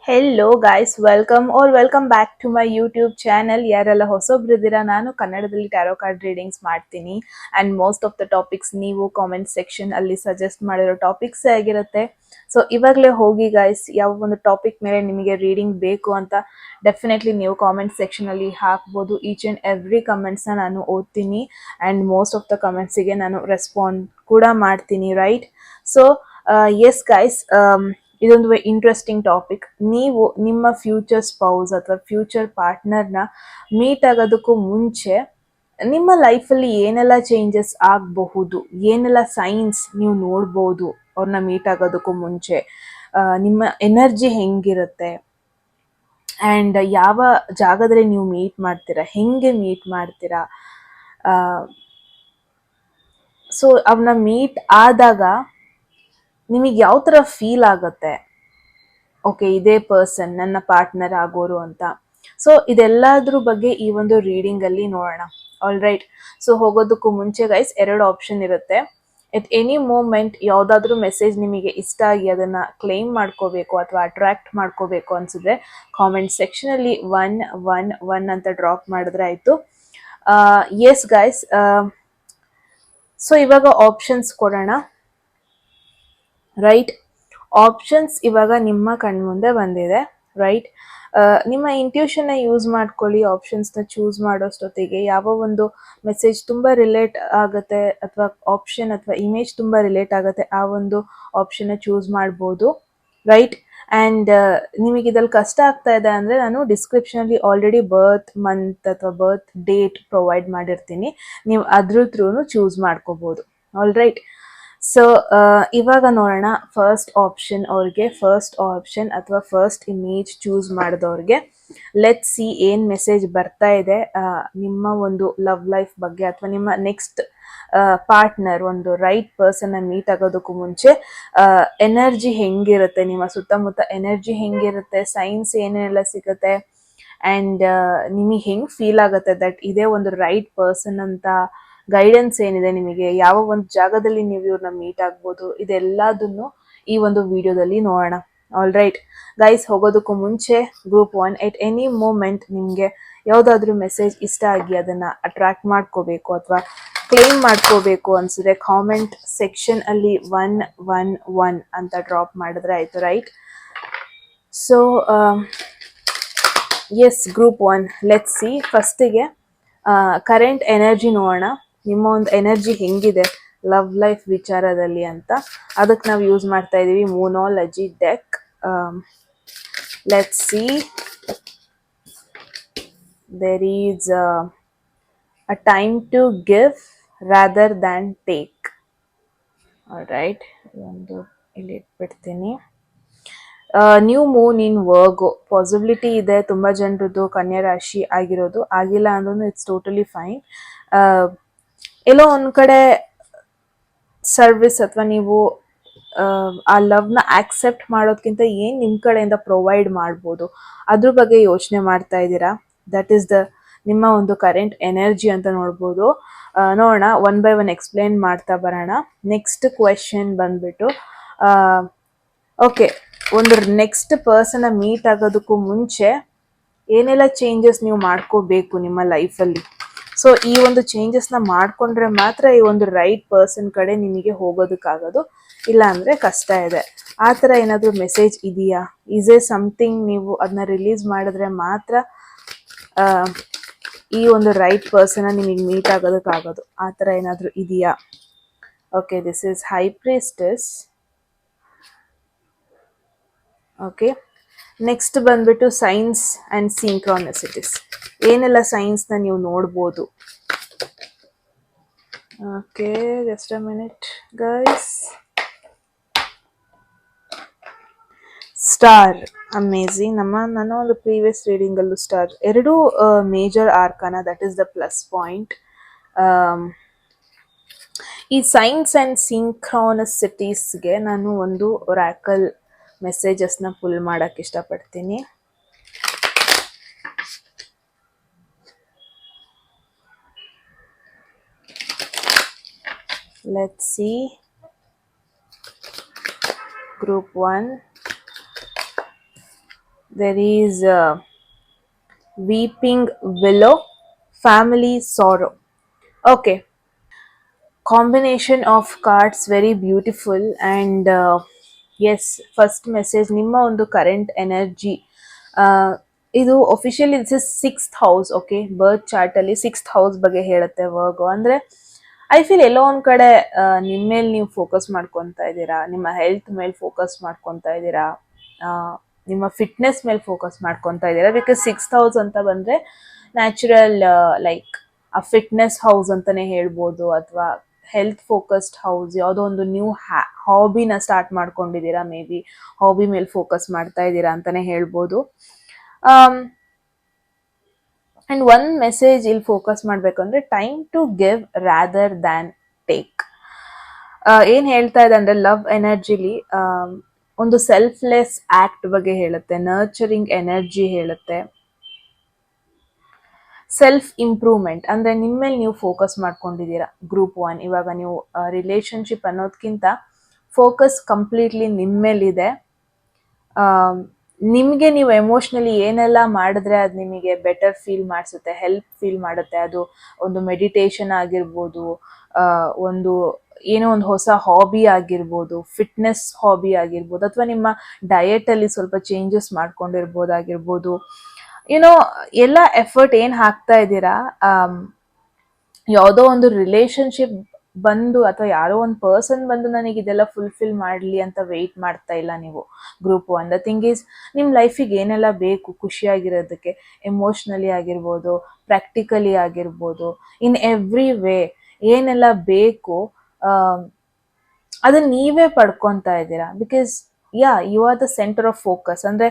Hello guys, welcome back to my YouTube channel. ಯಾರೆಲ್ಲ ಹೊಸೊಬ್ರಿದ್ದೀರಾ, ನಾನು ಕನ್ನಡದಲ್ಲಿ ಟ್ಯಾರೋ ಕಾರ್ಡ್ ರೀಡಿಂಗ್ಸ್ ಮಾಡ್ತೀನಿ and most of the topics ನೀವು ಕಾಮೆಂಟ್ ಸೆಕ್ಷನ್ ಅಲ್ಲಿ ಸಜೆಸ್ಟ್ ಮಾಡಿರೋ ಟಾಪಿಕ್ಸೇ ಆಗಿರುತ್ತೆ. ಸೊ ಇವಾಗಲೇ ಹೋಗಿ ಗೈಸ್, ಯಾವ ಒಂದು ಟಾಪಿಕ್ ಮೇಲೆ ನಿಮಗೆ ರೀಡಿಂಗ್ ಬೇಕು ಅಂತ ಡೆಫಿನೆಟ್ಲಿ ನೀವು ಕಾಮೆಂಟ್ ಸೆಕ್ಷನಲ್ಲಿ ಹಾಕ್ಬೋದು. ಈಚ್ ಆ್ಯಂಡ್ ಎವ್ರಿ ಕಮೆಂಟ್ಸ್ನ ನಾನು ಓದ್ತೀನಿ ಆ್ಯಂಡ್ ಮೋಸ್ಟ್ ಆಫ್ ದ ಕಮೆಂಟ್ಸಿಗೆ ನಾನು ರೆಸ್ಪಾಂಡ್ ಕೂಡ ಮಾಡ್ತೀನಿ, ರೈಟ್? ಸೊ ಎಸ್ ಗೈಸ್, ಇದೊಂದು ಇಂಟ್ರೆಸ್ಟಿಂಗ್ ಟಾಪಿಕ್. ನೀವು ನಿಮ್ಮ ಫ್ಯೂಚರ್ ಸ್ಪೌಸ್ ಅಥವಾ ಫ್ಯೂಚರ್ ಪಾರ್ಟ್ನರ್ನ ಮೀಟ್ ಆಗೋದಕ್ಕೂ ಮುಂಚೆ ನಿಮ್ಮ ಲೈಫಲ್ಲಿ ಏನೆಲ್ಲ ಚೇಂಜಸ್ ಆಗಬಹುದು, ಏನೆಲ್ಲ ಸೈನ್ಸ್ ನೀವು ನೋಡ್ಬೋದು ಅವ್ರನ್ನ ಮೀಟ್ ಆಗೋದಕ್ಕೂ ಮುಂಚೆ, ನಿಮ್ಮ ಎನರ್ಜಿ ಹೆಂಗಿರುತ್ತೆ ಆ್ಯಂಡ್ ಯಾವ ಜಾಗದಲ್ಲಿ ನೀವು ಮೀಟ್ ಮಾಡ್ತೀರಾ, ಹೆಂಗೆ ಮೀಟ್ ಮಾಡ್ತೀರಾ. ಸೊ ಅವನ್ನ ಮೀಟ್ ಆದಾಗ ನಿಮಗೆ ಯಾವ ಥರ ಫೀಲ್ ಆಗುತ್ತೆ, ಓಕೆ ಇದೇ ಪರ್ಸನ್ ನನ್ನ ಪಾರ್ಟ್ನರ್ ಆಗೋರು ಅಂತ. ಸೊ ಇದೆಲ್ಲದ್ರ ಬಗ್ಗೆ ಈ ಒಂದು ರೀಡಿಂಗಲ್ಲಿ ನೋಡೋಣ. All right. ಸೊ ಹೋಗೋದಕ್ಕೂ ಮುಂಚೆ ಗೈಸ್, 2 ಆಪ್ಷನ್ ಇರುತ್ತೆ. ಎಟ್ ಎನಿ ಮೂಮೆಂಟ್ ಯಾವುದಾದ್ರೂ ಮೆಸೇಜ್ ನಿಮಗೆ ಇಷ್ಟ ಆಗಿ ಅದನ್ನು ಕ್ಲೈಮ್ ಮಾಡ್ಕೋಬೇಕು ಅಥವಾ ಅಟ್ರಾಕ್ಟ್ ಮಾಡ್ಕೋಬೇಕು ಅನಿಸಿದ್ರೆ ಕಾಮೆಂಟ್ ಸೆಕ್ಷನಲ್ಲಿ 111 ಅಂತ ಡ್ರಾಪ್ ಮಾಡಿದ್ರೆ ಆಯಿತು. ಎಸ್ ಗೈಸ್, ಸೊ ಇವಾಗ ಆಪ್ಷನ್ಸ್ ಕೊಡೋಣ, ರೈಟ್? ಆಪ್ಷನ್ಸ್ ಇವಾಗ ನಿಮ್ಮ ಕಣ್ಮುಂದೆ ಬಂದಿದೆ, ರೈಟ್? ನಿಮ್ಮ ಇಂಟ್ಯೂಷನ್ನ ಯೂಸ್ ಮಾಡ್ಕೊಳ್ಳಿ. ಆಪ್ಷನ್ಸ್ನ ಚೂಸ್ ಮಾಡೋಷ್ಟೊತ್ತಿಗೆ ಯಾವ ಒಂದು ಮೆಸೇಜ್ ತುಂಬ ರಿಲೇಟ್ ಆಗುತ್ತೆ ಅಥವಾ ಆಪ್ಷನ್ ಅಥವಾ ಇಮೇಜ್ ತುಂಬ ರಿಲೇಟ್ ಆಗುತ್ತೆ, ಆ ಒಂದು ಆಪ್ಷನ್ನ ಚೂಸ್ ಮಾಡ್ಬೋದು, ರೈಟ್? ಆ್ಯಂಡ್ ನಿಮಗೆ ಇದ್ರಲ್ಲಿ ಕಷ್ಟ ಆಗ್ತಾ ಇದೆ ಅಂದರೆ ನಾನು ಡಿಸ್ಕ್ರಿಪ್ಷನಲ್ಲಿ ಆಲ್ರೆಡಿ ಬರ್ತ್ ಮಂತ್ ಅಥವಾ ಬರ್ತ್ ಡೇಟ್ ಪ್ರೊವೈಡ್ ಮಾಡಿರ್ತೀನಿ, ನೀವು ಅದ್ರ ಥ್ರೂ ಚೂಸ್ ಮಾಡ್ಕೋಬೋದು. All right. ಸೊ ಇವಾಗ ನೋಡೋಣ ಫಸ್ಟ್ ಆಪ್ಷನ್ ಅವ್ರಿಗೆ, ಫಸ್ಟ್ ಆಪ್ಷನ್ ಅಥವಾ ಫಸ್ಟ್ ಇಮೇಜ್ ಚೂಸ್ ಮಾಡಿದವ್ರಿಗೆ. ಲೆಟ್ ಸಿ ಏನು ಮೆಸೇಜ್ ಬರ್ತಾ ಇದೆ ನಿಮ್ಮ ಒಂದು ಲವ್ ಲೈಫ್ ಬಗ್ಗೆ ಅಥವಾ ನಿಮ್ಮ ನೆಕ್ಸ್ಟ್ ಪಾರ್ಟ್ನರ್, ಒಂದು ರೈಟ್ ಪರ್ಸನ್ನ ಮೀಟ್ ಆಗೋದಕ್ಕೂ ಮುಂಚೆ ಎನರ್ಜಿ ಹೆಂಗಿರುತ್ತೆ, ನಿಮ್ಮ ಸುತ್ತಮುತ್ತ ಎನರ್ಜಿ ಹೆಂಗಿರುತ್ತೆ, ಸೈನ್ಸ್ ಏನೇನೆಲ್ಲ ಸಿಗುತ್ತೆ ಆ್ಯಂಡ್ ನಿಮಗೆ ಹೆಂಗೆ ಫೀಲ್ ಆಗುತ್ತೆ ದಟ್ ಇದೇ ಒಂದು ರೈಟ್ ಪರ್ಸನ್ ಅಂತ. ಗೈಡೆನ್ಸ್ ಏನಿದೆ ನಿಮಗೆ, ಯಾವ ಒಂದು ಜಾಗದಲ್ಲಿ ನೀವು ಇವ್ರನ್ನ ಮೀಟ್ ಆಗ್ಬೋದು, ಇದೆಲ್ಲದನ್ನು ಈ ಒಂದು ವಿಡಿಯೋದಲ್ಲಿ ನೋಡೋಣ. ಆಲ್ ರೈಟ್ ಗೈಸ್, ಹೋಗೋದಕ್ಕೂ ಮುಂಚೆ ಗ್ರೂಪ್ 1, ಎಟ್ ಎನಿ ಮೂಮೆಂಟ್ ನಿಮಗೆ ಯಾವುದಾದ್ರೂ ಮೆಸೇಜ್ ಇಷ್ಟ ಆಗಿ ಅದನ್ನು ಅಟ್ರಾಕ್ಟ್ ಮಾಡ್ಕೋಬೇಕು ಅಥವಾ ಕ್ಲೇಮ್ ಮಾಡ್ಕೋಬೇಕು ಅನಿಸಿದ್ರೆ ಕಾಮೆಂಟ್ ಸೆಕ್ಷನ್ ಅಲ್ಲಿ 111 ಅಂತ ಡ್ರಾಪ್ ಮಾಡಿದ್ರೆ ಆಯಿತು, right? So yes, group 1, let's see. ಫಸ್ಟಿಗೆ ಕರೆಂಟ್ ಎನರ್ಜಿ ನೋಡೋಣ, ನಿಮ್ಮ ಒಂದು ಎನರ್ಜಿ ಹೆಂಗಿದೆ ಲವ್ ಲೈಫ್ ವಿಚಾರದಲ್ಲಿ ಅಂತ. ಅದಕ್ಕೆ ನಾವು ಯೂಸ್ ಮಾಡ್ತಾ ಇದ್ದೀವಿ moonology deck. Let's see, there is a time to give rather than take. All right, ಒಂದು ಇಲ್ಲಿ ಇಟ್ಬಿಡ್ತೀನಿ. New moon in Virgo, possibility ಇದೆ ತುಂಬ ಜನರದ್ದು ಕನ್ಯಾ ರಾಶಿ ಆಗಿರೋದು. ಆಗಿಲ್ಲ ಅಂದ್ರೂ ಇಟ್ಸ್ ಟೋಟಲಿ ಫೈನ್. ಎಲ್ಲೋ ಒಂದು ಕಡೆ ಸರ್ವಿಸ್ ಅಥವಾ ನೀವು ಆ ಲವ್ನ ಆಕ್ಸೆಪ್ಟ್ ಮಾಡೋದಕ್ಕಿಂತ ಏನು ನಿಮ್ಮ ಕಡೆಯಿಂದ ಪ್ರೊವೈಡ್ ಮಾಡ್ಬೋದು ಅದ್ರ ಬಗ್ಗೆ ಯೋಚನೆ ಮಾಡ್ತಾ ಇದ್ದೀರಾ. ದಟ್ ಈಸ್ ದ ನಿಮ್ಮ ಒಂದು ಕರೆಂಟ್ ಎನರ್ಜಿ ಅಂತ ನೋಡ್ಬೋದು. ನೋಡೋಣ, 1 by 1 ಎಕ್ಸ್ಪ್ಲೇನ್ ಮಾಡ್ತಾ ಬರೋಣ. ನೆಕ್ಸ್ಟ್ ಕ್ವೆಶನ್ ಬಂದ್ಬಿಟ್ಟು, ಓಕೆ, ಒಂದು ನೆಕ್ಸ್ಟ್ ಪರ್ಸನ್ನ ಮೀಟ್ ಆಗೋದಕ್ಕೂ ಮುಂಚೆ ಏನೆಲ್ಲ ಚೇಂಜಸ್ ನೀವು ಮಾಡ್ಕೋಬೇಕು ನಿಮ್ಮ ಲೈಫಲ್ಲಿ. ಸೊ ಈ ಒಂದು ಚೇಂಜಸ್ನ ಮಾಡಿಕೊಂಡ್ರೆ ಮಾತ್ರ ಈ ಒಂದು ರೈಟ್ ಪರ್ಸನ್ ಕಡೆ ನಿಮಗೆ ಹೋಗೋದಕ್ಕಾಗೋದು, ಇಲ್ಲ ಅಂದರೆ ಕಷ್ಟ ಇದೆ. ಆ ಥರ ಏನಾದರೂ ಮೆಸೇಜ್ ಇದೆಯಾ? ಈಸ್ ಎ ಸಮಥಿಂಗ್ ನೀವು ಅದನ್ನ ರಿಲೀಸ್ ಮಾಡಿದ್ರೆ ಮಾತ್ರ ಈ ಒಂದು ರೈಟ್ ಪರ್ಸನ್ನ ನಿಮಗೆ ಮೀಟ್ ಆಗೋದಕ್ಕಾಗೋದು. ಆ ಥರ ಏನಾದರೂ ಇದೆಯಾ? Okay, this is high priestess. Okay, next ಬಂದ್ಬಿಟ್ಟು ಸೈನ್ಸ್ ಆ್ಯಂಡ್ ಸಿಂಕ್ರಾನಿಸಿಟೀಸ್. ಏನೆಲ್ಲ ಸೈನ್ಸ್ನ ನೀವು ನೋಡ್ಬೋದು? Okay, just a minute guys. Star, amazing. ನನ್ನ ಒಂದು ಪ್ರೀವಿಯಸ್ ರೀಡಿಂಗಲ್ಲೂ star, 2 major arcana, that is the plus point. ಈ ಸೈನ್ಸ್ ಆ್ಯಂಡ್ ಸಿಂಕ್ರಾನಿಸಿಟೀಸ್ಗೆ ನಾನು ಒಂದು ಒರಾಕಲ್ ಮೆಸೇಜಸ್ನ ಪುಲ್ ಮಾಡೋಕ್ಕೆ ಇಷ್ಟಪಡ್ತೀನಿ. Let's see, group 1. there is weeping willow, family sorrow. Okay, combination of cards very beautiful. And yes, first message ನಿಮ್ಮ ಒಂದು current energy. ಇದು officially this is sixth house. Okay, birth chart ಅಲ್ಲಿ sixth house ಬಗ್ಗೆ ಹೇಳುತ್ತೆ ವರ್ಗೋ. ಅಂದ್ರೆ I feel ಎಲ್ಲೋ ಒಂದ್ ಕಡೆ ನಿಮ್ಮ ಮೇಲೆ ನೀವು ಫೋಕಸ್ ಮಾಡ್ಕೊತಾ ಇದ್ದೀರಾ, ನಿಮ್ಮ ಹೆಲ್ತ್ ಮೇಲೆ ಫೋಕಸ್ ಮಾಡ್ಕೊತಾ ಇದ್ದೀರಾ, ಆ, ನಿಮ್ಮ ಫಿಟ್ನೆಸ್ ಮೇಲೆ ಫೋಕಸ್ ಮಾಡ್ಕೊತಾ ಇದ್ದೀರಾ. ಬಿಕಾಸ್ ಸಿಕ್ಸ್ತ್ ಹೌಸ್ ಅಂತ ಬಂದ್ರೆ ನ್ಯಾಚುರಲ್, ಲೈಕ್ ಆ ಫಿಟ್ನೆಸ್ ಹೌಸ್ ಅಂತಾನೆ ಹೇಳ್ಬೋದು, ಅಥವಾ ಹೆಲ್ತ್ ಫೋಕಸ್ಡ್ ಹೌಸ್. ಯಾವುದೋ ಒಂದು ನ್ಯೂ ಹಾಬಿನ ಸ್ಟಾರ್ಟ್ ಮಾಡ್ಕೊಂಡಿದ್ದೀರಾ, ಮೇ ಬಿ ಹಾಬಿ ಮೇಲೆ ಫೋಕಸ್ ಮಾಡ್ತಾ ಇದ್ದೀರಾ ಅಂತಾನೆ ಹೇಳ್ಬೋದು. ಅಂಡ್ ಒನ್ ಮೆಸೇಜ್ ಇಲ್ಲಿ ಫೋಕಸ್ ಮಾಡ್ಬೇಕಂದ್ರೆ time to give rather than take. ಏನ್ ಹೇಳ್ತಾ ಇದೆ ಅಂದ್ರೆ ಲವ್ ಎನರ್ಜಿಲಿ ಒಂದು ಸೆಲ್ಫ್ಲೆಸ್ ಆಕ್ಟ್ ಬಗ್ಗೆ ಹೇಳುತ್ತೆ, ನರ್ಚರಿಂಗ್ ಎನರ್ಜಿ ಹೇಳುತ್ತೆ, ಸೆಲ್ಫ್ ಇಂಪ್ರೂವ್ಮೆಂಟ್. ಅಂದ್ರೆ ನಿಮ್ಮ ಮೇಲೆ ನೀವು ಫೋಕಸ್ ಮಾಡ್ಕೊಂಡಿದ್ದೀರಾ ಗ್ರೂಪ್ ಒನ್. ಇವಾಗ ನೀವು ರಿಲೇಶನ್ಶಿಪ್ ಅನ್ನೋದಕ್ಕಿಂತ ಫೋಕಸ್ ಕಂಪ್ಲೀಟ್ಲಿ ನಿಮ್ಮ ಮೇಲಿದೆ. ನಿಮಗೆ ನೀವು ಎಮೋಷ್ನಲಿ ಏನೆಲ್ಲ ಮಾಡಿದ್ರೆ ಅದು ನಿಮಗೆ ಬೆಟರ್ ಫೀಲ್ ಮಾಡಿಸುತ್ತೆ, ಹೆಲ್ಪ್ ಫೀಲ್ ಮಾಡುತ್ತೆ. ಅದು ಒಂದು ಮೆಡಿಟೇಷನ್ ಆಗಿರ್ಬೋದು, ಒಂದು ಏನೋ ಒಂದು ಹೊಸ ಹಾಬಿ ಆಗಿರ್ಬೋದು, ಫಿಟ್ನೆಸ್ ಹಾಬಿ ಆಗಿರ್ಬೋದು, ಅಥವಾ ನಿಮ್ಮ ಡಯಟಲ್ಲಿ ಸ್ವಲ್ಪ ಚೇಂಜಸ್ ಮಾಡ್ಕೊಂಡಿರ್ಬೋದಾಗಿರ್ಬೋದು. ಏನೋ ಎಲ್ಲ ಎಫರ್ಟ್ ಏನು ಹಾಕ್ತಾ ಇದ್ದೀರಾ, ಯಾವುದೋ ಒಂದು ರಿಲೇಶನ್ಶಿಪ್ ಬಂದು ಅಥವಾ ಯಾರೋ ಒಂದು ಪರ್ಸನ್ ಬಂದು ನನಗೆ ಇದೆಲ್ಲ ಫುಲ್ಫಿಲ್ ಮಾಡಲಿ ಅಂತ ವೆಯ್ಟ್ ಮಾಡ್ತಾ ಇಲ್ಲ ನೀವು group one. The thing is, ನಿಮ್ಮ ಲೈಫಿಗೆ ಏನೆಲ್ಲ ಬೇಕು ಖುಷಿಯಾಗಿರೋದಕ್ಕೆ, ಎಮೋಷ್ನಲಿ ಆಗಿರ್ಬೋದು, ಪ್ರಾಕ್ಟಿಕಲಿ ಆಗಿರ್ಬೋದು, ಇನ್ ಎವ್ರಿ ವೇ ಏನೆಲ್ಲ ಬೇಕು ಅದನ್ನ ನೀವೇ ಪಡ್ಕೊತಾ ಇದ್ದೀರಾ. Because you are the centre of focus. ಅಂದರೆ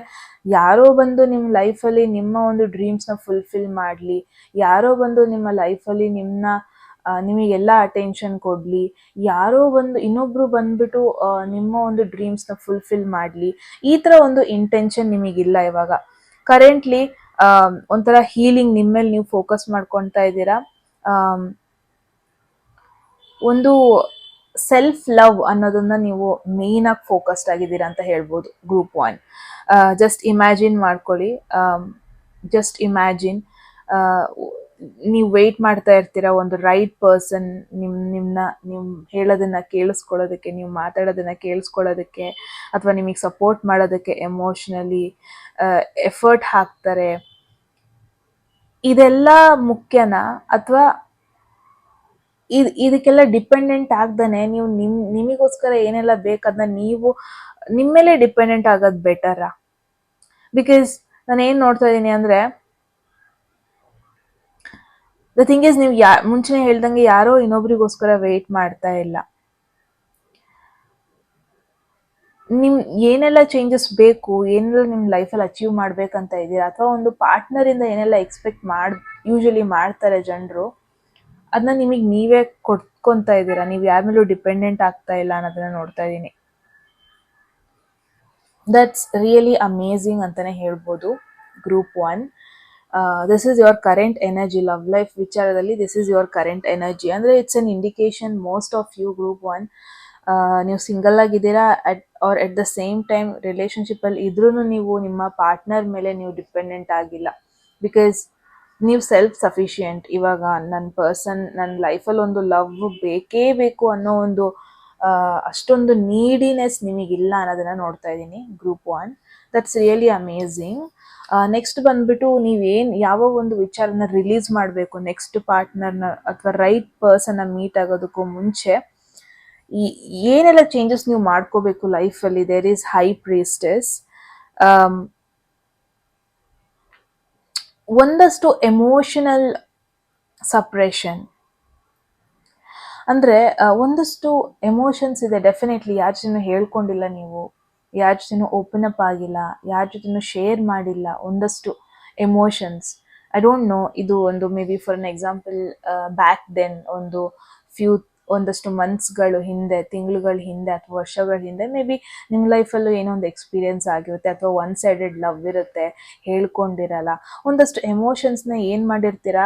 ಯಾರೋ ಬಂದು ನಿಮ್ಮ ಲೈಫಲ್ಲಿ ನಿಮ್ಮ ಒಂದು ಡ್ರೀಮ್ಸ್ನ ಫುಲ್ಫಿಲ್ ಮಾಡಲಿ, ಯಾರೋ ಬಂದು ನಿಮ್ಮ ಲೈಫಲ್ಲಿ ನಿಮಗೆಲ್ಲ ಅಟೆನ್ಷನ್ ಕೊಡಲಿ, ಯಾರೋ ಬಂದು ಇನ್ನೊಬ್ರು ಬಂದ್ಬಿಟ್ಟು ನಿಮ್ಮ ಒಂದು ಡ್ರೀಮ್ಸ್ನ ಫುಲ್ಫಿಲ್ ಮಾಡಲಿ, ಈ ಥರ ಒಂದು ಇಂಟೆನ್ಷನ್ ನಿಮಗಿಲ್ಲ ಇವಾಗ. ಕರೆಂಟ್ಲಿ ಒಂಥರ ಹೀಲಿಂಗ್ ನಿಮ್ಮ ಮೇಲೆ ನೀವು ಫೋಕಸ್ ಮಾಡ್ಕೊತಾ ಇದ್ದೀರಾ. ಒಂದು ಸೆಲ್ಫ್ ಲವ್ ಅನ್ನೋದನ್ನ ನೀವು ಮೇನ್ ಆಗಿ ಫೋಕಸ್ಡ್ ಆಗಿದ್ದೀರಾ ಅಂತ ಹೇಳ್ಬೋದು ಗ್ರೂಪ್ ಒನ್. ಜಸ್ಟ್ ಇಮ್ಯಾಜಿನ್ ಮಾಡ್ಕೊಳ್ಳಿ, ಜಸ್ಟ್ ಇಮ್ಯಾಜಿನ್ ನೀವು ವೆಯ್ಟ್ ಮಾಡ್ತಾ ಇರ್ತೀರಾ ಒಂದು ರೈಟ್ ಪರ್ಸನ್ ನೀವು ಹೇಳೋದನ್ನ ಕೇಳಿಸ್ಕೊಳ್ಳೋದಕ್ಕೆ, ನೀವು ಮಾತಾಡೋದನ್ನ ಕೇಳಿಸ್ಕೊಳ್ಳೋದಕ್ಕೆ, ಅಥವಾ ನಿಮಗೆ ಸಪೋರ್ಟ್ ಮಾಡೋದಕ್ಕೆ ಎಮೋಷ್ನಲಿ ಎಫರ್ಟ್ ಹಾಕ್ತಾರೆ. ಇದೆಲ್ಲ ಮುಖ್ಯನಾ? ಅಥವಾ ಇದಕ್ಕೆಲ್ಲ ಡಿಪೆಂಡೆಂಟ್ ಆಗ್ದಾನೆ ನೀವು ನಿಮಗೋಸ್ಕರ ಏನೆಲ್ಲ ಬೇಕದನ್ನ ನೀವು ನಿಮ್ಮ ಮೇಲೆ ಡಿಪೆಂಡೆಂಟ್ ಆಗೋದು ಬೆಟರಾ? ಬಿಕಾಸ್ ನಾನು ಏನು ನೋಡ್ತಾ ಇದ್ದೀನಿ ಅಂದರೆ, ದ ಥಿಂಗ್ ಈಸ್, ನೀವು ಮುಂಚೆನೇ ಹೇಳ್ದಂಗೆ ಯಾರೋ ಇನ್ನೊಬ್ರಿಗೋಸ್ಕರ ವೆಯ್ಟ್ ಮಾಡ್ತಾ ಇಲ್ಲ. ಏನೆಲ್ಲ ಚೇಂಜಸ್ ಬೇಕು, ಏನೆಲ್ಲ ನಿಮ್ಮ ಲೈಫಲ್ಲಿ ಅಚೀವ್ ಮಾಡ್ಬೇಕಂತ ಇದ್ದೀರಾ, ಅಥವಾ ಒಂದು ಪಾರ್ಟ್ನರಿಂದ ಏನೆಲ್ಲ ಎಕ್ಸ್ಪೆಕ್ಟ್ ಯೂಶಲಿ ಮಾಡ್ತಾರೆ ಜನರು, ಅದನ್ನ ನಿಮಗೆ ನೀವೇ ಕೊಟ್ಕೊತಾ ಇದ್ದೀರಾ. ನೀವು ಯಾರ ಮೇಲೂ ಡಿಪೆಂಡೆಂಟ್ ಆಗ್ತಾ ಇಲ್ಲ ಅನ್ನೋದನ್ನ ನೋಡ್ತಾ ಇದ್ದೀನಿ. ದಟ್ಸ್ ರಿಯಲಿ ಅಮೇಝಿಂಗ್ ಅಂತಾನೆ ಹೇಳ್ಬೋದು group one. This is your current energy. Love life ವಿಚಾರದಲ್ಲಿ this is your current energy. ಅಂದರೆ it's an indication most of you group one, ನೀವು ಸಿಂಗಲ್ ಆಗಿದ್ದೀರಾ ಎಟ್ ದ ಸೇಮ್ ಟೈಮ್ ರಿಲೇಷನ್ಶಿಪ್ಪಲ್ಲಿ ಇದ್ರೂ ನೀವು ನಿಮ್ಮ ಪಾರ್ಟ್ನರ್ ಮೇಲೆ ನೀವು ಡಿಪೆಂಡೆಂಟ್ ಆಗಿಲ್ಲ. ಬಿಕಾಸ್ ನೀವು ಸೆಲ್ಫ್ ಸಫಿಷಿಯೆಂಟ್. ಇವಾಗ ನನ್ನ ಲೈಫಲ್ಲಿ ಒಂದು ಲವ್ ಬೇಕೇ ಬೇಕು ಅನ್ನೋ ಒಂದು ಅಷ್ಟೊಂದು ನೀಡಿನೆಸ್ ನಿಮಗಿಲ್ಲ ಅನ್ನೋದನ್ನ ನೋಡ್ತಾ ಇದ್ದೀನಿ group one. That's really amazing. Next ಬಂದ್ಬಿಟ್ಟು ಯಾವ ಒಂದು ವಿಚಾರನ ರಿಲೀಸ್ ಮಾಡಬೇಕು ನೆಕ್ಸ್ಟ್ ಪಾರ್ಟ್ನರ್ನ ಅಥವಾ ರೈಟ್ ಪರ್ಸನ್ನ ಮೀಟ್ ಆಗೋದಕ್ಕೂ ಮುಂಚೆ, ಏನೆಲ್ಲ ಚೇಂಜಸ್ ನೀವು ಮಾಡ್ಕೋಬೇಕು ಲೈಫಲ್ಲಿ. There is high priestess. ಒಂದಷ್ಟು ಎಮೋಷನಲ್ ಸಪ್ರೆಷನ್, ಅಂದರೆ ಒಂದಷ್ಟು ಎಮೋಷನ್ಸ್ ಇದೆ ಡೆಫಿನೆಟ್ಲಿ. ಯಾರ ಜೊತೆನೂ ಹೇಳ್ಕೊಂಡಿಲ್ಲ ನೀವು, ಯಾರ ಜೊತೆನೂ ಓಪನ್ ಅಪ್ ಆಗಿಲ್ಲ, ಯಾರ ಜೊತೆನೂ ಶೇರ್ ಮಾಡಿಲ್ಲ ಒಂದಷ್ಟು ಎಮೋಷನ್ಸ್. ಐ ಡೋಂಟ್ ನೋ, ಇದು ಒಂದು maybe for an example back then ಒಂದಷ್ಟು ಮಂತ್ಸ್ಗಳು ಹಿಂದೆ, ತಿಂಗಳುಗಳ ಹಿಂದೆ, ಅಥವಾ ವರ್ಷಗಳ ಹಿಂದೆ ಮೇ ಬಿ ನಿಮ್ಮ ಲೈಫಲ್ಲೂ ಏನೋ ಒಂದು ಎಕ್ಸ್ಪೀರಿಯನ್ಸ್ ಆಗಿರುತ್ತೆ, ಅಥವಾ ಒನ್ ಸೈಡೆಡ್ ಲವ್ ಇರುತ್ತೆ, ಹೇಳ್ಕೊಂಡಿರಲ್ಲ. ಒಂದಷ್ಟು ಎಮೋಷನ್ಸ್ನ ಏನು ಮಾಡಿರ್ತೀರಾ,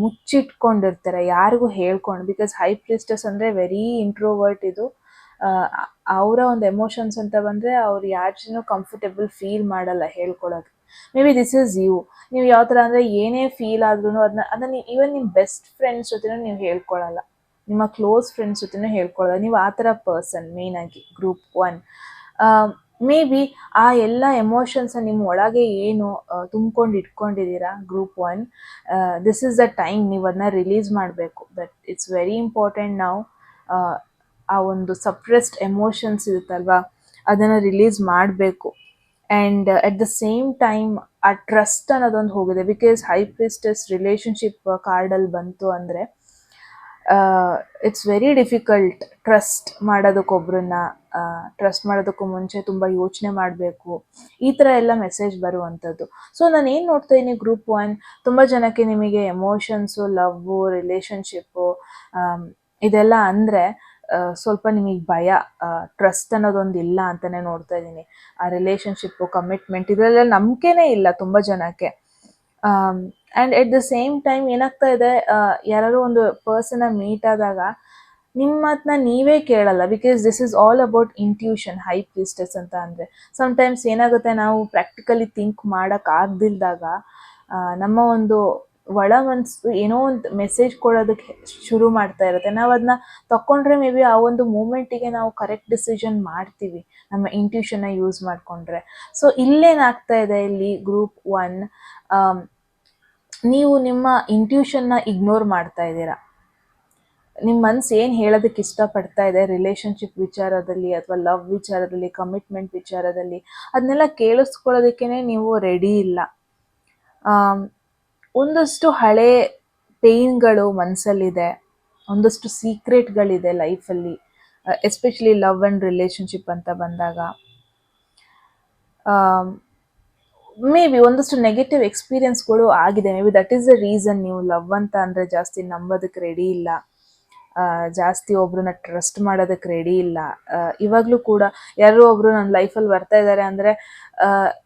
ಮುಚ್ಚಿಟ್ಕೊಂಡಿರ್ತಾರೆ, ಯಾರಿಗೂ ಹೇಳ್ಕೊಂಡು. ಬಿಕಾಸ್ ಹೈ ಪ್ರೀಸ್ಟಸ್ ಅಂದರೆ ವೆರಿ ಇಂಟ್ರೋವರ್ಟ್ ಇದು. ಅವರ ಒಂದು ಎಮೋಷನ್ಸ್ ಅಂತ ಬಂದರೆ ಅವ್ರು ಯಾರ ಜೊತೆನೂ ಕಂಫರ್ಟೇಬಲ್ ಫೀಲ್ ಮಾಡಲ್ಲ ಹೇಳ್ಕೊಳೋದು. Maybe this is you. ನೀವು ಯಾವ ಥರ ಅಂದರೆ ಏನೇ ಫೀಲ್ ಆದ್ರೂ ಅದನ್ನ ಈವನ್ ನಿಮ್ಮ ಬೆಸ್ಟ್ ಫ್ರೆಂಡ್ಸ್ ಜೊತೆನೂ ನೀವು ಹೇಳ್ಕೊಳಲ್ಲ, ನಿಮ್ಮ ಕ್ಲೋಸ್ ಫ್ರೆಂಡ್ಸ್ ಜೊತೆನೂ ಹೇಳ್ಕೊಳಲ್ಲ. ನೀವು ಆ ಥರ ಪರ್ಸನ್ ಮೇಯ್ನಾಗಿ ಗ್ರೂಪ್ 1. ಮೇ ಬಿ ಆ ಎಲ್ಲ ಎಮೋಷನ್ಸ್ನ ನಿಮ್ಮ ಒಳಗೆ ಏನು ತುಂಬ್ಕೊಂಡು ಇಟ್ಕೊಂಡಿದ್ದೀರಾ group 1, this is the time ನೀವು ಅದನ್ನ ರಿಲೀಸ್ ಮಾಡಬೇಕು. ದಟ್ ಇಟ್ಸ್ ವೆರಿ ಇಂಪಾರ್ಟೆಂಟ್ ನಾವು ಆ ಒಂದು ಸಪ್ರೆಸ್ಡ್ ಎಮೋಷನ್ಸ್ ಇರುತ್ತಲ್ವಾ ಅದನ್ನು ರಿಲೀಸ್ ಮಾಡಬೇಕು. And at the same time ಆ ಟ್ರಸ್ಟ್ ಅನ್ನೋದೊಂದು ಹೋಗಿದೆ. ಬಿಕಾಸ್ ಹೈ ಪ್ರಿಸ್ಟೆಸ್ ರಿಲೇಷನ್ಶಿಪ್ ಕಾರ್ಡಲ್ಲಿ ಬಂತು ಅಂದರೆ ಇಟ್ಸ್ ವೆರಿ ಡಿಫಿಕಲ್ಟ್ ಟ್ರಸ್ಟ್ ಮಾಡೋದಕ್ಕೊಬ್ರನ್ನ. ಟ್ರಸ್ಟ್ ಮಾಡೋದಕ್ಕೂ ಮುಂಚೆ ತುಂಬ ಯೋಚನೆ ಮಾಡಬೇಕು, ಈ ಥರ ಎಲ್ಲ ಮೆಸೇಜ್ ಬರುವಂಥದ್ದು. ಸೊ ನಾನು ಏನು ನೋಡ್ತಾ ಇದ್ದೀನಿ ಗ್ರೂಪ್ 1, ತುಂಬ ಜನಕ್ಕೆ ನಿಮಗೆ ಎಮೋಷನ್ಸು, ಲವ್ವು, ರಿಲೇಷನ್ಶಿಪ್ಪು ಇದೆಲ್ಲ ಅಂದರೆ ಸ್ವಲ್ಪ ನಿಮಗೆ ಭಯ, ಟ್ರಸ್ಟ್ ಅನ್ನೋದೊಂದು ಇಲ್ಲ ಅಂತಲೇ ನೋಡ್ತಾ ಇದ್ದೀನಿ. ಆ ರಿಲೇಷನ್ಶಿಪ್ಪು, ಕಮಿಟ್ಮೆಂಟ್ ಇದರಲ್ಲೆಲ್ಲ ನಂಬಿಕೆನೇ ಇಲ್ಲ ತುಂಬ ಜನಕ್ಕೆ. And at the same time ಏನಾಗ್ತಾ ಇದೆ, ಯಾರಾದ್ರು ಒಂದು ಪರ್ಸನ್ನ ಮೀಟ್ ಆದಾಗ ನಿಮ್ಮ ಮಾತನ್ನ ನೀವೇ ಕೇಳಲ್ಲ. Because this is all about intuition, high priestess ಅಂತ ಅಂದರೆ. ಸಮ್ಟೈಮ್ಸ್ ಏನಾಗುತ್ತೆ, ನಾವು ಪ್ರಾಕ್ಟಿಕಲಿ ಥಿಂಕ್ ಮಾಡೋಕ್ಕಾಗ್ದಿಲ್ದಾಗ ನಮ್ಮ ಒಂದು ಒಳ ಮನಸ್ಸು ಏನೋ ಒಂದು ಮೆಸೇಜ್ ಕೊಡೋದಕ್ಕೆ ಶುರು ಮಾಡ್ತಾ ಇರುತ್ತೆ. ನಾವು ಅದನ್ನ ತಗೊಂಡ್ರೆ ಮೇ ಬಿ ಆ ಒಂದು ಮೂಮೆಂಟಿಗೆ ನಾವು ಕರೆಕ್ಟ್ ಡಿಸಿಷನ್ ಮಾಡ್ತೀವಿ ನಮ್ಮ ಇಂಟ್ಯೂಷನ್ನ ಯೂಸ್ ಮಾಡಿಕೊಂಡ್ರೆ. ಸೊ ಇಲ್ಲೇನಾಗ್ತಾ ಇದೆ, ಇಲ್ಲಿ ಗ್ರೂಪ್ 1 ನೀವು ನಿಮ್ಮ ಇಂಟ್ಯೂಷನ್ನ ಇಗ್ನೋರ್ ಮಾಡ್ತಾ ಇದ್ದೀರಾ. ನಿಮ್ಮ ಮನಸ್ಸು ಏನು ಹೇಳೋದಕ್ಕೆ ಇಷ್ಟಪಡ್ತಾ ಇದೆ ರಿಲೇಷನ್ಶಿಪ್ ವಿಚಾರದಲ್ಲಿ ಅಥವಾ ಲವ್ ವಿಚಾರದಲ್ಲಿ, ಕಮಿಟ್ಮೆಂಟ್ ವಿಚಾರದಲ್ಲಿ, ಅದನ್ನೆಲ್ಲ ಕೇಳಿಸ್ಕೊಳ್ಳೋದಕ್ಕೇ ನೀವು ರೆಡಿ ಇಲ್ಲ. ಒಂದಷ್ಟು ಹಳೆ ಪೇಯ್ನ್ಗಳು ಮನಸ್ಸಲ್ಲಿದೆ, ಒಂದಷ್ಟು ಸೀಕ್ರೆಟ್ಗಳಿದೆ ಲೈಫಲ್ಲಿ, ಎಸ್ಪೆಷಲಿ ಲವ್ ಆ್ಯಂಡ್ ರಿಲೇಷನ್ಶಿಪ್ ಅಂತ ಬಂದಾಗ. ಮೇ ಬಿ ಒಂದಷ್ಟು ನೆಗೆಟಿವ್ ಎಕ್ಸ್ಪೀರಿಯನ್ಸ್ಗಳು ಆಗಿದೆ. May be that is the reason ನೀವು ಲವ್ ಅಂತ ಅಂದರೆ ಜಾಸ್ತಿ ನಂಬೋದಕ್ಕೆ ರೆಡಿ ಇಲ್ಲ, ಜಾಸ್ತಿ ಒಬ್ರನ್ನ ಟ್ರಸ್ಟ್ ಮಾಡೋದಕ್ಕೆ ರೆಡಿ ಇಲ್ಲ. ಇವಾಗಲೂ ಕೂಡ ಯಾರೋ ಒಬ್ರು ನನ್ನ ಲೈಫಲ್ಲಿ ಬರ್ತಾ ಇದ್ದಾರೆ ಅಂದರೆ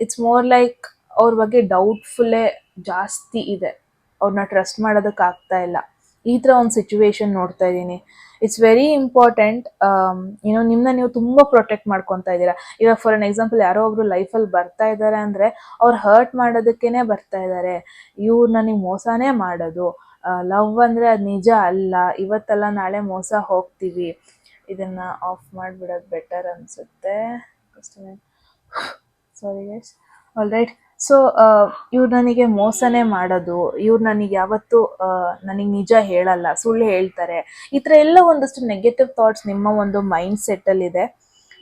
ಇಟ್ಸ್ ಮೋರ್ ಲೈಕ್ ಅವ್ರ ಬಗ್ಗೆ ಡೌಟ್ಫುಲ್ಲೇ ಜಾಸ್ತಿ ಇದೆ, ಅವ್ರನ್ನ ಟ್ರಸ್ಟ್ ಮಾಡೋದಕ್ಕಾಗ್ತಾ ಇಲ್ಲ. ಈ ಥರ ಒಂದು ಸಿಚುವೇಶನ್ ನೋಡ್ತಾ ಇದ್ದೀನಿ. It's very important. ಏನೋ ನಿಮ್ಮನ್ನ ನೀವು ತುಂಬ ಪ್ರೊಟೆಕ್ಟ್ ಮಾಡ್ಕೊತಾ ಇದ್ದೀರಾ. ಇವಾಗ ಫಾರ್ ಎನ್ ಎಕ್ಸಾಂಪಲ್ ಯಾರೋ ಒಬ್ರು ಲೈಫಲ್ಲಿ ಬರ್ತಾ ಇದ್ದಾರೆ ಅಂದರೆ ಅವ್ರು ಹರ್ಟ್ ಮಾಡೋದಕ್ಕೇ ಬರ್ತಾ ಇದ್ದಾರೆ, ಇವ್ರು ನನಗೆ ಮೋಸನೇ ಮಾಡೋದು. ಲವ್ ಅಂದರೆ ಅದು ನಿಜ ಅಲ್ಲ, ಇವತ್ತಲ್ಲ ನಾಳೆ ಮೋಸ ಹೋಗ್ತೀವಿ. ಇದನ್ನು ಆಫ್ ಮಾಡಿಬಿಡೋದು ಬೆಟರ್ ಅನಿಸುತ್ತೆ. Sorry guys. All right. So ಇವ್ರು ನನಗೆ ಮೋಸನೇ ಮಾಡೋದು, ಇವ್ರು ನನಗೆ ಯಾವತ್ತೂ ನನಗೆ ನಿಜ ಹೇಳಲ್ಲ, ಸುಳ್ಳು ಹೇಳ್ತಾರೆ. ಈ ಥರ ಎಲ್ಲ ಒಂದಷ್ಟು ನೆಗೆಟಿವ್ ಥಾಟ್ಸ್ ನಿಮ್ಮ ಒಂದು ಮೈಂಡ್ ಸೆಟ್ಟಲ್ಲಿದೆ.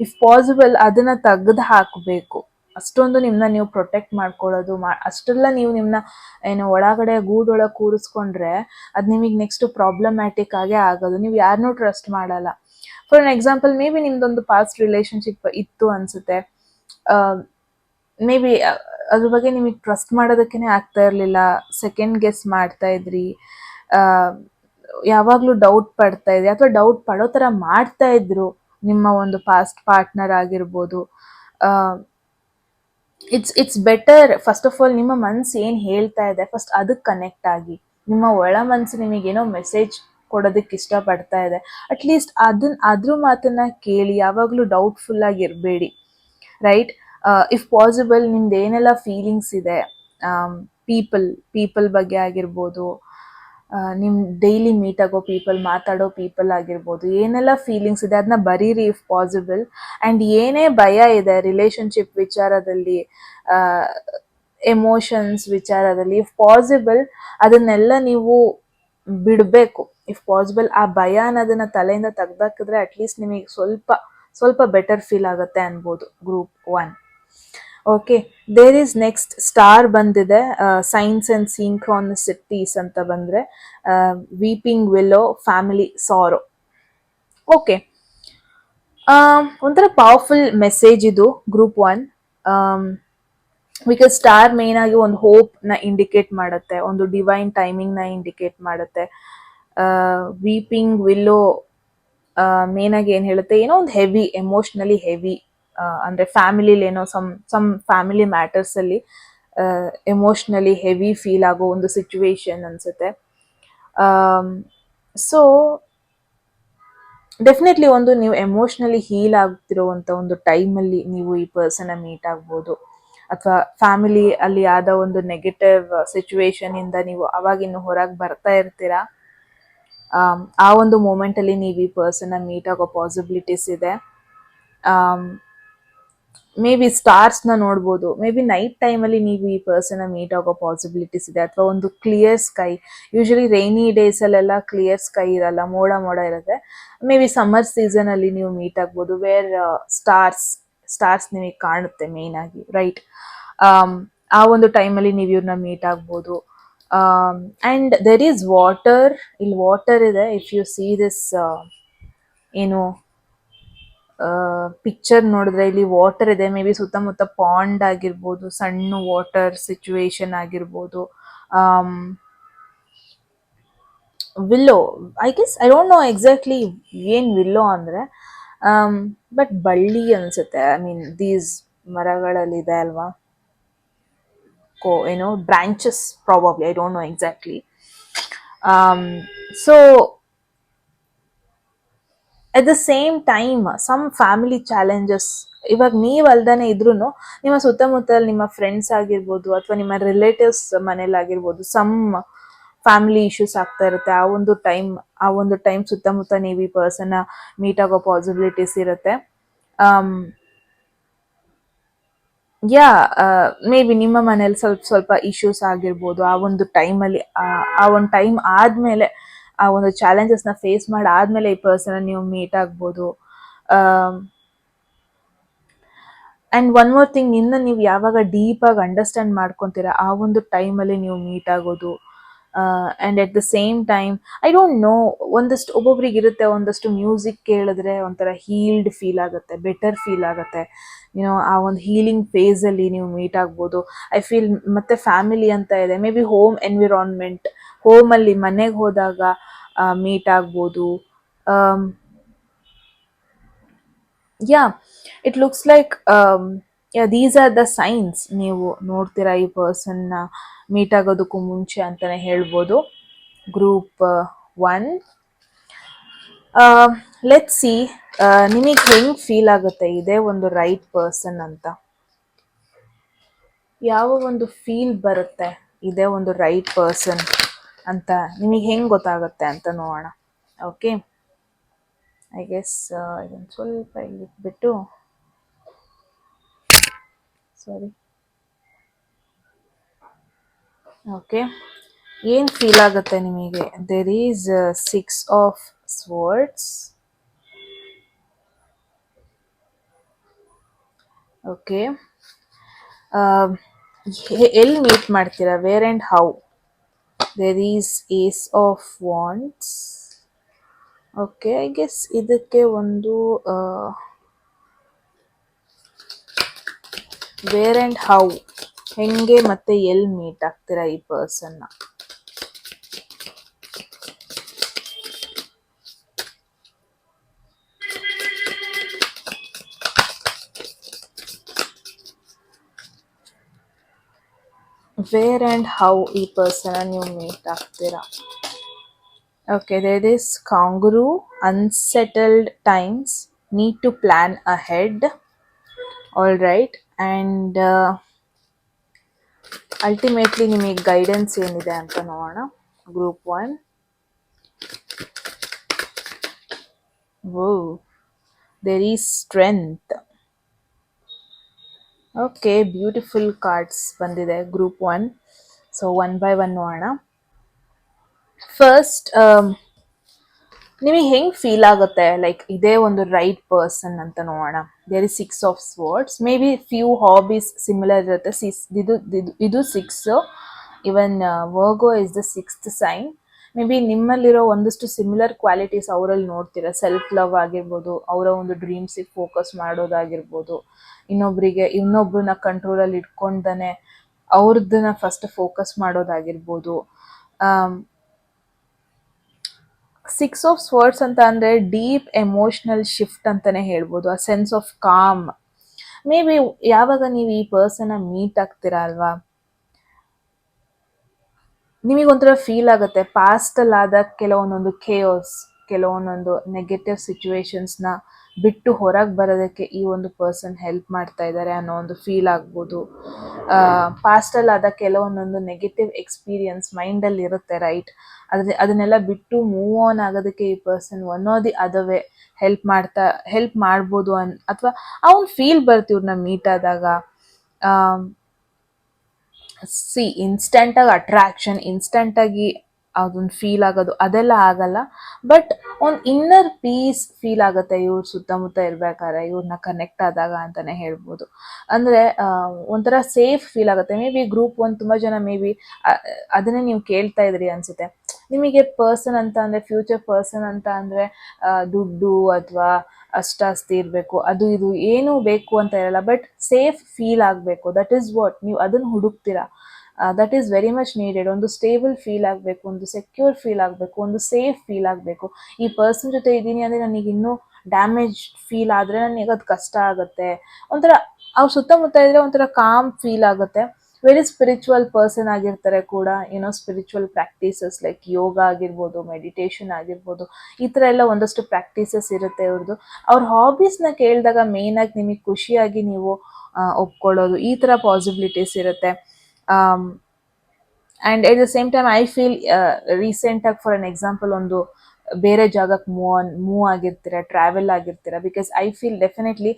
ಇಫ್ ಪಾಸಿಬಲ್ ಅದನ್ನು ತೆಗೆದು ಹಾಕಬೇಕು. ಅಷ್ಟೊಂದು ನಿಮ್ಮನ್ನ ನೀವು ಪ್ರೊಟೆಕ್ಟ್ ಮಾಡ್ಕೊಳ್ಳೋದು, ಅಷ್ಟೆಲ್ಲ ನೀವು ನಿಮ್ಮನ್ನ ಏನು ಒಳಗಡೆ ಗೂಡೊಳಗೆ ಕೂರಿಸ್ಕೊಂಡ್ರೆ ಅದು ನಿಮಗೆ ನೆಕ್ಸ್ಟ್ ಪ್ರಾಬ್ಲಮ್ಯಾಟಿಕ್ ಆಗೇ ಆಗೋದು. ನೀವು ಯಾರನ್ನೂ ಟ್ರಸ್ಟ್ ಮಾಡಲ್ಲ. For an example maybe ನಿಮ್ದೊಂದು ಪಾಸ್ಟ್ ರಿಲೇಷನ್ಶಿಪ್ ಇತ್ತು ಅನಿಸುತ್ತೆ. ಮೇ ಬಿ ಅದ್ರ ಬಗ್ಗೆ ನಿಮಗೆ ಟ್ರಸ್ಟ್ ಮಾಡೋದಕ್ಕೇ ಆಗ್ತಾ ಇರಲಿಲ್ಲ, ಸೆಕೆಂಡ್ ಗೆಸ್ ಮಾಡ್ತಾ ಇದ್ರಿ, ಯಾವಾಗಲೂ ಡೌಟ್ ಪಡ್ತಾ ಇದ್ರಿ ಅಥವಾ ಡೌಟ್ ಪಡೋ ಥರ ಮಾಡ್ತಾ ಇದ್ರು ನಿಮ್ಮ ಒಂದು ಪಾಸ್ಟ್ ಪಾರ್ಟ್ನರ್ ಆಗಿರ್ಬೋದು. It's better first of all ನಿಮ್ಮ ಮನಸ್ಸು ಏನು ಹೇಳ್ತಾ ಇದೆ ಫಸ್ಟ್ ಅದಕ್ಕೆ ಕನೆಕ್ಟ್ ಆಗಿ. ನಿಮ್ಮ ಒಳ ಮನಸ್ಸು ನಿಮಗೇನೋ ಮೆಸೇಜ್ ಕೊಡೋದಕ್ಕೆ ಇಷ್ಟಪಡ್ತಾ ಇದೆ, ಅಟ್ಲೀಸ್ಟ್ ಅದ್ರ ಮಾತನ್ನ ಕೇಳಿ. ಯಾವಾಗಲೂ ಡೌಟ್ಫುಲ್ ಆಗಿರಬೇಡಿ, ರೈಟ್? ಇಫ್ ಪಾಸಿಬಲ್ ನಿಮ್ದು ಏನೆಲ್ಲ ಫೀಲಿಂಗ್ಸ್ ಇದೆ, ಪೀಪಲ್ ಬಗ್ಗೆ ಆಗಿರ್ಬೋದು, ನಿಮ್ಮ ಡೈಲಿ ಮೀಟ್ ಆಗೋ ಪೀಪಲ್, ಮಾತಾಡೋ ಪೀಪಲ್ ಆಗಿರ್ಬೋದು, ಏನೆಲ್ಲ ಫೀಲಿಂಗ್ಸ್ ಇದೆ ಅದನ್ನ ಬರೀರಿ ಇಫ್ ಪಾಸಿಬಲ್. ಆ್ಯಂಡ್ ಏನೇ ಭಯ ಇದೆ ರಿಲೇಷನ್ಶಿಪ್ ವಿಚಾರದಲ್ಲಿ, ಎಮೋಷನ್ಸ್ ವಿಚಾರದಲ್ಲಿ, ಇಫ್ ಪಾಸಿಬಲ್ ಅದನ್ನೆಲ್ಲ ನೀವು ಬಿಡಬೇಕು. ಇಫ್ ಪಾಸಿಬಲ್ ಆ ಭಯ ಅನ್ನೋದನ್ನ ತಲೆಯಿಂದ ತೆಗ್ದಾಕಿದ್ರೆ ಅಟ್ಲೀಸ್ಟ್ ನಿಮಗೆ ಸ್ವಲ್ಪ ಬೆಟರ್ ಫೀಲ್ ಆಗುತ್ತೆ ಅನ್ಬೋದು group 1. Okay, there is next star ಬಂದಿದೆ, ಸೈನ್ಸ್ ಆ್ಯಂಡ್ ಸಿಂಕ್ರಾನಿಸಿಟೀಸ್ ಅಂತ ಬಂದರೆ, weeping willow, family sorrow. Okay, ಒಂಥರ ಪವರ್ಫುಲ್ ಮೆಸೇಜ್ ಇದು ಗ್ರೂಪ್ 1. ಬಿಕಾಸ್ ಸ್ಟಾರ್ ಮೇನ್ ಆಗಿ ಒಂದು ಹೋಪ್ನ ಇಂಡಿಕೇಟ್ ಮಾಡುತ್ತೆ, ಒಂದು ಡಿವೈನ್ ಟೈಮಿಂಗ್ನ ಇಂಡಿಕೇಟ್ ಮಾಡುತ್ತೆ. ವೀಪಿಂಗ್ ವಿಲ್ಲೋ ಮೇನ್ ಆಗಿ ಏನು ಹೇಳುತ್ತೆ, ಏನೋ ಒಂದು ಹೆವಿ, ಎಮೋಷ್ನಲಿ ಹೆವಿ, ಅಂದರೆ ಫ್ಯಾಮಿಲಿಲಿ ಏನೋ ಸಮ್ ಫ್ಯಾಮಿಲಿ ಮ್ಯಾಟರ್ಸಲ್ಲಿ ಎಮೋಷ್ನಲಿ ಹೆವಿ ಫೀಲ್ ಆಗೋ ಒಂದು ಸಿಚುವೇಶನ್ ಅನಿಸುತ್ತೆ. ಸೊ ಡೆಫಿನೆಟ್ಲಿ ಒಂದು ನೀವು ಎಮೋಷ್ನಲಿ ಹೀಲ್ ಆಗ್ತಿರುವಂಥ ಒಂದು ಟೈಮಲ್ಲಿ ನೀವು ಈ ಪರ್ಸನ್ನ ಮೀಟ್ ಆಗ್ಬೋದು, ಅಥವಾ ಫ್ಯಾಮಿಲಿ ಅಲ್ಲಿ ಆದ ಒಂದು ನೆಗೆಟಿವ್ ಸಿಚುವೇಶನ್ ಇಂದ ನೀವು ಅವಾಗಿನ್ನು ಹೊರಗೆ ಬರ್ತಾ ಇರ್ತೀರಾ. ಆ ಒಂದು ಮೂಮೆಂಟಲ್ಲಿ ನೀವು ಈ ಪರ್ಸನ್ನ ಮೀಟ್ ಆಗೋ ಪಾಸಿಬಿಲಿಟೀಸ್ ಇದೆ. ಮೇ ಬಿ ಸ್ಟಾರ್ಸ್ನ ನೋಡ್ಬೋದು, ಮೇ ಬಿ ನೈಟ್ ಟೈಮಲ್ಲಿ ನೀವು ಈ ಪರ್ಸನ್ನ ಮೀಟ್ ಆಗೋ ಪಾಸಿಬಿಲಿಟೀಸ್ ಇದೆ, ಅಥವಾ ಒಂದು ಕ್ಲಿಯರ್ ಸ್ಕೈ. ಯೂಶಲಿ ರೈನಿ ಡೇಸಲ್ಲೆಲ್ಲ ಕ್ಲಿಯರ್ ಸ್ಕೈ ಇರಲ್ಲ, ಮೋಡ ಮೋಡ ಇರುತ್ತೆ. ಮೇ ಬಿ ಸಮ್ಮರ್ ಸೀಸನಲ್ಲಿ ನೀವು ಮೀಟ್ ಆಗ್ಬೋದು, ವೇರ್ ಸ್ಟಾರ್ಸ್ ನಿಮಗೆ ಕಾಣುತ್ತೆ ಮೇಯ್ನ್ ಆಗಿ, ರೈಟ್? ಆ ಒಂದು ಟೈಮಲ್ಲಿ ನೀವು ಇವ್ರನ್ನ ಮೀಟ್ ಆಗ್ಬೋದು. ಆ್ಯಂಡ್ ದೆರ್ ಈಸ್ ವಾಟರ್, ಇಲ್ಲಿ ವಾಟರ್ ಇದೆ. ಇಫ್ ಯು ಸಿ ದಿಸ್ ಏನು ಪಿಕ್ಚರ್ ನೋಡಿದ್ರೆ ಇಲ್ಲಿ ವಾಟರ್ ಇದೆ. ಮೇ ಬಿ ಸುತ್ತಮುತ್ತ ಪಾಂಡ್ ಆಗಿರ್ಬೋದು, ಸಣ್ಣ ವಾಟರ್ ಸಿಚುವೇಶನ್ ಆಗಿರ್ಬೋದು. Willow, I guess, I don't know exactly ಏನ್ ವಿಲ್ಲೋ ಅಂದ್ರೆ, ಬಟ್ ಬಳ್ಳಿ ಅನ್ಸುತ್ತೆ. ಐ ಮೀನ್ ದೀಸ್ ಮರಗಳಲ್ಲಿದೆ ಅಲ್ವಾ, ಏನೋ branches probably, I don't know exactly. So at the same time some family challenges, ಇವಾಗ ನೀವು ಅಲ್ದಾನೆ ಇದ್ರೂ ನಿಮ್ಮ ಸುತ್ತಮುತ್ತಲು ನಿಮ್ಮ ಫ್ರೆಂಡ್ಸ್ ಆಗಿರ್ಬೋದು, ಅಥವಾ ನಿಮ್ಮ ರಿಲೇಟಿವ್ಸ್ ಮನೇಲಾಗಿರ್ಬೋದು, ಸಮ್ ಫ್ಯಾಮಿಲಿ ಇಶ್ಯೂಸ್ ಆಗ್ತಾ ಇರುತ್ತೆ. ಆ ಒಂದು ಟೈಮ್ ಸುತ್ತಮುತ್ತ ನೀವು ಈ ಪರ್ಸನ್ನ ಮೀಟ್ ಆಗೋ ಪಾಸಿಬಿಲಿಟೀಸ್ ಇರುತ್ತೆ. ಮೇ ಬಿ ನಿಮ್ಮ ಮನೇಲಿ ಸ್ವಲ್ಪ ಇಶ್ಯೂಸ್ ಆಗಿರ್ಬೋದು. ಆ ಒಂದು ಟೈಮಲ್ಲಿ, ಆ ಒಂದು ಟೈಮ್ ಆದಮೇಲೆ, ಆ ಒಂದು ಚಾಲೆಂಜಸ್ನ ಫೇಸ್ ಮಾಡಿ ಆದಮೇಲೆ ಈ ಪರ್ಸನ್ನ ನೀವು ಮೀಟ್ ಆಗ್ಬೋದು. ಆ್ಯಂಡ್ ಒನ್ ಮೋರ್ ಥಿಂಗ್, ನೀವು ಯಾವಾಗ ಡೀಪಾಗಿ ಅಂಡರ್ಸ್ಟ್ಯಾಂಡ್ ಮಾಡ್ಕೊತೀರಾ, ಆ ಒಂದು ಟೈಮಲ್ಲಿ ನೀವು ಮೀಟ್ ಆಗೋದು. And at the same time, I don't no, ಒಬ್ಬೊಬ್ರಿಗೆ ಇರುತ್ತೆ, ಒಂದಷ್ಟು ಮ್ಯೂಸಿಕ್ ಕೇಳಿದ್ರೆ ಒಂಥರ ಹೀಲ್ಡ್ ಫೀಲ್ ಆಗುತ್ತೆ, ಬೆಟರ್ ಫೀಲ್ ಆಗುತ್ತೆ. ಆ ಒಂದು ಹೀಲಿಂಗ್ ಫೇಸಲ್ಲಿ ನೀವು ಮೀಟ್ ಆಗ್ಬೋದು. ಐ ಫೀಲ್ ಮತ್ತೆ ಫ್ಯಾಮಿಲಿ ಅಂತ ಇದೆ, ಮೇ ಬಿ ಹೋಮ್ ಎನ್ವಿರಾನ್ಮೆಂಟ್, ಹೋಮಲ್ಲಿ ಮನೆಗೆ ಹೋದಾಗ ಮೀಟ್ ಆಗ್ಬೋದು. It looks like these are the science. ನೀವು ನೋಡ್ತೀರಾ ಈ ಪರ್ಸನ್ನ ಮೀಟ್ ಆಗೋದಕ್ಕೂ ಮುಂಚೆ ಅಂತಾನೆ ಹೇಳ್ಬೋದು. ಗ್ರೂಪ್ 1, ಲೆಟ್ಸ್ ಸಿ ನಿಮಗೆ ಹೆಂಗ್ ಫೀಲ್ ಆಗುತ್ತೆ ಇದೇ ಒಂದು ರೈಟ್ ಪರ್ಸನ್ ಅಂತ. ಯಾವ ಒಂದು ಫೀಲ್ ಬರುತ್ತೆ ಇದೇ ಒಂದು ರೈಟ್ ಪರ್ಸನ್ ಅಂತ ನಿಮಗೆ ಹೆಂಗ್ ಗೊತ್ತಾಗುತ್ತೆ ಅಂತ ನೋಡೋಣ. ಓಕೆ, ಐ ಗೆಸ್ ಇದನ್ನು ಸ್ವಲ್ಪ ಇಲ್ಲಿ ಬಿಟ್ಟು, ಸಾರಿ. ಓಕೆ, ಏನು ಫೀಲ್ ಆಗುತ್ತೆ ನಿಮಗೆ? There is 6 of swords. Okay, ಎಲ್ಲಿ ಮೀಟ್ ಮಾಡ್ತೀರಾ? Where and how? There is ace of wands. Okay, I guess ಇದಕ್ಕೆ ಒಂದು ವೇರ್ ಆ್ಯಂಡ್ ಹೌ, ಹೆಂಗೆ ಮತ್ತೆ ಎಲ್ಲಿ ಮೀಟ್ ಆಗ್ತೀರಾ ಈ ಪರ್ಸನ್ನ? ವೇರ್ ಆ್ಯಂಡ್ ಹೌ ಈ ಪರ್ಸನ್ನ ನೀವು ಮೀಟ್ ಆಗ್ತೀರಾ? Okay, there is kangaroo, unsettled times, need to plan ahead. All right, and ultimately ನಿಮಗೆ ಗೈಡೆನ್ಸ್ ಏನಿದೆ ಅಂತ ನೋಡೋಣ. Group 1, there is strength. Okay, beautiful cards ಬಂದಿದೆ ಗ್ರೂಪ್ 1. ಸೊ 1 by 1 ನೋಡೋಣ. ಫಸ್ಟ್, ನಿಮಗೆ ಹೆಂಗೆ ಫೀಲ್ ಆಗುತ್ತೆ ಲೈಕ್ ಇದೇ ಒಂದು ರೈಟ್ ಪರ್ಸನ್ ಅಂತ ನೋಡೋಣ. There is 6 of swords. Maybe few hobbies similar ಇರುತ್ತೆ. ಇದು 6. Even Virgo is the 6th sign. Maybe ನಿಮ್ಮಲ್ಲಿರೋ ಒಂದಷ್ಟು ಸಿಮಿಲರ್ ಕ್ವಾಲಿಟೀಸ್ ಅವರಲ್ಲಿ ನೋಡ್ತೀರಾ. ಸೆಲ್ಫ್ ಲವ್ ಆಗಿರ್ಬೋದು, ಅವರ ಒಂದು ಡ್ರೀಮ್ಸಿಗೆ ಫೋಕಸ್ ಮಾಡೋದಾಗಿರ್ಬೋದು, ಇನ್ನೊಬ್ರನ್ನ ಕಂಟ್ರೋಲಲ್ಲಿ ಇಟ್ಕೊಂಡೇ ಅವ್ರದ್ದನ್ನ ಫಸ್ಟ್ ಫೋಕಸ್ ಮಾಡೋದಾಗಿರ್ಬೋದು. 6 ಆಫ್ ಸ್ವಾರ್ಡ್ಸ್ ಅಂತ ಅಂದರೆ ಡೀಪ್ ಎಮೋಷ್ನಲ್ ಶಿಫ್ಟ್ ಅಂತಲೇ ಹೇಳ್ಬೋದು. ಆ sense of com. May be ಯಾವಾಗ ನೀವು ಈ ಪರ್ಸನ್ನ ಮೀಟ್ ಆಗ್ತೀರಾ ಅಲ್ವಾ, ನಿಮಗೊಂಥರ ಫೀಲ್ ಆಗುತ್ತೆ ಪಾಸ್ಟಲ್ಲಾದ ಕೆಲವೊಂದೊಂದು ಕೆಲವೊಂದೊಂದು ನೆಗೆಟಿವ್ ಸಿಚುವೇಶನ್ಸ್ನ ಬಿಟ್ಟು ಹೊರಗೆ ಬರೋದಕ್ಕೆ ಈ ಒಂದು ಪರ್ಸನ್ ಹೆಲ್ಪ್ ಮಾಡ್ತಾ ಇದ್ದಾರೆ ಅನ್ನೋ ಒಂದು ಫೀಲ್ ಆಗ್ಬೋದು. ಪಾಸ್ಟಲ್ಲಿ ಆದ ಕೆಲವೊಂದೊಂದು ನೆಗೆಟಿವ್ ಎಕ್ಸ್ಪೀರಿಯನ್ಸ್ ಮೈಂಡಲ್ಲಿ ಇರುತ್ತೆ, ರೈಟ್? ಅದನ್ನೆಲ್ಲ ಬಿಟ್ಟು ಮೂವ್ ಆನ್ ಆಗೋದಕ್ಕೆ ಈ person one R the other way help ಮಾಡ್ಬೋದು ಅಥವಾ ಆ ಒಂದು ಫೀಲ್ ಬರ್ತೀವಿ ಇವ್ರನ್ನ ಮೀಟ್ ಆದಾಗ. ಇನ್ಸ್ಟೆಂಟಾಗಿ ಅಟ್ರಾಕ್ಷನ್, ಇನ್ಸ್ಟೆಂಟಾಗಿ ಅದೊಂದು ಫೀಲ್ ಆಗೋದು ಅದೆಲ್ಲ ಆಗಲ್ಲ. ಬಟ್ ಒಂದು ಇನ್ನರ್ ಪೀಸ್ ಫೀಲ್ ಆಗುತ್ತೆ ಇವ್ರ ಸುತ್ತಮುತ್ತ ಇರ್ಬೇಕಾದ್ರೆ, ಇವ್ರನ್ನ ಕನೆಕ್ಟ್ ಆದಾಗ ಅಂತಾನೆ ಹೇಳ್ಬೋದು. ಅಂದರೆ ಒಂಥರ ಸೇಫ್ ಫೀಲ್ ಆಗುತ್ತೆ. ಮೇ ಬಿ ಗ್ರೂಪ್ ಒಂದು ತುಂಬ ಜನ ಮೇ ಬಿ ಅದನ್ನೇ ನೀವು ಕೇಳ್ತಾ ಇದ್ರಿ ಅನ್ಸುತ್ತೆ. ನಿಮಗೆ ಪರ್ಸನ್ ಅಂತ ಅಂದರೆ, ಫ್ಯೂಚರ್ ಪರ್ಸನ್ ಅಂತ ಅಂದರೆ ದುಡ್ಡು ಅಥವಾ ಅಷ್ಟಾಸ್ತಿ ಇರಬೇಕು, ಅದು ಇದು ಏನೂ ಬೇಕು ಅಂತ ಇರಲ್ಲ. ಬಟ್ ಸೇಫ್ ಫೀಲ್ ಆಗಬೇಕು, ದಟ್ ಈಸ್ ವಾಟ್ ನೀವು ಅದನ್ನು ಹುಡುಕ್ತೀರಾ. That is very much needed. ಒಂದು ಸ್ಟೇಬಲ್ ಫೀಲ್ ಆಗಬೇಕು, ಒಂದು ಸೆಕ್ಯೂರ್ ಫೀಲ್ ಆಗಬೇಕು, ಒಂದು ಸೇಫ್ ಫೀಲ್ ಆಗಬೇಕು. ಈ ಪರ್ಸನ್ ಜೊತೆ ಇದ್ದೀನಿ ಅಂದರೆ ನನಗೆ ಇನ್ನೂ ಡ್ಯಾಮೇಜ್ ಫೀಲ್ ಆದರೆ ನನಗೆ ಅದು ಕಷ್ಟ ಆಗುತ್ತೆ. ಒಂಥರ ಅವ್ರ ಸುತ್ತಮುತ್ತ ಇದ್ದರೆ ಒಂಥರ ಕಾಮ್ ಫೀಲ್ ಆಗುತ್ತೆ. ವೆರಿ ಸ್ಪಿರಿಚುವಲ್ ಪರ್ಸನ್ ಆಗಿರ್ತಾರೆ ಕೂಡ. ಸ್ಪಿರಿಚುವಲ್ ಪ್ರಾಕ್ಟೀಸಸ್ ಲೈಕ್ ಯೋಗ ಆಗಿರ್ಬೋದು, ಮೆಡಿಟೇಷನ್ ಆಗಿರ್ಬೋದು, ಈ ಥರ ಎಲ್ಲ ಒಂದಷ್ಟು ಪ್ರಾಕ್ಟೀಸಸ್ ಇರುತ್ತೆ ಅವ್ರದ್ದು. ಅವ್ರ ಹಾಬೀಸ್ನ ಕೇಳಿದಾಗ ಮೇಯ್ನಾಗಿ ನಿಮಗೆ ಖುಷಿಯಾಗಿ ನೀವು ಒಪ್ಕೊಳ್ಳೋದು, ಈ ಥರ ಪಾಸಿಬಿಲಿಟೀಸ್ ಇರುತ್ತೆ. And at the same time I feel ರೀಸೆಂಟಾಗಿ ಫಾರ್ ಎನ್ ಎಕ್ಸಾಂಪಲ್ ಒಂದು ಬೇರೆ ಜಾಗಕ್ಕೆ ಮೂವ್ ಆಗಿರ್ತೀರ, ಟ್ರಾವೆಲ್ ಆಗಿರ್ತೀರ. ಬಿಕಾಸ್ ಐ ಫೀಲ್ ಡೆಫಿನೆಟ್ಲಿ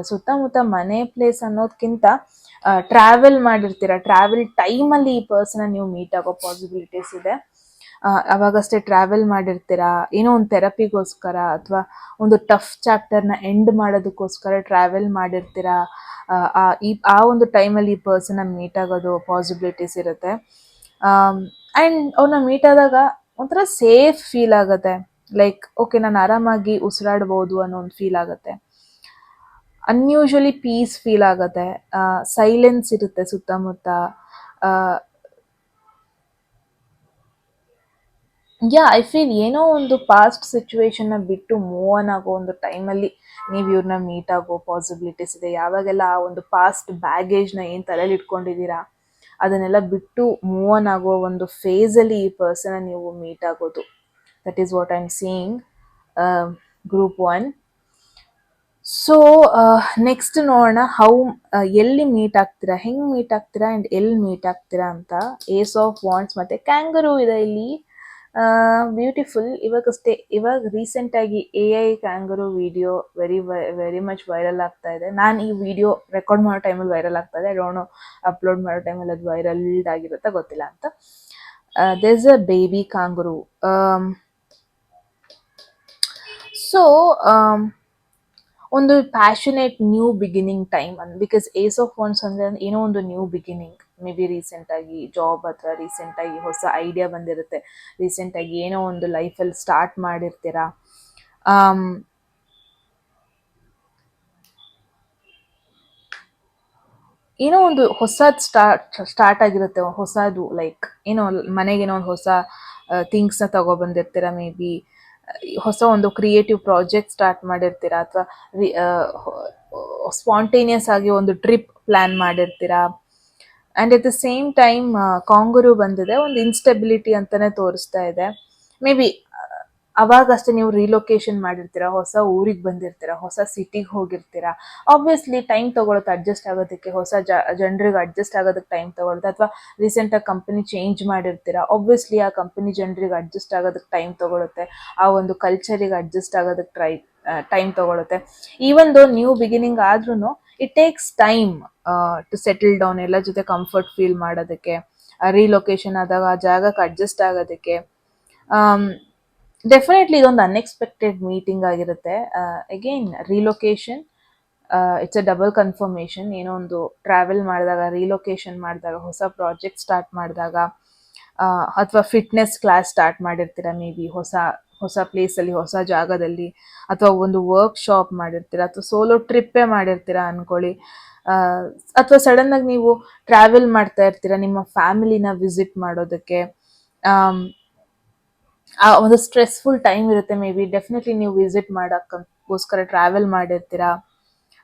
ಸುತ್ತಮುತ್ತ ಮನೆ ಪ್ಲೇಸ್ ಅನ್ನೋದಕ್ಕಿಂತ ಟ್ರಾವೆಲ್ ಮಾಡಿರ್ತೀರ. ಟ್ರಾವೆಲ್ ಟೈಮಲ್ಲಿ ಈ ಪರ್ಸನ್ನ ನೀವು ಮೀಟ್ ಆಗೋ ಪಾಸಿಬಿಲಿಟೀಸ್ ಇದೆ. ಅವಾಗಷ್ಟೇ ಟ್ರಾವೆಲ್ ಮಾಡಿರ್ತೀರ, ಏನೋ ಒಂದು ಥೆರಪಿಗೋಸ್ಕರ ಅಥವಾ ಒಂದು ಟಫ್ ಚಾಪ್ಟರ್ನ ಎಂಡ್ ಮಾಡೋದಕ್ಕೋಸ್ಕರ ಟ್ರಾವೆಲ್ ಮಾಡಿರ್ತೀರ. ಆ ಒಂದು ಟೈಮಲ್ಲಿ ಈ ಪರ್ಸನ್ನ ಮೀಟ್ ಆಗೋದು ಪಾಸಿಬಿಲಿಟೀಸ್ ಇರುತ್ತೆ. ಆ್ಯಂಡ್ ಅವ್ರನ್ನ ಮೀಟ್ ಆದಾಗ ಒಂಥರ ಸೇಫ್ ಫೀಲ್ ಆಗುತ್ತೆ. ಲೈಕ್ ಓಕೆ, ನಾನು ಆರಾಮಾಗಿ ಉಸಿರಾಡ್ಬೋದು ಅನ್ನೋ ಒಂದು ಫೀಲ್ ಆಗುತ್ತೆ. ಅನ್ಯೂಶಲಿ ಪೀಸ್ ಫೀಲ್ ಆಗುತ್ತೆ. ಸೈಲೆನ್ಸ್ ಇರುತ್ತೆ ಸುತ್ತಮುತ್ತ. ಐ ಫೀಲ್ ಏನೋ ಒಂದು ಪಾಸ್ಟ್ ಸಿಚುವೇಶನ್ನ ಬಿಟ್ಟು ಮೂವ್ ಆನ್ ಆಗೋ ಒಂದು ಟೈಮಲ್ಲಿ ನೀವು ಇವ್ರನ್ನ ಮೀಟ್ ಆಗೋ ಪಾಸಿಬಿಲಿಟೀಸ್ ಇದೆ. ಯಾವಾಗೆಲ್ಲ ಆ ಒಂದು ಪಾಸ್ಟ್ ಬ್ಯಾಗೇಜ್ನ ಏನು ತಲೆಯಲ್ಲಿ ಇಟ್ಕೊಂಡಿದ್ದೀರಾ ಅದನ್ನೆಲ್ಲ ಬಿಟ್ಟು ಮೂವ್ ಆನ್ ಆಗೋ ಒಂದು ಫೇಸಲ್ಲಿ ಈ ಪರ್ಸನ್ನ ನೀವು ಮೀಟ್ ಆಗೋದು. That is what I am seeing group 1. So next ನೋಡೋಣ ಎಲ್ಲಿ ಮೀಟ್ ಆಗ್ತೀರಾ, ಹೆಂಗೆ ಮೀಟ್ ಆಗ್ತೀರಾ ಆ್ಯಂಡ್ ಎಲ್ಲಿ ಮೀಟ್ ಆಗ್ತೀರಾ ಅಂತ. ಏಸ್ ಆಫ್ ವಾಂಡ್ಸ್ ಮತ್ತು ಕ್ಯಾಂಗರೂ ಇದೆ ಇಲ್ಲಿ. ಬ್ಯೂಟಿಫುಲ್. ಇವಾಗ ರೀಸೆಂಟಾಗಿ AI kangaroo video very much viral ಆಗ್ತಾ ಇದೆ. ನಾನು ಈ ವಿಡಿಯೋ ರೆಕಾರ್ಡ್ ಮಾಡೋ ಟೈಮಲ್ಲಿ ವೈರಲ್ ಆಗ್ತಾ ಇದೆ. ಐ ಡೋಂಟ್ ನೋ ಅಪ್ಲೋಡ್ ಮಾಡೋ ಟೈಮಲ್ಲಿ ಅದು ವೈರಲ್ ಆಗಿರುತ್ತಾ ಗೊತ್ತಿಲ್ಲ ಅಂತ. There is a baby kangaroo. So ಒಂದು passionate new beginning time because ace of wands ಅಂದರೆ ಏನೋ ಒಂದು ನ್ಯೂ ಬಿಗಿನಿಂಗ್. ಮೇ ಬಿ ರೀಸೆಂಟಾಗಿ ಜಾಬ್ ಅಥವಾ ರೀಸೆಂಟಾಗಿ ಹೊಸ ಐಡಿಯಾ ಬಂದಿರುತ್ತೆ, ರೀಸೆಂಟಾಗಿ ಏನೋ ಒಂದು ಲೈಫಲ್ಲಿ ಸ್ಟಾರ್ಟ್ ಮಾಡಿರ್ತೀರಾ. ಏನೋ ಒಂದು ಹೊಸದು ಸ್ಟಾರ್ಟ್ ಆಗಿರುತ್ತೆ, ಹೊಸದು ಲೈಕ್ ಏನೋ ಮನೆಗೇನೋ ಒಂದು ಹೊಸ ಥಿಂಗ್ಸ್ನ ತಗೊಬಂದಿರ್ತೀರ. ಮೇ ಬಿ ಹೊಸ ಒಂದು ಕ್ರಿಯೇಟಿವ್ ಪ್ರಾಜೆಕ್ಟ್ ಸ್ಟಾರ್ಟ್ ಮಾಡಿರ್ತೀರಾ ಅಥವಾ ಸ್ಪಾಂಟೇನಿಯಸ್ ಆಗಿ ಒಂದು ಟ್ರಿಪ್ ಪ್ಲ್ಯಾನ್ ಮಾಡಿರ್ತೀರಾ. And at the same time kangaroo ಬಂದಿದೆ, ಒಂದು ಇನ್ಸ್ಟೆಬಿಲಿಟಿ ಅಂತಲೇ ತೋರಿಸ್ತಾ ಇದೆ. ಮೇ ಬಿ ಅವಾಗಷ್ಟೇ ನೀವು ರಿಲೊಕೇಶನ್ ಮಾಡಿರ್ತೀರ, ಹೊಸ ಊರಿಗೆ ಬಂದಿರ್ತೀರ, ಹೊಸ ಸಿಟಿಗೆ ಹೋಗಿರ್ತೀರ. ಆಬ್ವಿಯಸ್ಲಿ ಟೈಮ್ ತೊಗೊಳುತ್ತೆ ಅಡ್ಜಸ್ಟ್ ಆಗೋದಕ್ಕೆ, ಹೊಸ ಜನರಿಗೆ ಅಡ್ಜಸ್ಟ್ ಆಗೋದಕ್ಕೆ ಟೈಮ್ ತೊಗೊಳುತ್ತೆ. ಅಥವಾ ರೀಸೆಂಟಾಗಿ ಕಂಪನಿ ಚೇಂಜ್ ಮಾಡಿರ್ತೀರ, ಆಬ್ವಿಯಸ್ಲಿ ಆ ಕಂಪನಿ ಜನರಿಗೆ ಅಡ್ಜಸ್ಟ್ ಆಗೋದಕ್ಕೆ ಟೈಮ್ ತೊಗೊಳುತ್ತೆ, ಆ ಒಂದು ಕಲ್ಚರಿಗೆ ಅಡ್ಜಸ್ಟ್ ಆಗೋದಕ್ಕೆ ಟೈಮ್ ತೊಗೊಳುತ್ತೆ. ಈವನ್ ದೋ ನ್ಯೂ ಬಿಗಿನಿಂಗ್ ಆದ್ರೂ it takes time to settle down, ಎಲ್ಲ ಜೊತೆ ಕಂಫರ್ಟ್ ಫೀಲ್ ಮಾಡೋದಕ್ಕೆ, ರಿಲೊಕೇಶನ್ ಆದಾಗ ಆ ಜಾಗಕ್ಕೆ ಅಡ್ಜಸ್ಟ್ ಆಗೋದಕ್ಕೆ. ಡೆಫಿನೆಟ್ಲಿ ಇದೊಂದು ಅನ್ಎಕ್ಸ್ಪೆಕ್ಟೆಡ್ ಮೀಟಿಂಗ್ ಆಗಿರುತ್ತೆ. Again relocation, it's a double confirmation. ಏನೋ ಒಂದು ಟ್ರಾವೆಲ್ ಮಾಡಿದಾಗ, ರಿಲೊಕೇಶನ್ ಮಾಡಿದಾಗ, ಹೊಸ ಪ್ರಾಜೆಕ್ಟ್ ಸ್ಟಾರ್ಟ್ ಮಾಡಿದಾಗ, ಅಥವಾ ಫಿಟ್ನೆಸ್ ಕ್ಲಾಸ್ ಸ್ಟಾರ್ಟ್ ಮಾಡಿರ್ತೀರ, ಮೇ ಬಿ ಹೊಸ ಪ್ಲೇಸಲ್ಲಿ, ಹೊಸ ಜಾಗದಲ್ಲಿ, ಅಥವಾ ಒಂದು ವರ್ಕ್ಶಾಪ್ ಮಾಡಿರ್ತೀರ, ಅಥವಾ ಸೋಲೋ ಟ್ರಿಪ್ಪೇ ಮಾಡಿರ್ತೀರ ಅಂದ್ಕೊಳ್ಳಿ. ಅಥವಾ ಸಡನ್ನಾಗಿ ನೀವು ಟ್ರಾವೆಲ್ ಮಾಡ್ತಾ ಇರ್ತೀರ ನಿಮ್ಮ ಫ್ಯಾಮಿಲಿನ ವಿಸಿಟ್ ಮಾಡೋದಕ್ಕೆ. ಆ ಒಂದು ಸ್ಟ್ರೆಸ್ಫುಲ್ ಟೈಮ್ ಇರುತ್ತೆ, ಮೇ ಬಿ ಡೆಫಿನೆಟ್ಲಿ ನೀವು ವಿಸಿಟ್ ಮಾಡೋಕ್ಕೋಸ್ಕರ ಟ್ರಾವೆಲ್ ಮಾಡಿರ್ತೀರ.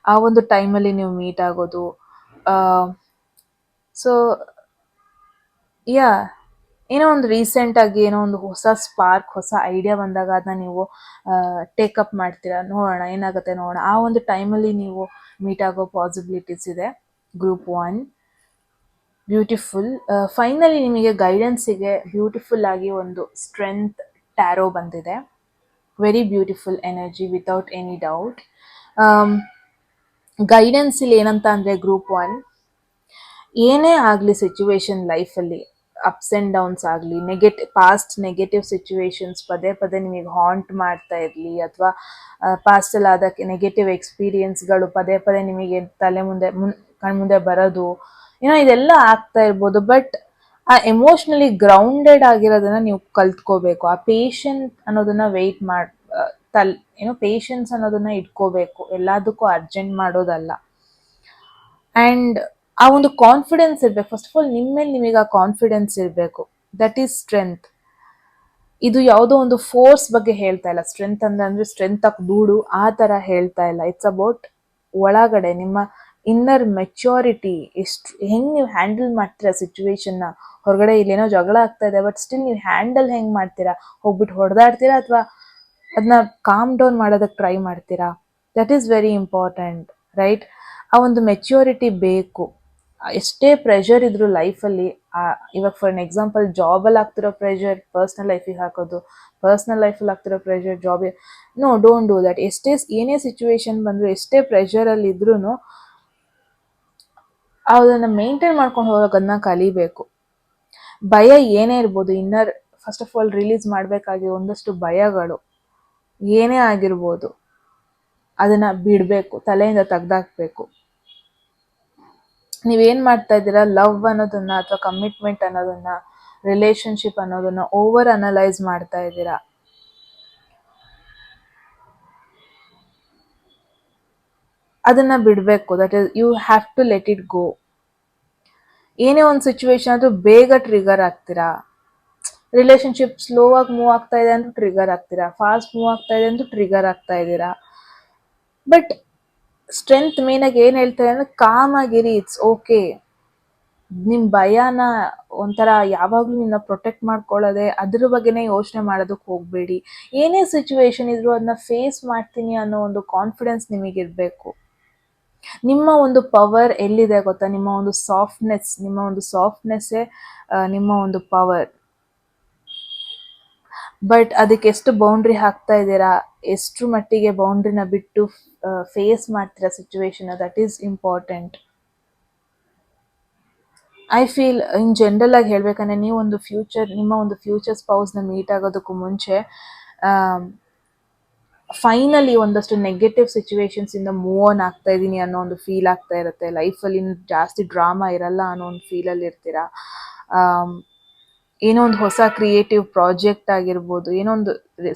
ಆ ಒಂದು ಟೈಮಲ್ಲಿ ನೀವು ಮೀಟ್ ಆಗೋದು. ಸೊ ಏನೋ ಒಂದು ರೀಸೆಂಟ್ ಆಗಿ ಏನೋ ಒಂದು ಹೊಸ ಸ್ಪಾರ್ಕ್, ಹೊಸ ಐಡಿಯಾ ಬಂದಾಗ ಅದನ್ನ ನೀವು ಟೇಕಪ್ ಮಾಡ್ತೀರಾ, ನೋಡೋಣ ಏನಾಗುತ್ತೆ ನೋಡೋಣ, ಆ ಒಂದು ಟೈಮಲ್ಲಿ ನೀವು ಮೀಟ್ ಆಗೋ ಪಾಸಿಬಿಲಿಟೀಸ್ ಇದೆ. Group 1 beautiful. ಫೈನಲಿ ನಿಮಗೆ ಗೈಡೆನ್ಸಿಗೆ ಬ್ಯೂಟಿಫುಲ್ ಆಗಿ ಒಂದು ಸ್ಟ್ರೆಂತ್ ಟ್ಯಾರೋ ಬಂದಿದೆ. Very beautiful energy without any doubt. Guidance ಇಲ್ಲಿ ಏನಂತ ಅಂದರೆ, ಗ್ರೂಪ್ 1 ಏನೇ ಆಗಲಿ ಸಿಚುವೇಶನ್ ಲೈಫಲ್ಲಿ, ಅಪ್ಸ್ ಆ್ಯಂಡ್ ಡೌನ್ಸ್ ಆಗಲಿ, ಪಾಸ್ಟ್ ನೆಗೆಟಿವ್ ಸಿಚುವೇಶನ್ಸ್ ಪದೇ ಪದೇ ನಿಮಗೆ ಹಾಂಟ್ ಮಾಡ್ತಾ ಇರಲಿ, ಅಥವಾ ಪಾಸ್ಟಲ್ಲಿ ಆದ ನೆಗೆಟಿವ್ ಎಕ್ಸ್ಪೀರಿಯನ್ಸ್ಗಳು ಪದೇ ಪದೇ ನಿಮಗೆ ತಲೆ ಮುಂದೆ ಕಣ್ಮುಂದೆ ಬರೋದು, ಏನೋ ಇದೆಲ್ಲ ಆಗ್ತಾ ಇರ್ಬೋದು. ಬಟ್ ಆ ಎಮೋಷ್ನಲಿ ಗ್ರೌಂಡೆಡ್ ಆಗಿರೋದನ್ನ ನೀವು ಕಲ್ತ್ಕೋಬೇಕು. ಆ ಪೇಷಂಟ್ ಅನ್ನೋದನ್ನ ವೆಯ್ಟ್ ಮಾಡಿ ಪೇಷನ್ಸ್ ಅನ್ನೋದನ್ನ ಇಟ್ಕೋಬೇಕು. ಎಲ್ಲದಕ್ಕೂ ಅರ್ಜೆಂಟ್ ಮಾಡೋದಲ್ಲ. ಆ್ಯಂಡ್ ಆ ಒಂದು ಕಾನ್ಫಿಡೆನ್ಸ್ ಇರಬೇಕು. ಫಸ್ಟ್ ಆಫ್ ಆಲ್ ನಿಮ್ಮ ಮೇಲೆ ನಿಮಗೆ ಆ ಕಾನ್ಫಿಡೆನ್ಸ್ ಇರಬೇಕು. That is strength. ಇದು ಯಾವುದೋ ಒಂದು ಫೋರ್ಸ್ ಬಗ್ಗೆ ಹೇಳ್ತಾ ಇಲ್ಲ. ಸ್ಟ್ರೆಂತ್ ಅಂದ್ರೆ ಸ್ಟ್ರೆಂತ್ ಆಫ್ ದೂಡು ಆ ಥರ ಹೇಳ್ತಾ ಇಲ್ಲ. ಇಟ್ಸ್ ಅಬೌಟ್ ಒಳಗಡೆ ನಿಮ್ಮ ಇನ್ನರ್ ಮೆಚ್ಯೂರಿಟಿ. ಹೆಂಗೆ ನೀವು ಹ್ಯಾಂಡಲ್ ಮಾಡ್ತೀರಾ ಸಿಚುವೇಶನ್ನ. ಹೊರಗಡೆ ಇಲ್ಲೇನೋ ಜಗಳ ಆಗ್ತಾ ಇದೆ, ಬಟ್ ಸ್ಟಿಲ್ ನೀವು ಹ್ಯಾಂಡಲ್ ಹೆಂಗೆ ಮಾಡ್ತೀರಾ? ಹೋಗ್ಬಿಟ್ಟು ಹೊಡೆದಾಡ್ತೀರಾ ಅಥವಾ ಅದನ್ನ ಕಾಮ್ ಡೌನ್ ಮಾಡೋದಕ್ಕೆ ಟ್ರೈ ಮಾಡ್ತೀರಾ? That is very important, right? ಆ ಒಂದು ಮೆಚ್ಯೂರಿಟಿ ಬೇಕು. ಎಷ್ಟೇ ಪ್ರೆಷರ್ ಇದ್ರು ಲೈಫಲ್ಲಿ, ಇವಾಗ ಫಾರ್ ಎನ್ ಎಕ್ಸಾಂಪಲ್ ಜಾಬಲ್ಲಿ ಆಗ್ತಿರೋ ಪ್ರೆಷರ್ ಪರ್ಸ್ನಲ್ ಲೈಫಿಗೆ ಹಾಕೋದು, ಪರ್ಸ್ನಲ್ ಲೈಫಲ್ಲಿ ಆಗ್ತಿರೋ ಪ್ರೆಷರ್ ಜಾಬಿಗೆ, ನೋ, ಡೋಂಟ್ ಡೂ ದ್ಯಾಟ್. ಏನೇ ಸಿಚುವೇಶನ್ ಬಂದರೂ, ಎಷ್ಟೇ ಪ್ರೆಷರಲ್ಲಿ ಇದ್ರೂ ಅದನ್ನು ಮೇಂಟೈನ್ ಮಾಡ್ಕೊಂಡು ಹೋಗೋದನ್ನ ಕಲಿಬೇಕು. ಭಯ ಏನೇ ಇರ್ಬೋದು, ಫಸ್ಟ್ ಆಫ್ ಆಲ್ ರಿಲೀಸ್ ಮಾಡಬೇಕಾಗಿ ಒಂದಷ್ಟು ಭಯಗಳು ಏನೇ ಆಗಿರ್ಬೋದು, ಅದನ್ನು ಬಿಡಬೇಕು, ತಲೆಯಿಂದ ತೆಗ್ದಾಕ್ಬೇಕು. ನೀವೇನು ಮಾಡ್ತಾ ಇದ್ದೀರಾ, ಲವ್ ಅನ್ನೋದನ್ನ ಅಥವಾ ಕಮಿಟ್ಮೆಂಟ್ ಅನ್ನೋದನ್ನ, ರಿಲೇಶನ್ಶಿಪ್ ಅನ್ನೋದನ್ನ ಓವರ್ ಅನಲೈಸ್ ಮಾಡ್ತಾ ಇದ್ದೀರಾ. ಅದನ್ನ ಬಿಡಬೇಕು. That is, you have to let it go. ಏನೇ ಒಂದು ಸಿಚುವೇಶನ್ ಆದರೂ ಬೇಗ ಟ್ರಿಗರ್ ಆಗ್ತೀರಾ. ರಿಲೇಶನ್ಶಿಪ್ ಸ್ಲೋ ಆಗಿ ಮೂವ್ ಆಗ್ತಾ ಇದೆ ಅಂತ ಟ್ರಿಗರ್ ಆಗ್ತೀರಾ, ಫಾಸ್ಟ್ ಮೂವ್ ಆಗ್ತಾ ಇದೆ ಅಂತ ಟ್ರಿಗರ್ ಆಗ್ತಾ ಇದ್ದೀರಾ. ಬಟ್ ಸ್ಟ್ರೆಂತ್ ಮೇನಾಗಿ ಏನು ಹೇಳ್ತಾರೆ ಅಂದರೆ, ಕಾಮ್ ಆಗಿರಿ, ಇಟ್ಸ್ ಓಕೆ. ನಿಮ್ಮ ಭಯನ ಒಂಥರ ಯಾವಾಗಲೂ ನಿನ್ನ ಪ್ರೊಟೆಕ್ಟ್ ಮಾಡ್ಕೊಳ್ಳೋದೆ, ಅದ್ರ ಬಗ್ಗೆನೇ ಯೋಚನೆ ಮಾಡೋದಕ್ಕೆ ಹೋಗಬೇಡಿ. ಏನೇ ಸಿಚುವೇಶನ್ ಇದ್ರೂ ಅದನ್ನ ಫೇಸ್ ಮಾಡ್ತೀನಿ ಅನ್ನೋ ಒಂದು ಕಾನ್ಫಿಡೆನ್ಸ್ ನಿಮಗಿರಬೇಕು. ನಿಮ್ಮ ಒಂದು ಪವರ್ ಎಲ್ಲಿದೆ ಗೊತ್ತಾ? ನಿಮ್ಮ ಒಂದು ಸಾಫ್ಟ್ನೆಸ್ಸೇ ನಿಮ್ಮ ಒಂದು ಪವರ್. ಬಟ್ ಅದಕ್ಕೆ ಎಷ್ಟು ಬೌಂಡ್ರಿ ಹಾಕ್ತಾ ಇದ್ದೀರಾ, ಎಷ್ಟು ಮಟ್ಟಿಗೆ ಬೌಂಡ್ರಿನ ಬಿಟ್ಟು ಫೇಸ್ ಮಾಡ್ತೀರಾ situation, that is important. I feel in general ಆಗಿ ಹೇಳ್ಬೇಕಂದ್ರೆ, ನಿಮ್ಮ ಒಂದು ಫ್ಯೂಚರ್ ಸ್ಪೌಸ್ನ ಮೀಟ್ ಆಗೋದಕ್ಕೂ ಮುಂಚೆ ಫೈನಲಿ ಒಂದಷ್ಟು ನೆಗೆಟಿವ್ ಸಿಚುವೇಶನ್ಸಿಂದ ಮೂವ್ ಆನ್ ಆಗ್ತಾ ಇದ್ದೀನಿ ಅನ್ನೋ ಒಂದು ಫೀಲ್ ಆಗ್ತಾ ಇರುತ್ತೆ. ಲೈಫಲ್ಲಿ ಜಾಸ್ತಿ ಡ್ರಾಮಾ ಇರಲ್ಲ ಅನ್ನೋ ಒಂದು ಫೀಲಲ್ಲಿ ಇರ್ತೀರಾ. ಏನೋ ಒಂದು ಹೊಸ ಕ್ರಿಯೇಟಿವ್ ಪ್ರಾಜೆಕ್ಟ್ ಆಗಿರ್ಬೋದು, ಏನೋ ಒಂದು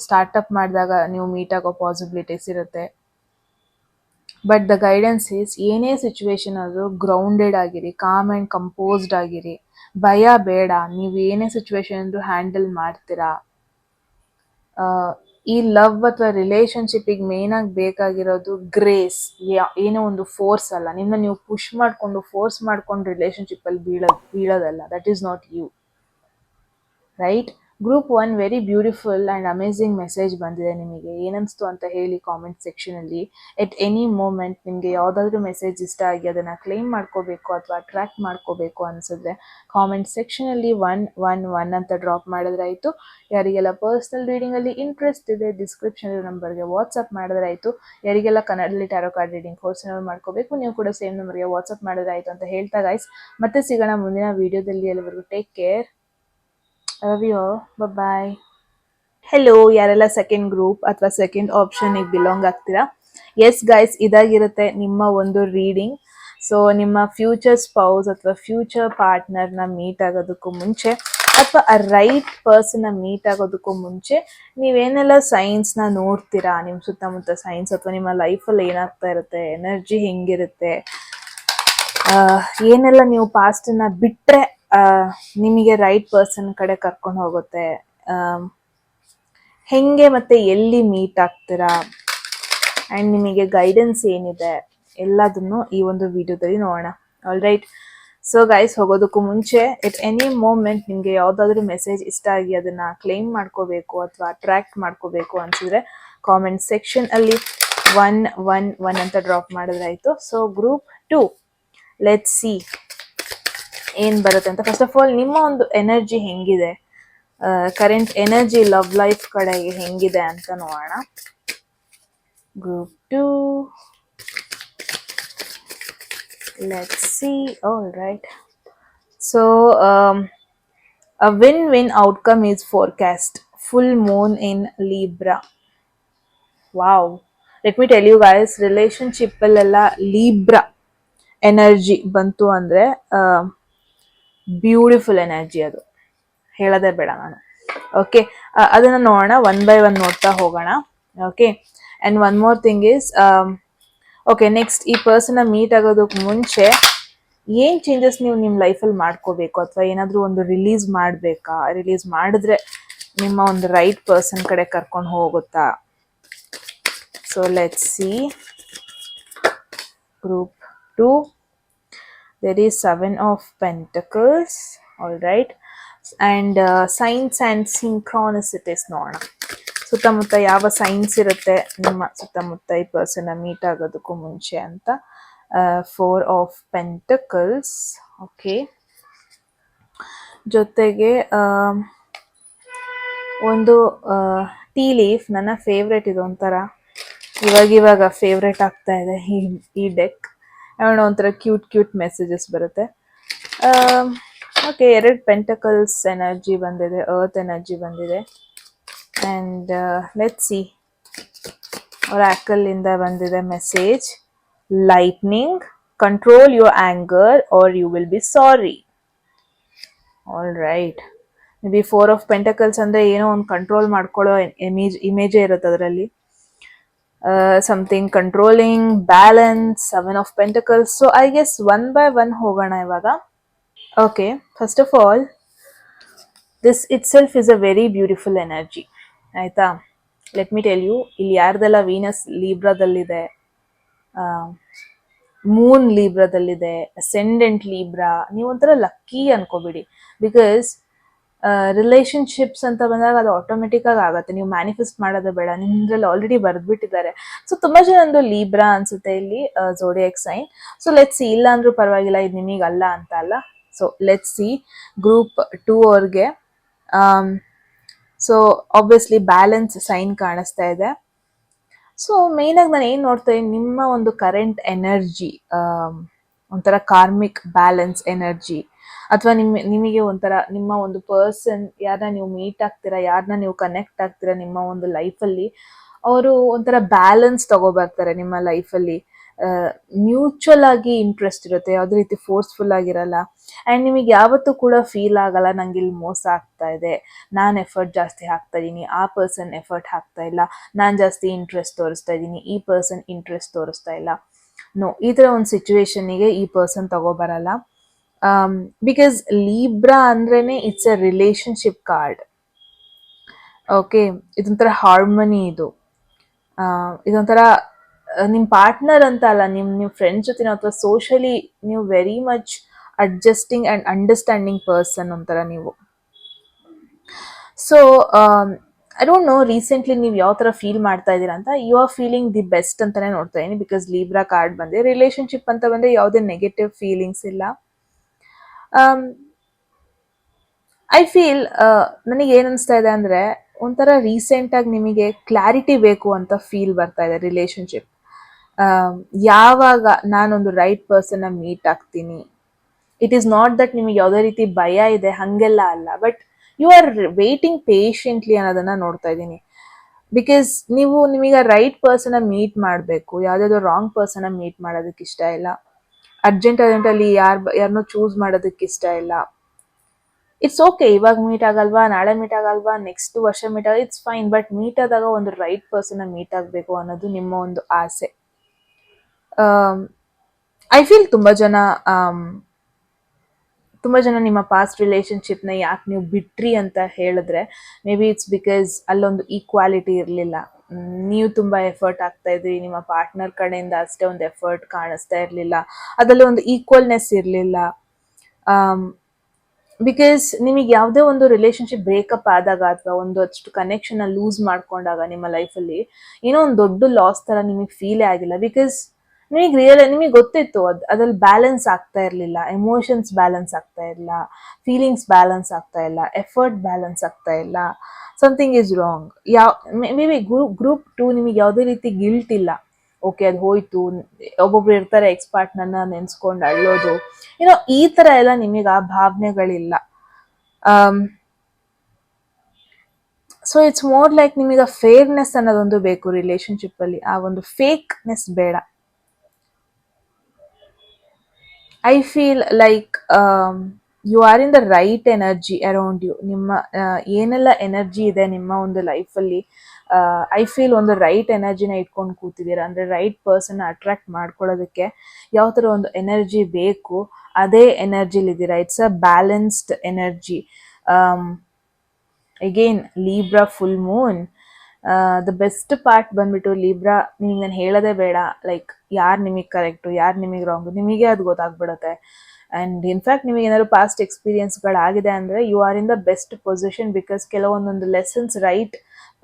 ಸ್ಟಾರ್ಟಪ್ ಮಾಡಿದಾಗ ನೀವು ಮೀಟ್ ಆಗೋ ಪಾಸಿಬಿಲಿಟೀಸ್ ಇರುತ್ತೆ. ಬಟ್ ದ ಗೈಡೆನ್ಸ್ ಈಸ್, ಏನೇ ಸಿಚುವೇಶನ್ ಆದರೂ ಗ್ರೌಂಡೆಡ್ ಆಗಿರಿ, ಕಾಮ್ ಆ್ಯಂಡ್ ಕಂಪೋಸ್ಡ್ ಆಗಿರಿ. ಭಯ ಬೇಡ, ನೀವು ಏನೇ ಸಿಚುವೇಶನ್ ಅಂದರೂ ಹ್ಯಾಂಡಲ್ ಮಾಡ್ತೀರಾ. ಈ ಲವ್ ಅಥವಾ ರಿಲೇಶನ್ಶಿಪ್ಪಿಗೆ ಮೇನಾಗಿ ಬೇಕಾಗಿರೋದು ಗ್ರೇಸ್. ಏನೋ ಒಂದು ಫೋರ್ಸ್ ಅಲ್ಲ. ನಿಮ್ಮನ್ನ ನೀವು ಪುಷ್ ಮಾಡಿಕೊಂಡು ಫೋರ್ಸ್ ಮಾಡ್ಕೊಂಡು ರಿಲೇಶನ್ಶಿಪ್ಪಲ್ಲಿ ಬೀಳೋದಲ್ಲ. That is not you, right? Group 1 very beautiful and amazing message ಬಂದಿದೆ ನಿಮಗೆ. ಏನನ್ನಿಸ್ತು ಅಂತ ಹೇಳಿ ಕಾಮೆಂಟ್ ಸೆಕ್ಷನಲ್ಲಿ. ಎಟ್ ಎನಿ ಮೂಮೆಂಟ್ ನಿಮಗೆ ಯಾವುದಾದ್ರೂ ಮೆಸೇಜ್ ಇಷ್ಟ ಆಗಿ ಅದನ್ನು ಕ್ಲೇಮ್ ಮಾಡ್ಕೋಬೇಕು ಅಥವಾ ಅಟ್ರ್ಯಾಕ್ಟ್ ಮಾಡ್ಕೋಬೇಕು ಅನಿಸಿದ್ರೆ ಕಾಮೆಂಟ್ ಸೆಕ್ಷನಲ್ಲಿ 111 ಅಂತ ಡ್ರಾಪ್ ಮಾಡಿದ್ರೆ ಆಯಿತು. ಯಾರಿಗೆಲ್ಲ ಪರ್ಸ್ನಲ್ ರೀಡಿಂಗಲ್ಲಿ ಇಂಟ್ರೆಸ್ಟ್ ಇದೆ, ಡಿಸ್ಕ್ರಿಪ್ಷನ್ ನಂಬರ್ಗೆ ವಾಟ್ಸಪ್ ಮಾಡಿದ್ರೆ ಆಯಿತು. ಯಾರಿಗೆಲ್ಲ ಕನ್ನಡದಲ್ಲಿ ಟ್ಯಾರೋ ಕಾರ್ಡ್ ರೀಡಿಂಗ್ ಕೋರ್ಸ್ನ ಮಾಡ್ಕೋಬೇಕು, ನೀವು ಕೂಡ ಸೇಮ್ ನಂಬರ್ಗೆ ವಾಟ್ಸಪ್ ಮಾಡಿದ್ರೆ ಆಯಿತು ಅಂತ ಹೇಳ್ತಾ ಗೈಸ್, ಮತ್ತೆ ಸಿಗೋಣ ಮುಂದಿನ ವೀಡಿಯೋದಲ್ಲಿ. ಅಲ್ಲಿವರೆಗೂ take care. Love you all. Bye-bye. Hello, ಯಾರೆಲ್ಲ ಸೆಕೆಂಡ್ ಗ್ರೂಪ್ ಅಥವಾ ಸೆಕೆಂಡ್ ಆಪ್ಷನ್ಗೆ ಬಿಲಾಂಗ್ ಆಗ್ತೀರಾ? ಎಸ್ ಗೈಸ್, ಇದಾಗಿರುತ್ತೆ ನಿಮ್ಮ ಒಂದು ರೀಡಿಂಗ್. ಸೊ ನಿಮ್ಮ ಫ್ಯೂಚರ್ ಸ್ಪೌಸ್ ಅಥವಾ ಫ್ಯೂಚರ್ ಪಾರ್ಟ್ನರ್ನ ಮೀಟ್ ಆಗೋದಕ್ಕೂ ಮುಂಚೆ, ಅಥವಾ ಆ ರೈಟ್ ಪರ್ಸನ್ನ ಮೀಟ್ ಆಗೋದಕ್ಕೂ ಮುಂಚೆ ನೀವೇನೆಲ್ಲ ಸೈನ್ಸ್ನ ನೋಡ್ತೀರಾ, ನಿಮ್ಮ ಸುತ್ತಮುತ್ತ ಸೈನ್ಸ್, ಅಥವಾ ನಿಮ್ಮ ಲೈಫಲ್ಲಿ ಏನಾಗ್ತಾ ಇರುತ್ತೆ, ಎನರ್ಜಿ ಹೆಂಗಿರುತ್ತೆ, ಏನೆಲ್ಲ ನೀವು ಪಾಸ್ಟನ್ನು ಬಿಟ್ಟರೆ ನಿಮಗೆ ರೈಟ್ ಪರ್ಸನ್ ಕಡೆ ಕರ್ಕೊಂಡು ಹೋಗುತ್ತೆ, ಹೆಂಗೆ ಮತ್ತೆ ಎಲ್ಲಿ ಮೀಟ್ ಆಗ್ತೀರಾ, ಆ್ಯಂಡ್ ನಿಮಗೆ ಗೈಡೆನ್ಸ್ ಏನಿದೆ, ಎಲ್ಲದನ್ನು ಈ ಒಂದು ವಿಡಿಯೋದಲ್ಲಿ ನೋಡೋಣ. ಆಲ್ ರೈಟ್, ಸೊ ಗೈಸ್, ಹೋಗೋದಕ್ಕೂ ಮುಂಚೆ ಎಟ್ ಎನಿ ಮೂಮೆಂಟ್ ನಿಮಗೆ ಯಾವುದಾದ್ರೂ ಮೆಸೇಜ್ ಇಷ್ಟ ಆಗಿ ಅದನ್ನ ಕ್ಲೈಮ್ ಮಾಡ್ಕೋಬೇಕು ಅಥವಾ ಅಟ್ರಾಕ್ಟ್ ಮಾಡ್ಕೋಬೇಕು ಅನ್ಸಿದ್ರೆ ಕಾಮೆಂಟ್ ಸೆಕ್ಷನ್ ಅಲ್ಲಿ 111 ಅಂತ ಡ್ರಾಪ್ ಮಾಡಿದ್ರೆ ಆಯ್ತು. ಸೊ ಗ್ರೂಪ್ 2, ಲೆಟ್ಸ್ ಸಿ ಏನ್ ಬರುತ್ತೆ ಅಂತ. ಫಸ್ಟ್ ಆಫ್ ಆಲ್ ನಿಮ್ಮ ಒಂದು ಎನರ್ಜಿ ಹೆಂಗಿದೆ, ಕರೆಂಟ್ ಎನರ್ಜಿ ಲವ್ ಲೈಫ್ ಕಡೆಗೆ ಹೆಂಗಿದೆ ಅಂತ ನೋಡೋಣ. Group 2, let's see. All right, so a win-win outcome is forecast. Full moon in Libra. Wow, let me tell you guys, relationship ಅಲ್ಲೆಲ್ಲ Libra ಎನರ್ಜಿ ಬಂತು ಅಂದ್ರೆ ಬ್ಯೂಟಿಫುಲ್ ಎನರ್ಜಿ, ಅದು ಹೇಳೋದೇ ಬೇಡ ನಾನು. ಓಕೆ, ಅದನ್ನ ನೋಡೋಣ, 1 by 1 ನೋಡ್ತಾ ಹೋಗೋಣ. Okay, and one more thing is, okay, next ಈ ಪರ್ಸನ್ ಮೀಟ್ ಆಗೋದಕ್ಕೆ ಮುಂಚೆ ಏನ್ ಚೇಂಜಸ್ ನೀವು ನಿಮ್ಮ ಲೈಫಲ್ಲಿ ಮಾಡ್ಕೋಬೇಕು ಅಥವಾ ಏನಾದರೂ ಒಂದು ರಿಲೀಸ್ ಮಾಡಬೇಕಾ? ರಿಲೀಸ್ ಮಾಡಿದ್ರೆ ನಿಮ್ಮ ಒಂದು ರೈಟ್ ಪರ್ಸನ್ ಕಡೆ ಕರ್ಕೊಂಡು ಹೋಗುತ್ತಾ? So let's see. Group 2, there is 7 of Pentacles. All right, and signs and synchronicities ನೋಡೋಣ. ಸುತ್ತಮುತ್ತ ಯಾವ ಸೈನ್ಸ್ ಇರುತ್ತೆ ನಿಮ್ಮ ಸುತ್ತಮುತ್ತ ಈ ಪರ್ಸನ್ ಮೀಟ್ ಆಗೋದಕ್ಕೂ ಮುಂಚೆ ಅಂತ. 4 of Pentacles. ಓಕೆ, ಜೊತೆಗೆ ಒಂದು ಟೀ ಲೀಫ್, ನನ್ನ ಫೇವ್ರೆಟ್ ಇದು. ಒಂಥರ ಇವಾಗ ಫೇವ್ರೆಟ್ ಆಗ್ತಾ ಇದೆ ಈ ಡೆಕ್. ಒಂಥರ ಕ್ಯೂಟ್ ಮೆಸೇಜಸ್ ಬರುತ್ತೆ. ಓಕೆ, 2 ಪೆಂಟಕಲ್ಸ್ ಎನರ್ಜಿ ಬಂದಿದೆ, ಅರ್ತ್ ಎನರ್ಜಿ ಬಂದಿದೆ. ಅಂಡ್ ಲೆಟ್ಸ್ ಸಿ, ಒರಾಕಲ್ ಇಂದ ಬಂದಿದೆ message: lightning, control your anger or you will be sorry. All right, maybe 4 of Pentacles ಅಂದ್ರೆ ಏನೋ ಒಂದು ಕಂಟ್ರೋಲ್ ಮಾಡ್ಕೊಳ್ಳೋ ಇಮೇಜೇ ಇರುತ್ತೆ ಅದರಲ್ಲಿ. Something controlling, balance, 7 of Pentacles. So I guess 1 by 1 ಹೋಗೋಣ ಇವಾಗ. Okay, first of all, this itself is a very beautiful energy. ಆಯ್ತಾ, ಲೆಟ್ ಮಿ ಟೆಲ್ ಯು, ಇಲ್ಲಿ ಯಾರ್ದೆಲ್ಲ ವೀನಸ್ ಲೀಬ್ರಾದಲ್ಲಿದೆ, ಮೂನ್ ಲೀಬ್ರಾದಲ್ಲಿದೆ, ಅಸೆಂಡೆಂಟ್ ಲೀಬ್ರಾ, ನೀವೊಂಥರ ಲಕ್ಕಿ ಅನ್ಕೋಬಿಡಿ. ಬಿಕಾಸ್ ರಿಲೇಶನ್ಶಿಪ್ಸ್ ಅಂತ ಬಂದಾಗ ಅದು ಆಟೋಮೆಟಿಕ್ ಆಗಿ ಆಗುತ್ತೆ, ನೀವು ಮ್ಯಾನಿಫೆಸ್ಟ್ ಮಾಡೋದು ಬೇಡ, ನಿಮ್ದ್ರಲ್ಲಿ ಆಲ್ರೆಡಿ ಬರ್ದ್ಬಿಟ್ಟಿದ್ದಾರೆ. ಸೊ ತುಂಬಾ ಜನಂದು ಲೀಬ್ರಾ ಅನ್ಸುತ್ತೆ ಇಲ್ಲಿ ಝೋಡಿಯಾಕ್ ಸೈನ್. ಸೊ ಲೆಟ್ಸ್ ಸಿ, ಇಲ್ಲ ಅಂದ್ರೂ ಪರವಾಗಿಲ್ಲ, ಇದು ನಿಮಗಲ್ಲ ಅಂತ ಅಲ್ಲ. ಸೊ ಲೆಟ್ಸ್ ಸಿ, ಗ್ರೂಪ್ 2 ಅವ್ರಿಗೆ ಸೊ ಆಬ್ವಿಯಸ್ಲಿ ಬ್ಯಾಲೆನ್ಸ್ ಸೈನ್ ಕಾಣಿಸ್ತಾ ಇದೆ. ಸೊ ಮೇನ್ ಆಗಿ ನಾನು ಏನ್ ನೋಡ್ತಾ ಇದ್ದೀನಿ, ನಿಮ್ಮ ಒಂದು ಕರೆಂಟ್ ಎನರ್ಜಿ ಒಂಥರ ಕಾರ್ಮಿಕ್ ಬ್ಯಾಲೆನ್ಸ್ ಎನರ್ಜಿ, ಅಥವಾ ನಿಮಗೆ ಒಂಥರ ನಿಮ್ಮ ಒಂದು ಪರ್ಸನ್ ಯಾರನ್ನ ನೀವು ಮೀಟ್ ಆಗ್ತೀರಾ, ಯಾರನ್ನ ನೀವು ಕನೆಕ್ಟ್ ಆಗ್ತೀರಾ ನಿಮ್ಮ ಒಂದು ಲೈಫಲ್ಲಿ, ಅವರು ಒಂಥರ ಬ್ಯಾಲೆನ್ಸ್ ತಗೋಬರ್ತಾರೆ ನಿಮ್ಮ ಲೈಫಲ್ಲಿ. ಮ್ಯೂಚುವಲ್ ಆಗಿ ಇಂಟ್ರೆಸ್ಟ್ ಇರುತ್ತೆ, ಯಾವುದೇ ರೀತಿ ಫೋರ್ಸ್ಫುಲ್ ಆಗಿರಲ್ಲ. ಆ್ಯಂಡ್ ನಿಮಗೆ ಯಾವತ್ತೂ ಕೂಡ ಫೀಲ್ ಆಗಲ್ಲ ನಂಗೆ ಇಲ್ಲಿ ಮೋಸ ಆಗ್ತಾ ಇದೆ, ನಾನು ಎಫರ್ಟ್ ಜಾಸ್ತಿ ಹಾಕ್ತಾ ಇದ್ದೀನಿ, ಆ ಪರ್ಸನ್ ಎಫರ್ಟ್ ಹಾಕ್ತಾ ಇಲ್ಲ, ನಾನು ಜಾಸ್ತಿ ಇಂಟ್ರೆಸ್ಟ್ ತೋರಿಸ್ತಾ ಇದ್ದೀನಿ, ಈ ಪರ್ಸನ್ ಇಂಟ್ರೆಸ್ಟ್ ತೋರಿಸ್ತಾ ಇಲ್ಲ. ನೋ, ಈ ಥರ ಒಂದು ಸಿಚುವೇಶನ್ನಿಗೆ ಈ ಪರ್ಸನ್ ತಗೋಬರಲ್ಲ. ಬಿಕಾಸ್ ಲೀಬ್ರಾ ಅಂದ್ರೇನೆ it's a relationship card. Okay, ಇದೊಂಥರ ಹಾರ್ಮನಿ, ಇದೊಂಥರ ನಿಮ್ಮ ಪಾರ್ಟ್ನರ್ ಅಂತ ಅಲ್ಲ, ನೀವು ಫ್ರೆಂಡ್ಸ್ ಜೊತೆ ಅಥವಾ ಸೋಷಲಿ ನೀವು very much adjusting and understanding person ಒಂಥರ ನೀವು. So I don't know recently ನೀವು ಯಾವ ಥರ ಫೀಲ್ ಮಾಡ್ತಾ ಇದ್ದೀರಾ ಅಂತ. You are feeling the best ಅಂತಾನೆ ನೋಡ್ತಾ ಇದ್ದೀನಿ, ಬಿಕಾಸ್ ಲೀಬ್ರಾ ಕಾರ್ಡ್ ಬಂದೆ. ರಿಲೇಶನ್ಶಿಪ್ ಅಂತ ಬಂದರೆ ಯಾವುದೇ ನೆಗೆಟಿವ್ ಫೀಲಿಂಗ್ಸ್ ಇಲ್ಲ. ಐ ಫೀಲ್ ನನಗೆ ಏನು ಅನಿಸ್ತಾ ಇದೆ ಅಂದರೆ, ಒಂಥರ ರೀಸೆಂಟಾಗಿ ನಿಮಗೆ ಕ್ಲಾರಿಟಿ ಬೇಕು ಅಂತ ಫೀಲ್ ಬರ್ತಾ ಇದೆ ರಿಲೇಶನ್ಶಿಪ್. ಯಾವಾಗ ನಾನೊಂದು ರೈಟ್ ಪರ್ಸನ್ನ ಮೀಟ್ ಆಗ್ತೀನಿ, ಇಟ್ ಈಸ್ ನಾಟ್ ದಟ್ ನಿಮಗೆ ಯಾವುದೇ ರೀತಿ ಭಯ ಇದೆ, ಹಾಗೆಲ್ಲ ಅಲ್ಲ, but you are waiting patiently ಅನ್ನೋದನ್ನ ನೋಡ್ತಾ ಇದ್ದೀನಿ. ಬಿಕಾಸ್ ನಿಮಗೆ ರೈಟ್ ಪರ್ಸನ್ನ ಮೀಟ್ ಮಾಡಬೇಕು, ಯಾವುದಾದ್ರು ರಾಂಗ್ ಪರ್ಸನ್ನ ಮೀಟ್ ಮಾಡೋದಕ್ಕೆ ಇಷ್ಟ ಇಲ್ಲ. ಅರ್ಜೆಂಟಲ್ಲಿ ಯಾರನ್ನೋ ಚೂಸ್ ಮಾಡೋದಕ್ಕೆ ಇಷ್ಟ ಇಲ್ಲ. ಇಟ್ಸ್ ಓಕೆ, ಇವಾಗ ಮೀಟ್ ಆಗಲ್ವಾ, ನಾಳೆ ಮೀಟ್ ಆಗಲ್ವಾ, ನೆಕ್ಸ್ಟ್ ವರ್ಷ ಮೀಟ್ ಆಗ, ಇಟ್ಸ್ ಫೈನ್. ಬಟ್ ಮೀಟ್ ಆದಾಗ ಒಂದು ರೈಟ್ ಪರ್ಸನ್ನ ಮೀಟ್ ಆಗಬೇಕು ಅನ್ನೋದು ನಿಮ್ಮ ಒಂದು ಆಸೆ. ಐ ಫೀಲ್ ತುಂಬ ಜನ ನಿಮ್ಮ ಪಾಸ್ಟ್ ರಿಲೇಶನ್ಶಿಪ್ನ ಯಾಕೆ ನೀವು ಬಿಟ್ರಿ ಅಂತ ಹೇಳಿದ್ರೆ, ಮೇ ಬಿ ಇಟ್ಸ್ ಬಿಕಾಸ್ ಅಲ್ಲೊಂದು ಈಕ್ವಾಲಿಟಿ ಇರಲಿಲ್ಲ. ನೀವು ತುಂಬ ಎಫರ್ಟ್ ಆಗ್ತಾ ಇದ್ರಿ, ನಿಮ್ಮ ಪಾರ್ಟ್ನರ್ ಕಡೆಯಿಂದ ಅಷ್ಟೇ ಒಂದು ಎಫರ್ಟ್ ಕಾಣಿಸ್ತಾ ಇರಲಿಲ್ಲ, ಅದರಲ್ಲಿ ಒಂದು ಈಕ್ವಲ್ನೆಸ್ ಇರಲಿಲ್ಲ. ಬಿಕಾಸ್ ನಿಮಗೆ ಯಾವುದೇ ಒಂದು ರಿಲೇಶನ್ಶಿಪ್ ಬ್ರೇಕಪ್ ಆದಾಗ ಅಥವಾ ಒಂದಷ್ಟು ಕನೆಕ್ಷನ್ ಲೂಸ್ ಮಾಡ್ಕೊಂಡಾಗ ನಿಮ್ಮ ಲೈಫಲ್ಲಿ ಏನೋ ಒಂದು ದೊಡ್ಡ ಲಾಸ್ ತರ ನಿಮಗೆ ಫೀಲೇ ಆಗಿಲ್ಲ. ಬಿಕಾಸ್ ನಿಮಗೆ ಗೊತ್ತಿತ್ತು ಅದ್ರಲ್ಲಿ ಬ್ಯಾಲೆನ್ಸ್ ಆಗ್ತಾ ಇರಲಿಲ್ಲ, ಎಮೋಷನ್ಸ್ ಬ್ಯಾಲೆನ್ಸ್ ಆಗ್ತಾ ಇಲ್ಲ, ಫೀಲಿಂಗ್ಸ್ ಬ್ಯಾಲೆನ್ಸ್ ಆಗ್ತಾ ಇಲ್ಲ, ಎಫರ್ಟ್ ಬ್ಯಾಲೆನ್ಸ್ ಆಗ್ತಾ ಇಲ್ಲ, something is wrong. May be group 2 ನಿಮಗೆ ಯಾವುದೇ ರೀತಿ ಗಿಲ್ಟ್ ಇಲ್ಲ. ಓಕೆ, ಅದು ಹೋಯ್ತು. ಒಬ್ಬೊಬ್ರು ಇರ್ತಾರೆ ಎಕ್ಸ್ ಪಾರ್ಟ್ನರ್ನ ನೆನ್ಸ್ಕೊಂಡು ಅಳ್ಳೋದು, ಏನೋ ಈ ತರ ಎಲ್ಲ ನಿಮಗೆ ಆ ಭಾವನೆಗಳಿಲ್ಲ. ಸೊ ಇಟ್ಸ್ ಮೋರ್ ಲೈಕ್ ನಿಮಗೆ ಫೇರ್ನೆಸ್ ಅನ್ನೋದೊಂದು ಬೇಕು ರಿಲೇಶನ್ಶಿಪ್ ಅಲ್ಲಿ, ಆ ಒಂದು ಫೇಕ್ನೆಸ್ ಬೇಡ. I feel like you are in the right energy around you. ನಿಮ್ಮ ಏನೆಲ್ಲ ಎನರ್ಜಿ ಇದೆ ನಿಮ್ಮ ಒಂದು ಲೈಫಲ್ಲಿ, ಐ ಫೀಲ್ ಒಂದು ರೈಟ್ ಎನರ್ಜಿನ ಇಟ್ಕೊಂಡು ಕೂತಿದ್ದೀರಾ. ಅಂದರೆ ರೈಟ್ ಪರ್ಸನ್ ಅಟ್ರಾಕ್ಟ್ ಮಾಡ್ಕೊಳ್ಳೋದಕ್ಕೆ ಯಾವ ಥರ ಒಂದು ಎನರ್ಜಿ ಬೇಕು ಅದೇ ಎನರ್ಜಿಲಿದ್ದೀರಾ. It's a balanced energy. Again Libra full moon, the best part ಬಂದ್ಬಿಟ್ಟು ಲೀಬ್ರಾ, ನಿಮಗೆ ನಾನು ಹೇಳೋದೇ ಬೇಡ. ಲೈಕ್ ಯಾರು ನಿಮಗೆ ಕರೆಕ್ಟು, ಯಾರು ನಿಮಗೆ ರಾಂಗು, ನಿಮಗೆ ಅದು ಗೊತ್ತಾಗ್ಬಿಡುತ್ತೆ. ಆ್ಯಂಡ್ ಇನ್ಫ್ಯಾಕ್ಟ್ ನಿಮಗೆ ಏನಾದ್ರು ಪಾಸ್ಟ್ ಎಕ್ಸ್ಪೀರಿಯನ್ಸ್ಗಳಾಗಿದೆ ಅಂದರೆ you are in the best position. Because ಕೆಲವೊಂದೊಂದು ಲೆಸನ್ಸ್ ರೈಟ್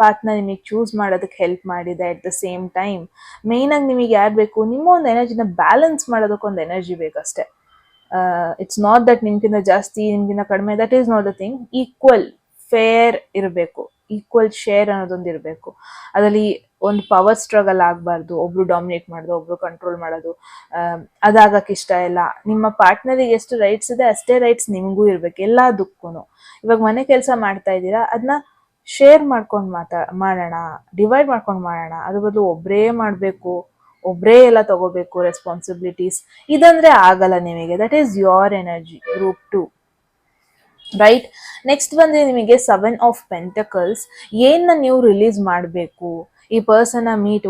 ಪಾತ್ನ ನಿಮಗೆ ಚೂಸ್ ಮಾಡೋದಕ್ಕೆ ಹೆಲ್ಪ್ ಮಾಡಿದೆ. ಅಟ್ ದ ಸೇಮ್ ಟೈಮ್ ಮೇಯ್ನಾಗಿ ನಿಮಗೆ ಯಾರು ಬೇಕು, ನಿಮ್ಮ ಒಂದು ಎನರ್ಜಿನ ಬ್ಯಾಲೆನ್ಸ್ ಮಾಡೋದಕ್ಕೊಂದು ಎನರ್ಜಿ ಬೇಕಷ್ಟೆ. ಇಟ್ಸ್ ನಾಟ್ ದಟ್ ನಿಮ್ಗಿಂತ ಜಾಸ್ತಿ ನಿಮ್ಗಿಂತ ಕಡಿಮೆ, that is not the thing. Equal fair ಇರಬೇಕು, ಈಕ್ವಲ್ ಶೇರ್ ಅನ್ನೋದೊಂದು ಇರಬೇಕು. ಅದರಲ್ಲಿ ಒಂದು ಪವರ್ ಸ್ಟ್ರಗಲ್ ಆಗಬಾರ್ದು, ಒಬ್ರು ಡಾಮಿನೇಟ್ ಮಾಡೋದು, ಒಬ್ರು ಕಂಟ್ರೋಲ್ ಮಾಡೋದು, ಅದಾಗಕ್ಕೆ ಇಷ್ಟ ಇಲ್ಲ. ನಿಮ್ಮ ಪಾರ್ಟ್ನರಿಗೆ ಎಷ್ಟು ರೈಟ್ಸ್ ಇದೆ ಅಷ್ಟೇ ರೈಟ್ಸ್ ನಿಮಗೂ ಇರಬೇಕು ಎಲ್ಲದಕ್ಕೂ. ಇವಾಗ ಮನೆ ಕೆಲಸ ಮಾಡ್ತಾ ಇದ್ದೀರಾ, ಅದನ್ನ ಶೇರ್ ಮಾಡ್ಕೊಂಡು ಮಾಡೋಣ, ಡಿವೈಡ್ ಮಾಡ್ಕೊಂಡು ಮಾಡೋಣ. ಅದ್ರ ಬದಲು ಒಬ್ಬರೇ ಮಾಡಬೇಕು, ಒಬ್ಬರೇ ಎಲ್ಲ ತಗೋಬೇಕು ರೆಸ್ಪಾನ್ಸಿಬಿಲಿಟೀಸ್, ಇದಂದ್ರೆ ಆಗಲ್ಲ ನಿಮಗೆ. That is your energy, group 2. Right. Next ಬಂದ್ರೆ ನಿಮಗೆ 7 ಆಫ್ ಪೆಂಟಕಲ್ಸ್. ಏನ್ನ ನೀವು ರಿಲೀಸ್ ಮಾಡಬೇಕು ಈ ಪರ್ಸನ್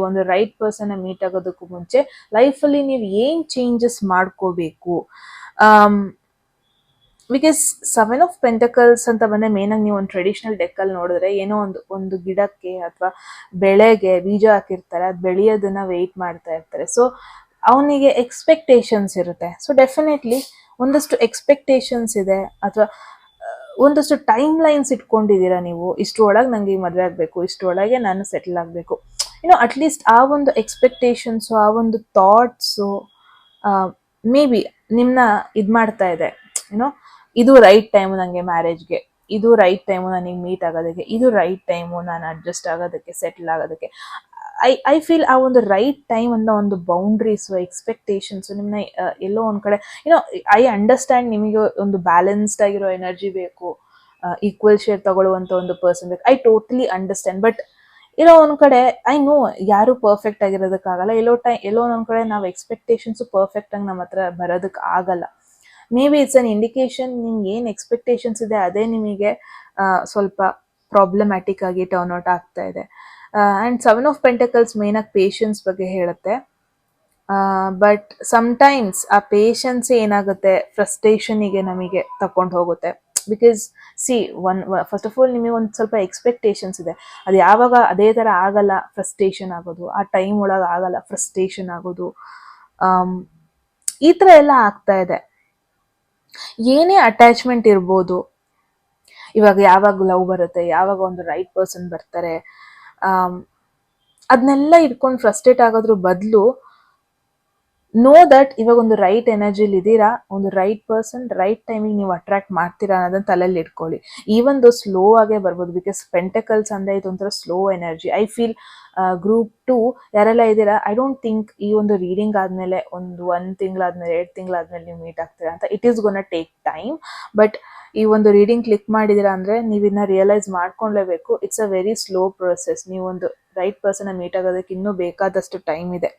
ಒಂದು ರೈಟ್ ಪರ್ಸನ್ ಮೀಟ್ ಆಗೋದಕ್ಕೂ ಮುಂಚೆ ಲೈಫಲ್ಲಿ ನೀವು ಏನ್ ಚೇಂಜಸ್ ಮಾಡ್ಕೋಬೇಕು. ಬಿಕಾಸ್ 7 ಆಫ್ ಪೆಂಟಕಲ್ಸ್ ಅಂತ ಬಂದ್ರೆ ಮೇನಾಗಿ ನೀವು ಒಂದು ಟ್ರೆಡಿಷನಲ್ ಡೆಕ್ಕಲ್ಲಿ ನೋಡಿದ್ರೆ ಏನೋ ಒಂದು ಗಿಡಕ್ಕೆ ಅಥವಾ ಬೆಳೆಗೆ ಬೀಜ ಹಾಕಿರ್ತಾರೆ, ಅದು ಬೆಳೆಯೋದನ್ನ ವೆಯ್ಟ್ ಮಾಡ್ತಾ ಇರ್ತಾರೆ. ಸೊ ಅವನಿಗೆ ಎಕ್ಸ್ಪೆಕ್ಟೇಷನ್ಸ್ ಇರುತ್ತೆ. ಸೊ ಡೆಫಿನೆಟ್ಲಿ ಒಂದಷ್ಟು ಎಕ್ಸ್ಪೆಕ್ಟೇಷನ್ಸ್ ಇದೆ, ಅಥವಾ ಒಂದಷ್ಟು ಟೈಮ್ ಲೈನ್ಸ್ ಇಟ್ಕೊಂಡಿದ್ದೀರಾ ನೀವು. ಇಷ್ಟರೊಳಗೆ ನನಗೆ ಈ ಮದುವೆ ಆಗಬೇಕು, ಇಷ್ಟರೊಳಗೆ ನಾನು ಸೆಟಲ್ ಆಗಬೇಕು. ಅಟ್ಲೀಸ್ಟ್ ಆ ಒಂದು ಎಕ್ಸ್ಪೆಕ್ಟೇಷನ್ಸು, ಆ ಒಂದು ಥಾಟ್ಸು ಮೇ ಬಿ ನಿಮ್ಮನ್ನ ಇದು ಮಾಡ್ತಾ ಇದೆ. ಇದು ರೈಟ್ ಟೈಮು ನನಗೆ ಮ್ಯಾರೇಜ್ಗೆ, ಇದು ರೈಟ್ ಟೈಮು ನನಗೆ ಮೀಟ್ ಆಗೋದಕ್ಕೆ, ಇದು ರೈಟ್ ಟೈಮು ನಾನು ಅಡ್ಜಸ್ಟ್ ಆಗೋದಕ್ಕೆ, ಸೆಟಲ್ ಆಗೋದಕ್ಕೆ. ಐ ಫೀಲ್ ಆ ಒಂದು ರೈಟ್ ಟೈಮ್ ಅನ್ನೋ ಒಂದು ಬೌಂಡ್ರೀಸು, ಎಕ್ಸ್ಪೆಕ್ಟೇಷನ್ಸು ನಿಮ್ಮನ್ನ ಎಲ್ಲೋ ಒಂದು ಕಡೆ ಐ ಅಂಡರ್ಸ್ಟ್ಯಾಂಡ್ ನಿಮಗೆ ಒಂದು ಬ್ಯಾಲೆನ್ಸ್ಡ್ ಆಗಿರೋ ಎನರ್ಜಿ ಬೇಕು, ಈಕ್ವಲ್ ಶೇರ್ ತಗೊಳ್ಳುವಂಥ ಒಂದು ಪರ್ಸನ್ ಬೇಕು. I totally understand. ಬಟ್ ಎಲ್ಲೋ ಒಂದು ಕಡೆ ಐ ನೋ ಯಾರು ಪರ್ಫೆಕ್ಟ್ ಆಗಿರೋದಕ್ಕಾಗಲ್ಲ. ಎಲ್ಲೋ ಒಂದೊಂದು ಕಡೆ ನಾವು ಎಕ್ಸ್ಪೆಕ್ಟೇಷನ್ಸು ಪರ್ಫೆಕ್ಟಾಗಿ ನಮ್ಮ ಹತ್ರ ಬರೋದಕ್ಕೆ ಆಗಲ್ಲ. May be it's an indication ನಿಮ್ಗೆ ಏನು ಎಕ್ಸ್ಪೆಕ್ಟೇಷನ್ಸ್ ಇದೆ ಅದೇ ನಿಮಗೆ ಸ್ವಲ್ಪ ಪ್ರಾಬ್ಲಮ್ಯಾಟಿಕ್ ಆಗಿ ಟರ್ನ್ ಔಟ್ ಆಗ್ತಾ ಇದೆ. ಆ್ಯಂಡ್ 7 ಆಫ್ ಪೆಂಟಕಲ್ಸ್ ಮೇನಾಗಿ ಪೇಷನ್ಸ್ ಬಗ್ಗೆ ಹೇಳುತ್ತೆ. ಬಟ್ ಸಮ್ಟೈಮ್ಸ್ ಆ ಪೇಷನ್ಸ್ ಏನಾಗುತ್ತೆ ಫ್ರಸ್ಟ್ರೇಷನಿಗೆ ನಮಗೆ ತಕೊಂಡು ಹೋಗುತ್ತೆ. ಬಿಕಾಸ್ ಫಸ್ಟ್ ಆಫ್ ಆಲ್ ನಿಮಗೆ ಒಂದು ಸ್ವಲ್ಪ ಎಕ್ಸ್ಪೆಕ್ಟೇಷನ್ಸ್ ಇದೆ, ಅದು ಯಾವಾಗ ಅದೇ ಥರ ಆಗಲ್ಲ ಫ್ರಸ್ಟ್ರೇಷನ್ ಆಗೋದು, ಆ ಟೈಮ್ ಒಳಗೆ ಆಗಲ್ಲ ಫ್ರಸ್ಟ್ರೇಷನ್ ಆಗೋದು, ಈ ಥರ ಎಲ್ಲ ಆಗ್ತಾ ಇದೆ. ಏನೇ ಅಟ್ಯಾಚ್ಮೆಂಟ್ ಇರ್ಬೋದು, ಇವಾಗ ಯಾವಾಗ ಲವ್ ಬರುತ್ತೆ, ಯಾವಾಗ ಒಂದು ರೈಟ್ ಪರ್ಸನ್ ಬರ್ತಾರೆ, ಅದನ್ನೆಲ್ಲ ಇಟ್ಕೊಂಡು ಫ್ರಸ್ಟ್ರೇಟ್ ಆಗೋದ್ರ ಬದಲು ನೋ ದಟ್ ಇವಾಗ ಒಂದು ರೈಟ್ ಎನರ್ಜಿಲಿ ಇದ್ದೀರಾ, ಒಂದು ರೈಟ್ ಪರ್ಸನ್ ರೈಟ್ ಟೈಮಿಗೆ ನೀವು ಅಟ್ರಾಕ್ಟ್ ಮಾಡ್ತೀರಾ ಅನ್ನೋದನ್ನ ತಲೆಯಲ್ಲಿ ಇಟ್ಕೊಳ್ಳಿ. ಈವನ್ ದೋ ಸ್ಲೋ ಆಗೇ ಬರ್ಬೋದು. ಬಿಕಾಸ್ ಪೆಂಟಕಲ್ಸ್ ಅಂದರೆ ಇದೊಂಥರ slow energy. I feel group 2 ಯಾರೆಲ್ಲ ಇದ್ದೀರಾ, ಐ ಡೋಂಟ್ ಥಿಂಕ್ ಈ ಒಂದು ರೀಡಿಂಗ್ ಆದಮೇಲೆ ಒಂದು ತಿಂಗಳಾದ್ಮೇಲೆ 2 ತಿಂಗಳಾದ್ಮೇಲೆ ನೀವು ಮೀಟ್ ಆಗ್ತೀರಾ ಅಂತ. It is gonna take time. But ಈ ಒಂದು ರೀಡಿಂಗ್ ಕ್ಲಿಕ್ ಮಾಡಿದ್ದೀರಾ ಅಂದರೆ ನೀವು ಇದನ್ನ ರಿಯಲೈಸ್ ಮಾಡ್ಕೊಳ್ಳೇಬೇಕು. It's a very slow process. ನೀವು ಒಂದು ರೈಟ್ ಪರ್ಸನ್ ಮೀಟ್ ಆಗೋದಕ್ಕೆ ಇನ್ನೂ ಬೇಕಾದಷ್ಟು ಟೈಮ್ ಇದೆ.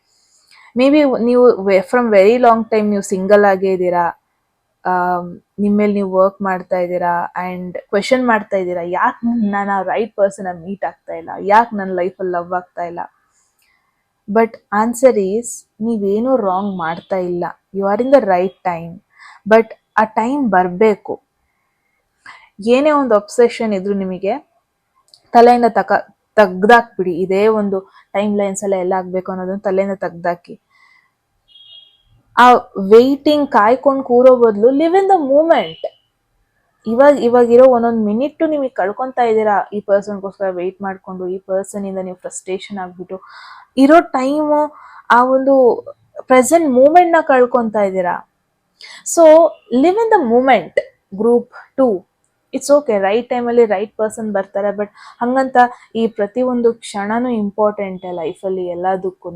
ಮೇ ಬಿ ನೀವು ಫ್ರಮ್ ವೆರಿ ಲಾಂಗ್ ಟೈಮ್ ನೀವು ಸಿಂಗಲ್ ಆಗೇ ಇದ್ದೀರಾ, ನಿಮ್ಮೇಲೆ ನೀವು ವರ್ಕ್ ಮಾಡ್ತಾ ಇದ್ದೀರಾ ಆ್ಯಂಡ್ ಕ್ವೆಶನ್ ಮಾಡ್ತಾ ಇದ್ದೀರಾ, ಯಾಕೆ ನಾನು ಆ ರೈಟ್ ಪರ್ಸನ್ ಮೀಟ್ ಆಗ್ತಾ ಇಲ್ಲ, ಯಾಕೆ ನನ್ನ ಲೈಫಲ್ಲಿ ಲವ್ ಆಗ್ತಾ ಇಲ್ಲ. ಬಟ್ ಆನ್ಸರ್ ಈಸ್ ನೀವೇನೂ ರಾಂಗ್ ಮಾಡ್ತಾ ಇಲ್ಲ, you are in the right time. But ಆ ಟೈಮ್ ಬರಬೇಕು. ಏನೇ ಒಂದು ಅಬ್ಸೆಷನ್ ಇದ್ರೂ ನಿಮಗೆ ತಲೆಯಿಂದ ತೆಗ್ದಾಕ್ಬಿಡಿ. ಇದೇ ಒಂದು ಟೈಮ್ ಲೈನ್ಸ್ ಎಲ್ಲ ಆಗಬೇಕು ಅನ್ನೋದನ್ನ ತಲೆಯಿಂದ ತೆಗ್ದಾಕಿ. ಆ ವೆಯ್ಟಿಂಗ್ ಕಾಯ್ಕೊಂಡು ಕೂರೋ ಬದಲು ಲಿವ್ ಇನ್ ದ ಮೂಮೆಂಟ್. ಇವಾಗಿರೋ ಒಂದೊಂದು ಮಿನಿಟ್ ನಿಮಗೆ ಕಳ್ಕೊತಾ ಇದ್ದೀರಾ ಈ ಪರ್ಸನ್ಗೋಸ್ಕರ ವೆಯ್ಟ್ ಮಾಡಿಕೊಂಡು, ಈ ಪರ್ಸನ್ ಇಂದ ನೀವು ಫ್ರಸ್ಟ್ರೇಷನ್ ಆಗ್ಬಿಟ್ಟು ಇರೋ ಟೈಮು, ಆ ಒಂದು ಪ್ರೆಸೆಂಟ್ ಮೂಮೆಂಟ್ ನ ಕಳ್ಕೊತಾ ಇದ್ದೀರಾ. So live in the moment. Group 2, it's okay, right ಟೈಮಲ್ಲಿ ರೈಟ್ ಪರ್ಸನ್ ಬರ್ತಾರೆ, ಬಟ್ ಹಂಗಂತ ಈ ಪ್ರತಿಯೊಂದು ಕ್ಷಣನೂ ಇಂಪಾರ್ಟೆಂಟ್ ಲೈಫಲ್ಲಿ ಎಲ್ಲದಕ್ಕೂ,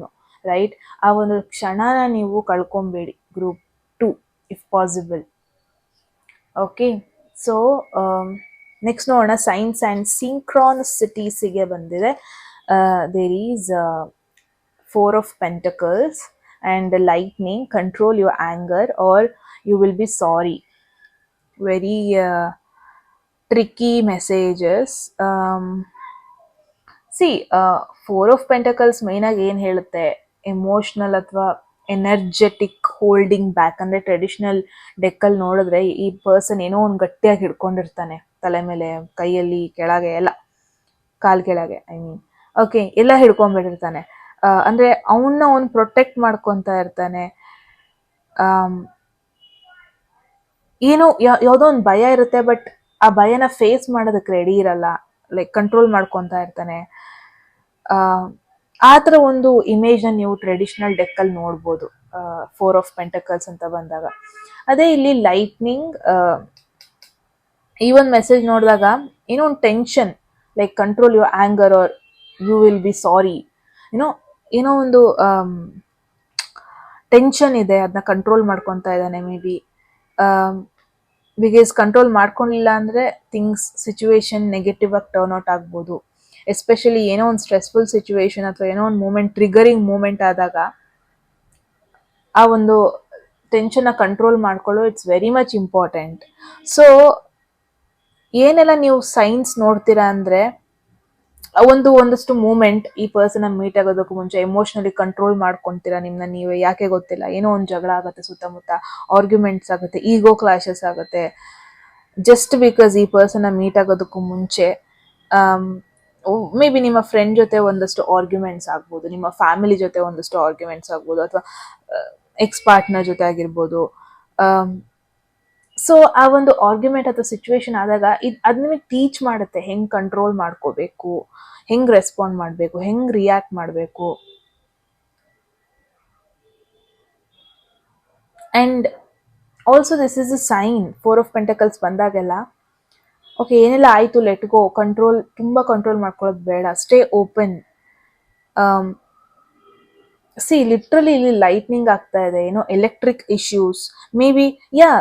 ರೈಟ್? ಆ ಒಂದು ಕ್ಷಣನ ನೀವು ಕಳ್ಕೊಬೇಡಿ. Group 2 if possible. Okay, so next ನೋಡೋಣ. ಸೈನ್ಸ್ ಆ್ಯಂಡ್ ಸಿಂಕ್ರಾನಿಸಿಟೀಸಿಗೆ ಬಂದಿದೆ. There is 4 of Pentacles and lightning. Control your anger or you will be sorry. Very tricky messages. See, 4 of Pentacles main ಆಗಿ ಏನು ಹೇಳುತ್ತೆ, ಎಮೋಷ್ನಲ್ ಅಥವಾ ಎನರ್ಜೆಟಿಕ್ ಹೋಲ್ಡಿಂಗ್ ಬ್ಯಾಕ್. ಅಂದರೆ traditional ಡೆಕ್ಕಲ್ಲಿ ನೋಡಿದ್ರೆ ಈ ಪರ್ಸನ್ ಏನೋ ಒಂದು ಗಟ್ಟಿಯಾಗಿ ಹಿಡ್ಕೊಂಡಿರ್ತಾನೆ, ತಲೆ ಮೇಲೆ, ಕೈಯಲ್ಲಿ, ಕೆಳಗೆ ಎಲ್ಲ, ಕಾಲ್ ಕೆಳಗೆ, ಓಕೆ, ಎಲ್ಲ ಹಿಡ್ಕೊಂಡ್ಬಿಟ್ಟಿರ್ತಾನೆ. ಅಂದರೆ ಅವನ್ನ ಅವ್ನು ಪ್ರೊಟೆಕ್ಟ್ ಮಾಡ್ಕೊತಾ ಇರ್ತಾನೆ. ಏನೋ ಯಾವುದೋ ಒಂದು ಭಯ ಇರುತ್ತೆ, ಬಟ್ ಆ ಭಯನ ಫೇಸ್ ಮಾಡೋದಕ್ಕೆ ರೆಡಿ ಇರಲ್ಲ, ಲೈಕ್ ಕಂಟ್ರೋಲ್ ಮಾಡ್ಕೊತಾ ಇರ್ತಾನೆ. ಆ ಥರ ಒಂದು ಇಮೇಜ್ನ ನೀವು ಟ್ರೆಡಿಷನಲ್ ಡೆಕ್ಕಲ್ಲಿ ನೋಡ್ಬೋದು 4 of Pentacles ಅಂತ ಬಂದಾಗ. ಅದೇ ಇಲ್ಲಿ ಲೈಟ್ನಿಂಗ್, ಈ ಒಂದು ಮೆಸೇಜ್ ನೋಡಿದಾಗ ಏನೋ ಒಂದು tension, like control your anger or you will be sorry. ಏನೋ ಒಂದು ಟೆನ್ಷನ್ ಇದೆ, ಅದನ್ನ ಕಂಟ್ರೋಲ್ ಮಾಡ್ಕೊತಾ ಇದ್ದಾನೆ ಮೇ ಬಿ. ಬಿಕಾಸ್ ಕಂಟ್ರೋಲ್ ಮಾಡ್ಕೊಂಡಿಲ್ಲ ಅಂದರೆ ಥಿಂಗ್ಸ್, ಸಿಚುವೇಶನ್ ನೆಗೆಟಿವ್ ಆಗಿ ಟರ್ನ್ ಔಟ್ ಆಗ್ಬೋದು. ಎಸ್ಪೆಷಲಿ ಏನೋ ಒಂದು ಸ್ಟ್ರೆಸ್ಫುಲ್ ಸಿಚುವೇಶನ್ ಅಥವಾ ಏನೋ ಒಂದು ಮೂಮೆಂಟ್, ಟ್ರಿಗರಿಂಗ್ ಮೂಮೆಂಟ್ ಆದಾಗ ಆ ಒಂದು ಟೆನ್ಷನ್ನ ಕಂಟ್ರೋಲ್ ಮಾಡ್ಕೊಳ್ಳೋ it's very much important. So ಏನೆಲ್ಲ ನೀವು ಸೈನ್ಸ್ ನೋಡ್ತೀರಾ ಅಂದರೆ, ಒಂದಷ್ಟು ಮೂಮೆಂಟ್ ಈ ಪರ್ಸನ್ ಮೀಟ್ ಆಗೋದಕ್ಕೂ ಮುಂಚೆ ಎಮೋಷ್ನಲಿ ಕಂಟ್ರೋಲ್ ಮಾಡ್ಕೊತೀರಾ ನಿಮ್ಮನ್ನ ನೀವೇ, ಯಾಕೆ ಗೊತ್ತಿಲ್ಲ. ಏನೋ ಒಂದು ಜಗಳ ಆಗುತ್ತೆ, ಸುತ್ತಮುತ್ತ ಆರ್ಗ್ಯುಮೆಂಟ್ಸ್ ಆಗುತ್ತೆ, ಈಗೋ ಕ್ಲಾಶಸ್ ಆಗುತ್ತೆ, ಜಸ್ಟ್ ಬಿಕಾಸ್ ಈ ಪರ್ಸನ್ನ ಮೀಟ್ ಆಗೋದಕ್ಕೂ ಮುಂಚೆ. ಮೇ ಬಿ ನಿಮ್ಮ ಫ್ರೆಂಡ್ ಜೊತೆ ಒಂದಷ್ಟು ಆರ್ಗ್ಯುಮೆಂಟ್ಸ್ ಆಗ್ಬೋದು, ನಿಮ್ಮ ಫ್ಯಾಮಿಲಿ ಜೊತೆ ಒಂದಷ್ಟು ಆರ್ಗ್ಯುಮೆಂಟ್ಸ್ ಆಗ್ಬೋದು, ಅಥವಾ ಎಕ್ಸ್ ಪಾರ್ಟ್ನರ್ ಜೊತೆ ಆಗಿರ್ಬೋದು. ಸೊ ಆ ಒಂದು ಆರ್ಗ್ಯುಮೆಂಟ್ ಅಥವಾ ಸಿಚುವೇಶನ್ ಆದಾಗ ಅದು ನಿಮಗೆ ಟೀಚ್ ಮಾಡುತ್ತೆ ಹೆಂಗೆ ಕಂಟ್ರೋಲ್ ಮಾಡ್ಕೋಬೇಕು, ಹೆಂಗೆ ರೆಸ್ಪಾಂಡ್ ಮಾಡಬೇಕು, ಹೆಂಗೆ ರಿಯಾಕ್ಟ್ ಮಾಡಬೇಕು. And also this is a sign. 4 of Pentacles ಬಂದಾಗೆಲ್ಲ ಓಕೆ, ಏನೆಲ್ಲ ಆಯಿತು, ಲೆಟ್ ಗೋ, ಕಂಟ್ರೋಲ್, ತುಂಬ ಕಂಟ್ರೋಲ್ ಮಾಡ್ಕೊಳ್ಳೋದು ಬೇಡ, ಸ್ಟೇ ಓಪನ್. ಸಿ ಲಿಟ್ರಲಿ ಇಲ್ಲಿ ಲೈಟ್ನಿಂಗ್ ಆಗ್ತಾ ಇದೆ, ಏನೋ ಎಲೆಕ್ಟ್ರಿಕ್ ಇಶ್ಯೂಸ್ ಮೇ ಬಿ,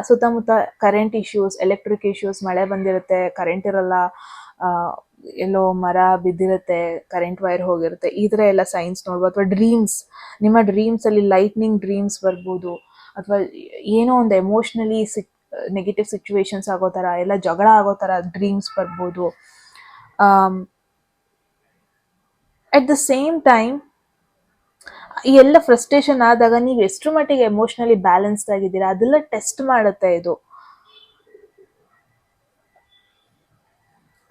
ಸುತ್ತಮುತ್ತ ಕರೆಂಟ್ ಇಶ್ಯೂಸ್, ಎಲೆಕ್ಟ್ರಿಕ್ ಇಶ್ಯೂಸ್, ಮಳೆ ಬಂದಿರುತ್ತೆ, ಕರೆಂಟ್ ಇರಲ್ಲ, ಎಲ್ಲೋ ಮರ ಬಿದ್ದಿರುತ್ತೆ, ಕರೆಂಟ್ ವೈರ್ ಹೋಗಿರುತ್ತೆ, ಈ ಥರ ಎಲ್ಲ ಸೈನ್ಸ್ ನೋಡ್ಬೋದು. ಅಥವಾ ಡ್ರೀಮ್ಸ್, ನಿಮ್ಮ ಡ್ರೀಮ್ಸಲ್ಲಿ ಲೈಟ್ನಿಂಗ್ ಡ್ರೀಮ್ಸ್ ಬರ್ಬೋದು, ಅಥವಾ ಏನೋ ಒಂದು ಎಮೋಷ್ನಲಿ ನೆಗೆಟಿವ್ ಸಿಚುವೇಶನ್ಸ್ ಆಗೋ ಥರ, ಎಲ್ಲ ಜಗಳ ಆಗೋ ಥರ ಡ್ರೀಮ್ಸ್ ಬರ್ಬೋದು. ಅಟ್ ದ ಸೇಮ್ ಟೈಮ್ ಈ ಎಲ್ಲ ಫ್ರಸ್ಟ್ರೇಷನ್ ಆದಾಗ ನೀವು ಎಷ್ಟು ಮಟ್ಟಿಗೆ ಎಮೋಷ್ನಲಿ ಬ್ಯಾಲೆನ್ಸ್ಡ್ ಆಗಿದ್ದೀರಾ ಅದೆಲ್ಲ ಟೆಸ್ಟ್ ಮಾಡುತ್ತೆ ಇದು.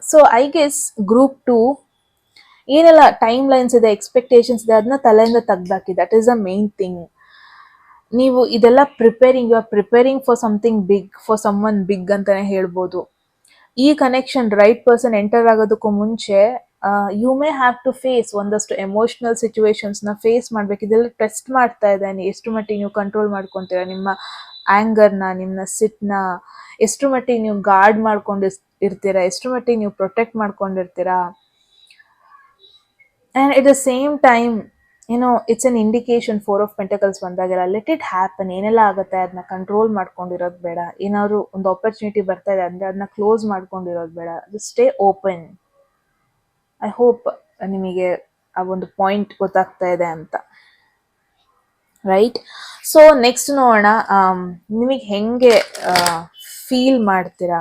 ಸೊ ಐ ಗೆಸ್ ಗ್ರೂಪ್ 2 ಏನೆಲ್ಲ ಟೈಮ್ ಲೈನ್ಸ್ ಇದೆ, ಎಕ್ಸ್ಪೆಕ್ಟೇಷನ್ಸ್ ಇದೆ, ಅದನ್ನ ತಲೆಯಿಂದ ತೆಗ್ದಾಕಿ. That is the main thing. ನೀವು ಇದೆಲ್ಲ you are preparing for something big, for someone big ಅಂತಾನೆ ಹೇಳ್ಬೋದು. ಈ ಕನೆಕ್ಷನ್ ರೈಟ್ ಪರ್ಸನ್ ಎಂಟರ್ ಆಗೋದಕ್ಕೂ ಮುಂಚೆ you may have to face ಒಂದಷ್ಟು ಎಮೋಷ್ನಲ್ ಸಿಚುವೇಶನ್ಸ್ನ ಫೇಸ್ ಮಾಡಬೇಕು. ಇದೆಲ್ಲ ಟೆಸ್ಟ್ ಮಾಡ್ತಾ ಇದ್ದಾನೆ, ಎಷ್ಟು ಮಟ್ಟಿಗೆ ನೀವು ಕಂಟ್ರೋಲ್ ಮಾಡ್ಕೊತೀರಾ ನಿಮ್ಮ ಆ್ಯಂಗರ್ನ, ನಿಮ್ಮ ಸಿಟ್ನ, ಎಷ್ಟು ಮಟ್ಟಿಗೆ ನೀವು ಗಾರ್ಡ್ ಮಾಡ್ಕೊಂಡು ಇರ್ತೀರಾ, ಎಷ್ಟು ಮಟ್ಟಿಗೆ ನೀವು ಪ್ರೊಟೆಕ್ಟ್ ಮಾಡ್ಕೊಂಡಿರ್ತೀರಾ. And at the same time it's an indication 4 of Pentacles ಬಂದಾಗೆಲ್ಲ ಲೆಟ್ ಇಟ್ ಹ್ಯಾಪನ್. ಏನೆಲ್ಲ ಆಗುತ್ತೆ ಅದನ್ನ ಕಂಟ್ರೋಲ್ ಮಾಡ್ಕೊಂಡಿರೋದು ಬೇಡ. ಏನಾದ್ರು ಒಂದು ಆಪರ್ಚುನಿಟಿ ಬರ್ತಾ ಇದೆ ಅಂದರೆ ಅದನ್ನ ಕ್ಲೋಸ್ ಮಾಡ್ಕೊಂಡಿರೋದು ಬೇಡ. Stay open. ಐ ಹೋಪ್ ನಿಮಗೆ ಆ ಒಂದು ಪಾಯಿಂಟ್ ಗೊತ್ತಾಗ್ತಾ ಇದೆ ಅಂತ, ರೈಟ್? ಸೊ ನೆಕ್ಸ್ಟ್ ನೋಡೋಣ, ನಿಮಗೆ ಹೆಂಗೆ ಫೀಲ್ ಮಾಡ್ತೀರಾ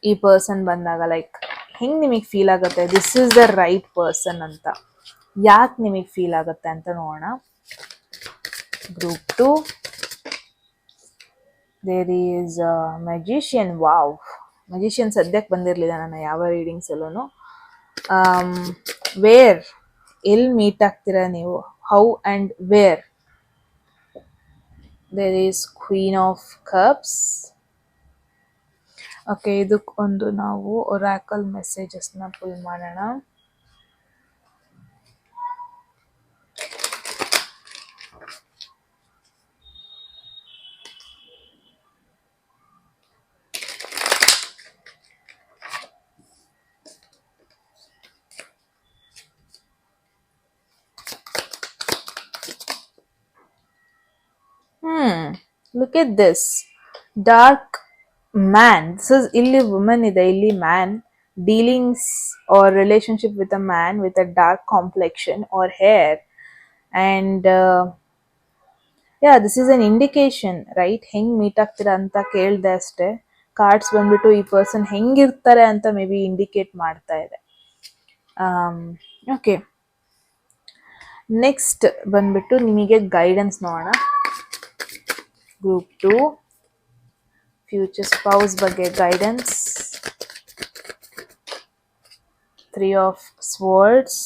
ಈ ಪರ್ಸನ್ ಬಂದಾಗ. ಲೈಕ್ ಹೆಂಗೆ ನಿಮಗೆ ಫೀಲ್ ಆಗುತ್ತೆ, this is the right person ಅಂತ ಯಾಕೆ ನಿಮಗೆ ಫೀಲ್ ಆಗುತ್ತೆ ಅಂತ ನೋಡೋಣ. Group 2, there is magician. Wow, magician ಸದ್ಯಕ್ಕೆ ಬಂದಿರಲಿಲ್ಲ ನನ್ನ ಯಾವ ರೀಡಿಂಗ್ಸಲ್ಲೂ. ವೇರ್, ಎಲ್ಲಿ ಮೀಟ್ ಆಗ್ತೀರಾ ನೀವು, how and where. There is queen of cups. Okay, ಇದಕ್ಕೊಂದು ನಾವು ಒರಾಕಲ್ ಮೆಸೇಜಸ್ನ ಪುಲ್ ಮಾಡೋಣ. Look at this dark man. This is, ಇಲ್ಲಿ ವುಮನ್ ಇದೆ, ಇಲ್ಲಿ man. Dealings or relationship with a man with a dark complexion or hair. And this is an indication, right? ಹೆಂಗ್ meet ಆಗ್ತೀರಾ ಅಂತ ಕೇಳ್ದೆ ಅಷ್ಟೇ. ಕಾರ್ಡ್ಸ್ ಬಂದ್ಬಿಟ್ಟು ಈ ಪರ್ಸನ್ ಹೆಂಗಿರ್ತಾರೆ ಅಂತ ಮೇ ಬಿ ಇಂಡಿಕೇಟ್ ಮಾಡ್ತಾ ಇದೆ. ಓಕೆ, ನೆಕ್ಸ್ಟ್ ಬಂದ್ಬಿಟ್ಟು ನಿಮಗೆ ಗೈಡೆನ್ಸ್ ನೋಡೋಣ. ಗ್ರೂಪ್ 2 ಫ್ಯೂಚರ್ ಸ್ಪೌಸ್ ಬಗ್ಗೆ guidance. 3 of swords.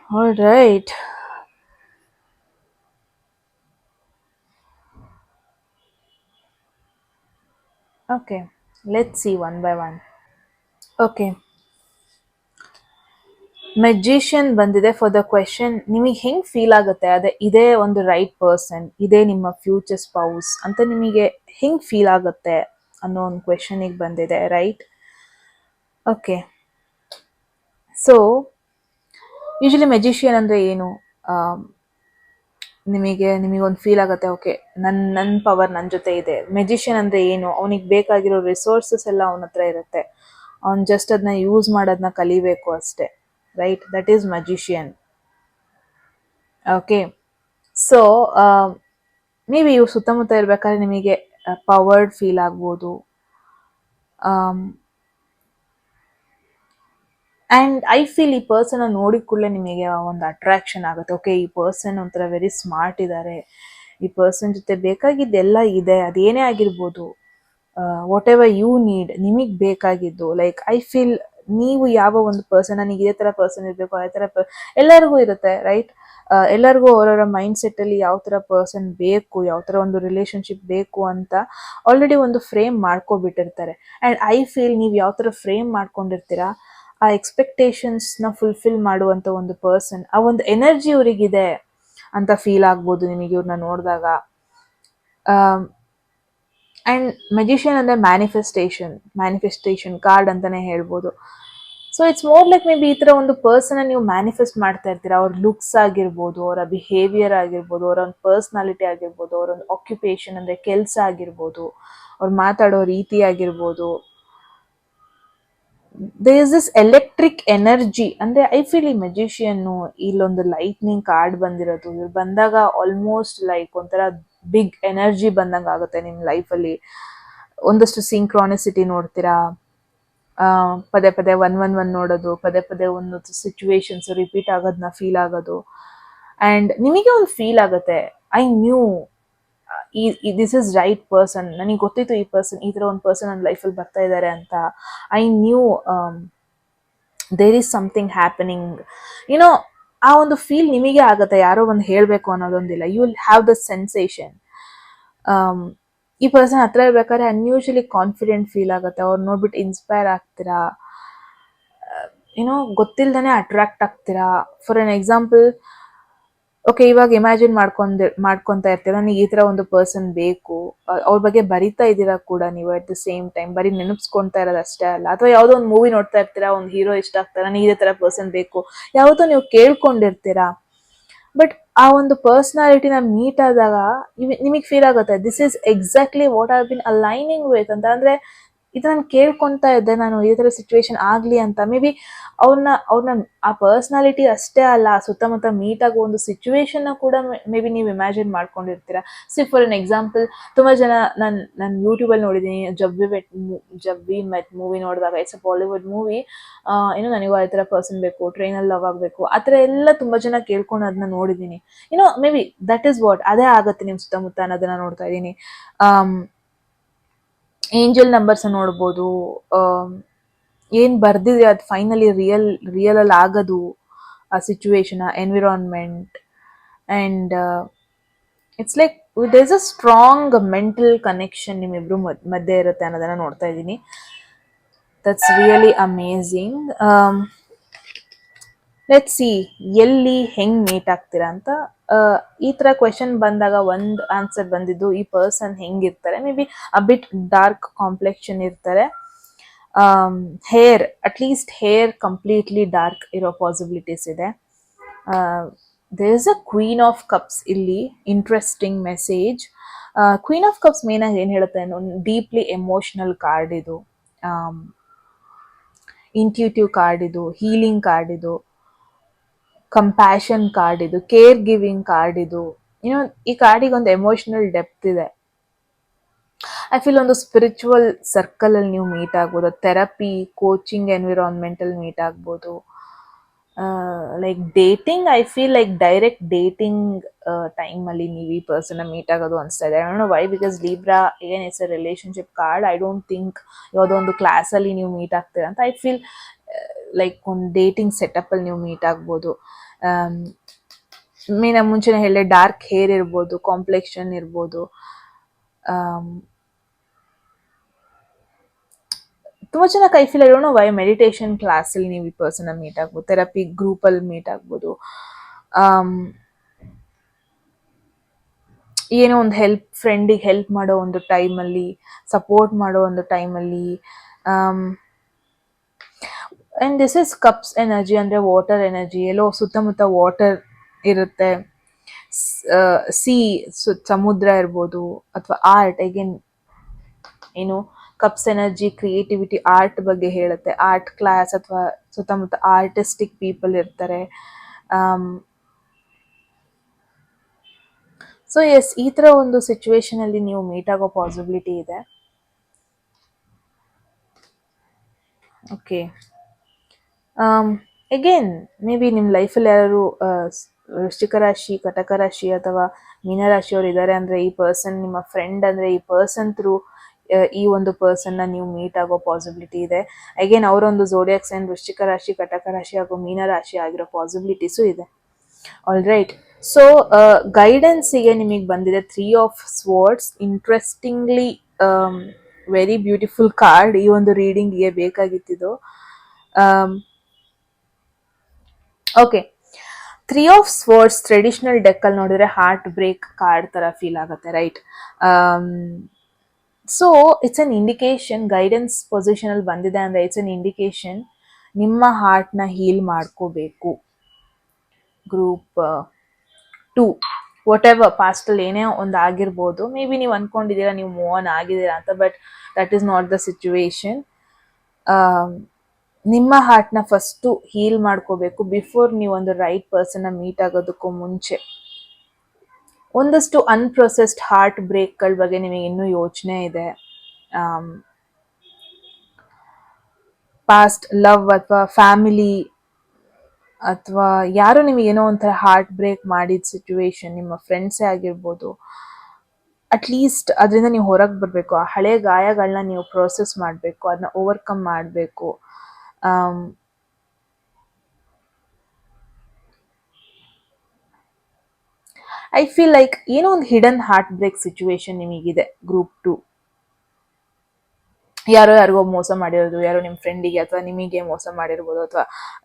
All right. Okay, let's see one by one. Okay, magician ಬಂದಿದೆ ಫಾರ್ ದ ಕ್ವೆಶನ್. ನಿಮಗೆ ಹೆಂಗ್ ಫೀಲ್ ಆಗುತ್ತೆ? ಇದೇ ಒಂದು ರೈಟ್ ಪರ್ಸನ್, ಇದೇ ನಿಮ್ಮ ಫ್ಯೂಚರ್ ಸ್ಪೌಸ್ ಅಂತ ನಿಮಗೆ ಹೆಂಗ್ ಫೀಲ್ ಆಗುತ್ತೆ ಅನ್ನೋ ಒಂದು ಕ್ವೆಶನಿಗೆ ಬಂದಿದೆ, right? Okay, so usually magician ಅಂದರೆ ಏನು? ನಿಮಗೊಂದು ಫೀಲ್ ಆಗುತ್ತೆ, ಓಕೆ, ನನ್ನ ಪವರ್ ನನ್ನ ಜೊತೆ ಇದೆ. ಮೆಜಿಷಿಯನ್ ಅಂದರೆ ಏನು? ಅವನಿಗೆ ಬೇಕಾಗಿರೋ ರಿಸೋರ್ಸಸ್ ಎಲ್ಲ ಅವನ ಹತ್ರ ಇರುತ್ತೆ, ಅವ್ನು ಜಸ್ಟ್ ಅದನ್ನ ಯೂಸ್ ಮಾಡೋದನ್ನ ಕಲಿಬೇಕು ಅಷ್ಟೇ, right? That is magician. Okay, so may be ಇವು ಸುತ್ತಮುತ್ತ ಇರ್ಬೇಕಾದ್ರೆ ನಿಮಗೆ ಪವರ್ಡ್ ಫೀಲ್ ಆಗ್ಬೋದು. ಆ್ಯಂಡ್ ಐ ಫೀಲ್ ಈ ಪರ್ಸನ್ ನೋಡಿದ ಕೂಡಲೇ ನಿಮಗೆ ಒಂದು ಅಟ್ರಾಕ್ಷನ್ ಆಗುತ್ತೆ. ಓಕೆ, ಈ ಪರ್ಸನ್ ಒಂಥರ ವೆರಿ ಸ್ಮಾರ್ಟ್ ಇದ್ದಾರೆ, ಈ ಪರ್ಸನ್ ಜೊತೆ ಬೇಕಾಗಿದ್ದೆಲ್ಲ ಇದೆ, ಅದೇನೇ ಆಗಿರ್ಬೋದು. ವಾಟ್ ಎವರ್ ಯು ನೀಡ್, ನಿಮಗೆ ಬೇಕಾಗಿದ್ದು. ಲೈಕ್ ಐ ಫೀಲ್ ನೀವು ಯಾವ ಒಂದು ಪರ್ಸನ್, ನನಗೆ ಇದೇ ಥರ ಪರ್ಸನ್ ಇರಬೇಕು, ಅದೇ ಥರ ಎಲ್ಲರಿಗೂ ಇರುತ್ತೆ, ರೈಟ್? ಎಲ್ಲರಿಗೂ ಅವರವರ ಮೈಂಡ್ ಸೆಟ್ಟಲ್ಲಿ ಯಾವ ಥರ ಪರ್ಸನ್ ಬೇಕು, ಯಾವ ಥರ ಒಂದು ರಿಲೇಷನ್ಶಿಪ್ ಬೇಕು ಅಂತ ಆಲ್ರೆಡಿ ಒಂದು ಫ್ರೇಮ್ ಮಾಡ್ಕೊಬಿಟ್ಟಿರ್ತಾರೆ. ಆ್ಯಂಡ್ ಐ ಫೀಲ್ ನೀವು ಯಾವ ಥರ ಫ್ರೇಮ್ ಮಾಡ್ಕೊಂಡಿರ್ತೀರಾ, ಆ ಎಕ್ಸ್ಪೆಕ್ಟೇಷನ್ಸ್ನ ಫುಲ್ಫಿಲ್ ಮಾಡುವಂಥ ಒಂದು ಪರ್ಸನ್, ಆ ಒಂದು ಎನರ್ಜಿ ಇವರಿಗಿದೆ ಅಂತ ಫೀಲ್ ಆಗ್ಬೋದು ನಿಮಗೆ ಇವ್ರನ್ನ ನೋಡಿದಾಗ. ಆ್ಯಂಡ್ ಮೆಜಿಷಿಯನ್ ಅಂದರೆ ಮ್ಯಾನಿಫೆಸ್ಟೇಷನ್ ಕಾರ್ಡ್ ಅಂತಲೇ ಹೇಳ್ಬೋದು. So it's more like may be ಈ ಥರ ಒಂದು ಪರ್ಸನ್ನ ನೀವು ಮ್ಯಾನಿಫೆಸ್ಟ್ ಮಾಡ್ತಾ ಇರ್ತೀರಾ. ಅವ್ರ ಲುಕ್ಸ್ ಆಗಿರ್ಬೋದು, ಅವರ ಬಿಹೇವಿಯರ್ ಆಗಿರ್ಬೋದು, ಅವರ ಒಂದು ಪರ್ಸ್ನಾಲಿಟಿ ಆಗಿರ್ಬೋದು, ಅವರ ಒಂದು ಆಕ್ಯುಪೇಷನ್ ಅಂದರೆ ಕೆಲಸ ಆಗಿರ್ಬೋದು, ಅವ್ರು ಮಾತಾಡೋ ರೀತಿ ಆಗಿರ್ಬೋದು. There is this electric energy. ಅಂದರೆ ಐ ಫೀಲ್ ಈ ಮೆಜಿಷಿಯನ್ನು, ಇಲ್ಲೊಂದು ಲೈಟ್ನಿಂಗ್ ಕಾರ್ಡ್ ಬಂದಿರೋದು, ಇವ್ರು ಬಂದಾಗ ಆಲ್ಮೋಸ್ಟ್ ಲೈಕ್ ಒಂಥರ ಬಿಗ್ ಎನರ್ಜಿ ಬಂದಂಗೆ ಆಗುತ್ತೆ ನಿಮ್ಮ ಲೈಫಲ್ಲಿ. ಒಂದಷ್ಟು ಸಿಂಕ್ರಾನಿಸಿಟಿ ನೋಡ್ತೀರಾ, ಪದೇ ಪದೇ 111 ನೋಡೋದು, ಪದೇ ಪದೇ ಒಂದು ಸಿಚುವೇಶನ್ಸ್ ರಿಪೀಟ್ ಆಗೋದನ್ನ ಫೀಲ್ ಆಗೋದು. ಆ್ಯಂಡ್ ನಿಮಗೆ ಒಂದು ಫೀಲ್ ಆಗುತ್ತೆ, I knew this is right person. ನನಗೆ ಗೊತ್ತಿತ್ತು ಈ ಥರ ಒಂದು ಪರ್ಸನ್ ನನ್ನ ಲೈಫಲ್ಲಿ ಬರ್ತಾ ಇದ್ದಾರೆ ಅಂತ. I knew there is something happening, you know. ಆ ಒಂದು ಫೀಲ್ ನಿಮಗೆ ಆಗುತ್ತೆ, ಯಾರೋ ಒಂದು ಹೇಳಬೇಕು ಅನ್ನೋದೊಂದಿಲ್ಲ. You will have the sensation. ಈ ಪರ್ಸನ್ ಹತ್ರ ಇರ್ಬೇಕಾದ್ರೆ ಅನ್ಯೂಶಲಿ ಕಾನ್ಫಿಡೆಂಟ್ ಫೀಲ್ ಆಗುತ್ತೆ. ಅವ್ರು ನೋಡ್ಬಿಟ್ಟು ಇನ್ಸ್ಪೈರ್ ಆಗ್ತೀರಾ, ಗೊತ್ತಿಲ್ದೇ ಅಟ್ರಾಕ್ಟ್ ಆಗ್ತೀರಾ. ಫಾರ್ ಎನ್ ಎಕ್ಸಾಂಪಲ್, ಓಕೆ, ಇವಾಗ ಇಮ್ಯಾಜಿನ್ ಮಾಡ್ಕೊತಾ ಇರ್ತೀರ, ನನಗೆ ಈ ಥರ ಒಂದು ಪರ್ಸನ್ ಬೇಕು. ಅವ್ರ ಬಗ್ಗೆ ಬರಿತಾ ಇದ್ದೀರಾ ಕೂಡ ನೀವು ಅಟ್ ದ ಸೇಮ್ ಟೈಮ್, ಬರೀ ನೆನಪಿಸ್ಕೊತಾ ಇರೋದು ಅಷ್ಟೇ ಅಲ್ಲ. ಅಥವಾ ಯಾವುದೋ ಒಂದು ಮೂವಿ ನೋಡ್ತಾ ಇರ್ತೀರಾ, ಒಂದು ಹೀರೋ ಇಷ್ಟ ಆಗ್ತಾರೆ, ನನಗೆ ಇದೇ ಥರ ಪರ್ಸನ್ ಬೇಕು, ಯಾವುದೋ ನೀವು ಕೇಳ್ಕೊಂಡಿರ್ತೀರಾ. ಬಟ್ ಆ ಒಂದು ಪರ್ಸ್ನಾಲಿಟಿನ ಮೀಟ್ ಆದಾಗ ನಿಮಗೆ ಫೀಲ್ ಆಗುತ್ತೆ, this is exactly what I have been aligning with ಅಂತ. ಅಂದರೆ ಇದು ನಾನು ಕೇಳ್ಕೊತಾ ಇದ್ದೆ, ನಾನು ಈ ಥರ ಸಿಚುವೇಶನ್ ಆಗಲಿ ಅಂತ. ಮೇ ಬಿ ಅವ್ರನ್ನ ಆ ಪರ್ಸ್ನಾಲಿಟಿ ಅಷ್ಟೇ ಅಲ್ಲ, ಸುತ್ತಮುತ್ತ ಮೀಟ್ ಆಗೋ ಒಂದು ಸಿಚುವೇಶನ್ನ ಕೂಡ ಮೇ ಬಿ ನೀವು ಇಮ್ಯಾಜಿನ್ ಮಾಡ್ಕೊಂಡಿರ್ತೀರ. ಫಾರ್ ಎನ್ ಎಕ್ಸಾಂಪಲ್, ತುಂಬ ಜನ ನಾನು ಯೂಟ್ಯೂಬಲ್ಲಿ ನೋಡಿದ್ದೀನಿ, ಜಬ್ ವಿ ಮೆಟ್ ಮೂವಿ ನೋಡಿದಾಗ, ಇಟ್ಸ್ ಅ ಬಾಲಿವುಡ್ ಮೂವಿ. ನನಗೂ ಆ ಥರ ಪರ್ಸನ್ ಬೇಕು, ಟ್ರೈನಲ್ಲಿ ಲವ್ ಆಗಬೇಕು, ಆ ಥರ ಎಲ್ಲ ತುಂಬ ಜನ ಕೇಳ್ಕೊಂಡು ಅದನ್ನ ನೋಡಿದ್ದೀನಿ. May be that is what, ಅದೇ ಆಗುತ್ತೆ ನಿಮ್ಮ ಸುತ್ತಮುತ್ತ ಅನ್ನೋದನ್ನ ನೋಡ್ತಾ ಇದ್ದೀನಿ. ಏಂಜಲ್ ನಂಬರ್ಸ್ ನೋಡ್ಬೋದು, ಏನು ಬರ್ದಿದೆ ಅದು ಫೈನಲಿ ರಿಯಲಲ್ಲಿ ಆಗೋದು, ಆ ಸಿಚುವೇಶನ್, ಆ environment. And it's like there is a strong mental connection ನಿಮ್ಮಿಬ್ರು ಮಧ್ಯೆ ಇರುತ್ತೆ ಅನ್ನೋದನ್ನ ನೋಡ್ತಾ ಇದ್ದೀನಿ. That's really amazing. Let's see ಎಲ್ಲಿ ಹೆಂಗ್ ಮೀಟ್ ಆಗ್ತೀರಾ ಅಂತ. ಈ ತರ ಕ್ವೆಶನ್ ಬಂದಾಗ ಒಂದು ಆನ್ಸರ್ ಬಂದಿದ್ದು ಈ ಪರ್ಸನ್ ಹೆಂಗಿರ್ತಾರೆ, may be a bit dark complexion ಇರ್ತಾರೆ. Hair at least hair completely dark ಇರೋ ಪಾಸಿಬಿಲಿಟೀಸ್ ಇದೆ. There is a queen of cups ಇಲ್ಲಿ. Interesting message. Queen of cups main ಆಗಿ ಏನ್ ಹೇಳುತ್ತೆ ಅಂದ್ರೆ ಡೀಪ್ಲಿ ಎಮೋಷನಲ್ ಕಾರ್ಡ್ ಇದು, ಇಂಟ್ಯೂಟಿವ್ ಕಾರ್ಡ್ ಇದು, ಹೀಲಿಂಗ್ ಕಾರ್ಡ್ ಇದು, ಕಂಪ್ಯಾಷನ್ ಕಾರ್ಡ್ ಇದು, ಕೇರ್ ಗಿವಿಂಗ್ ಕಾರ್ಡ್ ಇದು. ಈ ಕಾರ್ಡಿಗೆ ಒಂದು ಎಮೋಷನಲ್ ಡೆಪ್ತ್ ಇದೆ. ಐ ಫೀಲ್ ಒಂದು ಸ್ಪಿರಿಚುವಲ್ ಸರ್ಕಲ್ ಅಲ್ಲಿ ನೀವು ಮೀಟ್ ಆಗ್ಬೋದು, ಥೆರಪಿ, ಕೋಚಿಂಗ್ ಎನ್ವಿರಾನ್ಮೆಂಟ್ ಅಲ್ಲಿ ಮೀಟ್ ಆಗ್ಬೋದು. Like dating, I feel like direct dating time ಅಲ್ಲಿ ನೀವು ಈ ಪರ್ಸನ್ ಮೀಟ್ ಆಗೋದು ಅನಿಸ್ತಾ ಇದೆ. I don't know why, because Libra ಏನ್ it's a relationship card. I don't think ಯಾವುದೋ ಒಂದು ಕ್ಲಾಸ್ ಅಲ್ಲಿ ನೀವು ಮೀಟ್ ಆಗ್ತೀರಾ ಅಂತ. ಐ ಫೀಲ್ ಲೈಕ್ ಒಂದು ಡೇಟಿಂಗ್ ಸೆಟಪ್ ಅಲ್ಲಿ ನೀವು ಮೀಟ್ ಆಗ್ಬೋದು. ಮುಂಚೆನೆ ಹೇಳಿ ಡಾರ್ಕ್ ಹೇರ್ ಇರ್ಬೋದು, ಕಾಂಪ್ಲೆಕ್ಷನ್ ಇರ್ಬೋದು. ತುಂಬಾ ಚೆನ್ನಾಗಿ I feel I don't know Y meditation class ಅಲ್ಲಿ ನೀವು ಈ ಪರ್ಸನ್ ಮೀಟ್ ಆಗ್ಬೋದು, ಥೆರಪಿ ಗ್ರೂಪ್ ಅಲ್ಲಿ ಮೀಟ್ ಆಗ್ಬೋದು. ಏನೋ ಒಂದು ಫ್ರೆಂಡಿಗೆ ಹೆಲ್ಪ್ ಮಾಡೋ ಒಂದು ಟೈಮಲ್ಲಿ, ಸಪೋರ್ಟ್ ಮಾಡೋ ಒಂದು ಟೈಮಲ್ಲಿ. And this is cups energy ಅಂದ್ರೆ ವಾಟರ್ ಎನರ್ಜಿ. ಎಲ್ಲೋ ಸುತ್ತಮುತ್ತ ವಾಟರ್ ಇರುತ್ತೆ. ಸಮುದ್ರ ಇರ್ಬೋದು, ಅಥವಾ ಆರ್ಟ್. ಅಗೇನ್ ಏನು ಕಪ್ಸ್ ಎನರ್ಜಿ ಕ್ರಿಯೇಟಿವಿಟಿ, ಆರ್ಟ್ ಬಗ್ಗೆ ಹೇಳುತ್ತೆ. ಆರ್ಟ್ ಕ್ಲಾಸ್ ಅಥವಾ ಸುತ್ತಮುತ್ತ ಆರ್ಟಿಸ್ಟಿಕ್ ಪೀಪಲ್ ಇರ್ತಾರೆ. ಸೊ ಎಸ್, ಈ ತರ ಒಂದು ಸಿಚುವೇಶನ್ ಅಲ್ಲಿ ನೀವು ಮೀಟ್ ಆಗೋ ಪಾಸಿಬಿಲಿಟಿ ಇದೆ. ಓಕೆ, ಅಗೇನ್ ಮೇ ಬಿ ನಿಮ್ಮ ಲೈಫಲ್ಲಿ ಯಾರು ವೃಶ್ಚಿಕ ರಾಶಿ, ಕಟಕ ರಾಶಿ ಅಥವಾ ಮೀನರಾಶಿಯವರು ಇದ್ದಾರೆ ಅಂದ್ರೆ ಈ ಪರ್ಸನ್ ನಿಮ್ಮ ಫ್ರೆಂಡ್ ಅಂದ್ರೆ ಈ ಪರ್ಸನ್ ಥ್ರೂ ಈ ಒಂದು ಪರ್ಸನ್ನ ನೀವು ಮೀಟ್ ಆಗೋ ಪಾಸಿಬಿಲಿಟಿ ಇದೆ. ಅಗೇನ್ ಅವರೊಂದು ಝೋಡಿಯಾಕ್ ಸೈನ್ ವೃಶ್ಚಿಕ ರಾಶಿ, ಕಟಕ ರಾಶಿ ಹಾಗೂ ಮೀನರಾಶಿ ಆಗಿರೋ ಪಾಸಿಬಿಲಿಟೀಸು ಇದೆ. ಆಲ್ ರೈಟ್, ಸೊ ಗೈಡೆನ್ಸಿಗೆ ನಿಮಗೆ ಬಂದಿದೆ 3 of swords. Interestingly very beautiful card ಈ ಒಂದು ರೀಡಿಂಗ್ಗೆ ಬೇಕಾಗಿತ್ತಿದ್ದು. Okay, 3 of swords traditional deck ಅಲ್ಲಿ ನೋಡಿದ್ರೆ ಹಾರ್ಟ್ ಬ್ರೇಕ್ ಕಾರ್ಡ್ ತರ ಫೀಲ್ ಆಗುತ್ತೆ, right? So it's an indication, guidance position ಅಲ್ಲಿ ಬಂದಿದೆ ಅಂದ್ರೆ ಇಟ್ಸ್ ಅನ್ ಇಂಡಿಕೇಶನ್ ನಿಮ್ಮ ಹಾರ್ಟ್ ನ ಹೀಲ್ ಮಾಡ್ಕೋಬೇಕು. ಗ್ರೂಪ್ 2 ವಾಟ್ ಎವರ್ ಪಾಸ್ಟ್ ಅಲ್ಲಿ ಏನೇ ಒಂದು ಆಗಿರ್ಬೋದು, ಮೇ ಬಿ ನೀವು ಅನ್ಕೊಂಡಿದ್ದೀರಾ ನೀವು ಮೂವ್ ಆನ್ ಆಗಿದ್ದೀರಾ ಅಂತ, but that is not the situation. ನಿಮ್ಮ ಹಾರ್ಟ್ ನ ಫಸ್ಟ್ ಹೀಲ್ ಮಾಡ್ಕೋಬೇಕು ಬಿಫೋರ್ ನೀವು ಒಂದು ರೈಟ್ ಪರ್ಸನ್ ಮೀಟ್ ಆಗೋದಕ್ಕೂ ಮುಂಚೆ. ಒಂದಷ್ಟು ಅನ್ಪ್ರೊಸೆಸ್ಡ್ ಹಾರ್ಟ್ ಬ್ರೇಕ್ಗಳ ಬಗ್ಗೆ ನಿಮಗೆ ಇನ್ನೂ ಯೋಚನೆ ಇದೆ. ಪಾಸ್ಟ್ ಲವ್ ಅಥವಾ ಫ್ಯಾಮಿಲಿ ಅಥವಾ ಯಾರು ನಿಮಗೆ ಏನೋ ಒಂಥರ ಹಾರ್ಟ್ ಬ್ರೇಕ್ ಮಾಡಿದ ಸಿಚುವೇಶನ್, ನಿಮ್ಮ ಫ್ರೆಂಡ್ಸೇ ಆಗಿರ್ಬೋದು. ಅಟ್ಲೀಸ್ಟ್ ಅದರಿಂದ ನೀವು ಹೊರಗೆ ಬರಬೇಕು. ಆ ಹಳೆ ಗಾಯಗಳನ್ನ ನೀವು ಪ್ರೋಸೆಸ್ ಮಾಡಬೇಕು, ಅದನ್ನ ಓವರ್ಕಮ್ ಮಾಡಬೇಕು. ಐ ಫೀಲ್ ಲೈಕ್ ಏನೋ ಒಂದು ಹಿಡನ್ ಹಾರ್ಟ್ ಬ್ರೇಕ್ ಸಿಚುವೇಶನ್ ನಿಮಗಿದೆ. ಗ್ರೂಪ್ 2 ಯಾರಿಗೋ ಮೋಸ ಮಾಡಿರೋದು, ಯಾರೋ ನಿಮ್ಮ ಫ್ರೆಂಡಿಗೆ ಅಥವಾ ನಿಮಗೆ ಮೋಸ ಮಾಡಿರ್ಬೋದು, ಅಥವಾ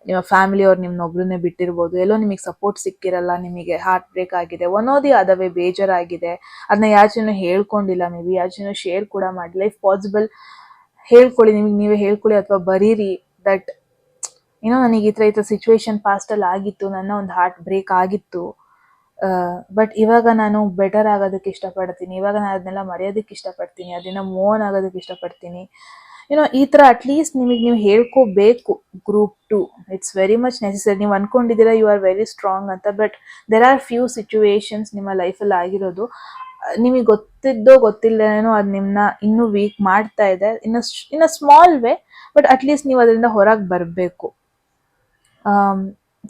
ನಿಮ್ಮ ಫ್ಯಾಮಿಲಿಯವ್ರು ನಿಮ್ಮನ್ನೊಬ್ರನ್ನೇ ಬಿಟ್ಟಿರ್ಬೋದು. ಎಲ್ಲೋ ನಿಮಗೆ ಸಪೋರ್ಟ್ ಸಿಕ್ಕಿರಲ್ಲ, ನಿಮಗೆ ಹಾರ್ಟ್ ಬ್ರೇಕ್ ಆಗಿದೆ, ಒನ್ನೋದಿ ಅದವೇ ಬೇಜಾರಾಗಿದೆ. ಅದನ್ನ ಯಾರ ಜನ ಹೇಳ್ಕೊಂಡಿಲ್ಲ, ಮೇ ಬಿ ಯಾರ ಜನ ಶೇರ್ ಕೂಡ ಮಾಡಿಲ್ಲ. ಇಫ್ ಪಾಸಿಬಲ್ ಹೇಳ್ಕೊಳ್ಳಿ, ನಿಮಗೆ ನೀವೇ ಹೇಳ್ಕೊಳ್ಳಿ ಅಥವಾ ಬರೀರಿ ದಟ್ ಏನೋ ನನಗೆ ಈ ಥರ ಸಿಚುವೇಶನ್ ಪಾಸ್ಟಲ್ಲಿ ಆಗಿತ್ತು, ನನ್ನ ಒಂದು ಹಾರ್ಟ್ ಬ್ರೇಕ್ ಆಗಿತ್ತು, ಬಟ್ ಇವಾಗ ನಾನು ಬೆಟರ್ ಆಗೋದಕ್ಕೆ ಇಷ್ಟಪಡ್ತೀನಿ, ಇವಾಗ ನಾನು ಅದನ್ನೆಲ್ಲ ಮರೆಯೋದಕ್ಕೆ ಇಷ್ಟಪಡ್ತೀನಿ, ಅದನ್ನ ಮೂವ್ ಆನ್ ಆಗೋದಕ್ಕೆ ಇಷ್ಟಪಡ್ತೀನಿ. ಈ ಥರ ಅಟ್ಲೀಸ್ಟ್ ನಿಮಗೆ ನೀವು ಹೇಳ್ಕೋಬೇಕು. Group 2 it's very much necessary. ನೀವು ಅನ್ಕೊಂಡಿದ್ದೀರಾ ಯು ಆರ್ ವೆರಿ ಸ್ಟ್ರಾಂಗ್ ಅಂತ, but there are few situations ನಿಮ್ಮ ಲೈಫಲ್ಲಿ ಆಗಿರೋದು, ನಿಮಗೆ ಗೊತ್ತಿದ್ದೋ ಗೊತ್ತಿಲ್ಲದೇನೋ ಅದು ನಿಮ್ಮನ್ನ ಇನ್ನೂ ವೀಕ್ ಮಾಡ್ತಾ ಇದೆ, in a small way, but at least ನೀವು ಅದರಿಂದ ಹೊರಗೆ ಬರಬೇಕು.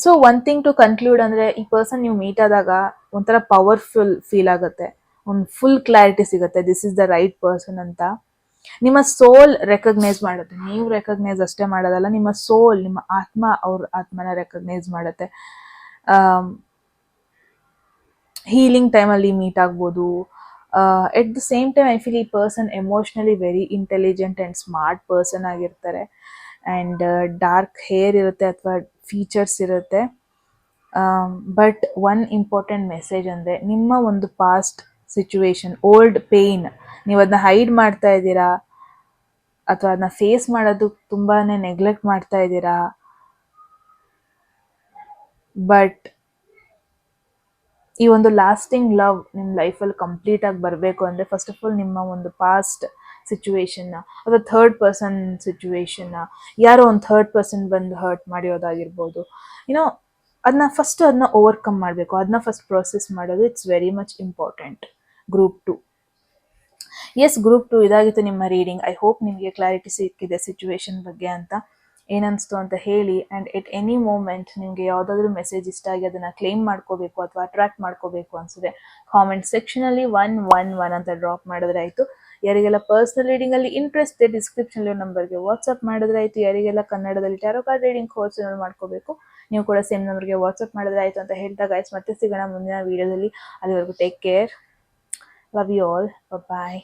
So one thing to conclude ಅಂದ್ರೆ, ಈ ಪರ್ಸನ್ ನೀವು ಮೀಟ್ ಆದಾಗ ಒಂಥರ ಪವರ್ಫುಲ್ ಫೀಲ್ ಆಗುತ್ತೆ, ಒಂದು ಫುಲ್ ಕ್ಲಾರಿಟಿ ಸಿಗುತ್ತೆ, this is the right person ಅಂತ. ನಿಮ್ಮ ಸೋಲ್ ರೆಕಗ್ನೈಸ್ ಮಾಡುತ್ತೆ, ನೀವು ರೆಕಗ್ನೈಸ್ ಅಷ್ಟೇ ಮಾಡೋದಲ್ಲ, ನಿಮ್ಮ ಸೋಲ್, ನಿಮ್ಮ ಆತ್ಮ ಅವ್ರ ಆತ್ಮನ ರೆಕಗ್ನೈಸ್ ಮಾಡುತ್ತೆ. ಹೀಲಿಂಗ್ ಟೈಮಲ್ಲಿ ಮೀಟ್ ಆಗ್ಬೋದು. At the same time I feel ಈ person emotionally very intelligent and smart person ಆಗಿರ್ತಾರೆ. ಆ್ಯಂಡ್ ಡಾರ್ಕ್ ಹೇರ್ ಇರುತ್ತೆ ಅಥವಾ ಫೀಚರ್ಸ್ ಇರುತ್ತೆ. ಬಟ್ ಒನ್ ಇಂಪಾರ್ಟೆಂಟ್ ಮೆಸೇಜ್ ಅಂದರೆ ನಿಮ್ಮ ಒಂದು ಪಾಸ್ಟ್ ಸಿಚುವೇಶನ್, ಓಲ್ಡ್ ಪೇಯ್ನ್, ನೀವು ಅದನ್ನ ಹೈಡ್ ಮಾಡ್ತಾ ಇದ್ದೀರಾ ಅಥವಾ ಅದನ್ನ ಫೇಸ್ ಮಾಡೋದು ತುಂಬಾ ನೆಗ್ಲೆಕ್ಟ್ ಮಾಡ್ತಾ ಇದ್ದೀರಾ. ಬಟ್ ಈ ಒಂದು ಲಾಸ್ಟಿಂಗ್ ಲವ್ ನಿಮ್ಮ ಲೈಫಲ್ಲಿ ಕಂಪ್ಲೀಟಾಗಿ ಬರಬೇಕು ಅಂದರೆ ಫಸ್ಟ್ ಆಫ್ ಆಲ್ ನಿಮ್ಮ ಒಂದು ಪಾಸ್ಟ್ ಸಿಚುವೇಶನ್ನ ಅಥವಾ ಥರ್ಡ್ ಪರ್ಸನ್ ಸಿಚುವೇಶನ್ನ, ಯಾರೋ ಒಂದು ಥರ್ಡ್ ಪರ್ಸನ್ ಬಂದು ಹರ್ಟ್ ಮಾಡಿರೋದಾಗಿರ್ಬೋದು, ಏನೋ ಅದನ್ನ ಓವರ್ಕಮ್ ಮಾಡಬೇಕು. ಅದನ್ನ ಫಸ್ಟ್ ಪ್ರೊಸೆಸ್ ಮಾಡೋದು it's very much important. Group 2. Yes, group 2 ಇದಾಗಿತ್ತು ನಿಮ್ಮ ರೀಡಿಂಗ್. ಐ ಹೋಪ್ ನಿಮಗೆ ಕ್ಲಾರಿಟಿ ಸಿಕ್ಕಿದೆ ಸಿಚುವೇಶನ್ ಬಗ್ಗೆ ಅಂತ. ಏನನ್ನಿಸ್ತು ಅಂತ ಹೇಳಿ. ಆ್ಯಂಡ್ ಎಟ್ ಎನಿ ಮೂಮೆಂಟ್ ನಿಮಗೆ ಯಾವುದಾದ್ರೂ ಮೆಸೇಜ್ ಇಷ್ಟ ಆಗಿ ಅದನ್ನು ಕ್ಲೇಮ್ ಮಾಡ್ಕೋಬೇಕು ಅಥವಾ ಅಟ್ರಾಕ್ಟ್ ಮಾಡ್ಕೋಬೇಕು ಅನಿಸಿದೆ, ಕಾಮೆಂಟ್ ಸೆಕ್ಷನಲ್ಲಿ 111 ಅಂತ ಡ್ರಾಪ್ ಮಾಡಿದ್ರೆ ಆಯಿತು. ಯಾರಿಗೆಲ್ಲ ಪರ್ಸನಲ್ ರೀಡಿಂಗಲ್ಲಿ ಇಂಟ್ರೆಸ್ಟ್ ಇದೆ, ಡಿಸ್ಕ್ರಿಪ್ಷನಲ್ಲಿ ನಂಬರ್ಗೆ ವಾಟ್ಸಪ್ ಮಾಡಿದ್ರೆ ಆಯಿತು. ಯಾರಿಗೆಲ್ಲ ಕನ್ನಡದಲ್ಲಿ ಟ್ಯಾರೋ ಕಾರ್ಡ್ ರೀಡಿಂಗ್ ಕೋರ್ಸ್ ಮಾಡ್ಕೋಬೇಕು, ನೀವು ಕೂಡ ಸೇಮ್ ನಂಬರ್ಗೆ ವಾಟ್ಸಪ್ ಮಾಡಿದ್ರೆ ಆಯಿತು ಅಂತ ಹೇಳ್ತಾ ಗೈಸ್ ಮತ್ತೆ ಸಿಗೋಣ ಮುಂದಿನ ವೀಡಿಯೋದಲ್ಲಿ. ಅಲ್ಲಿವರೆಗೂ take care, love you all, bye.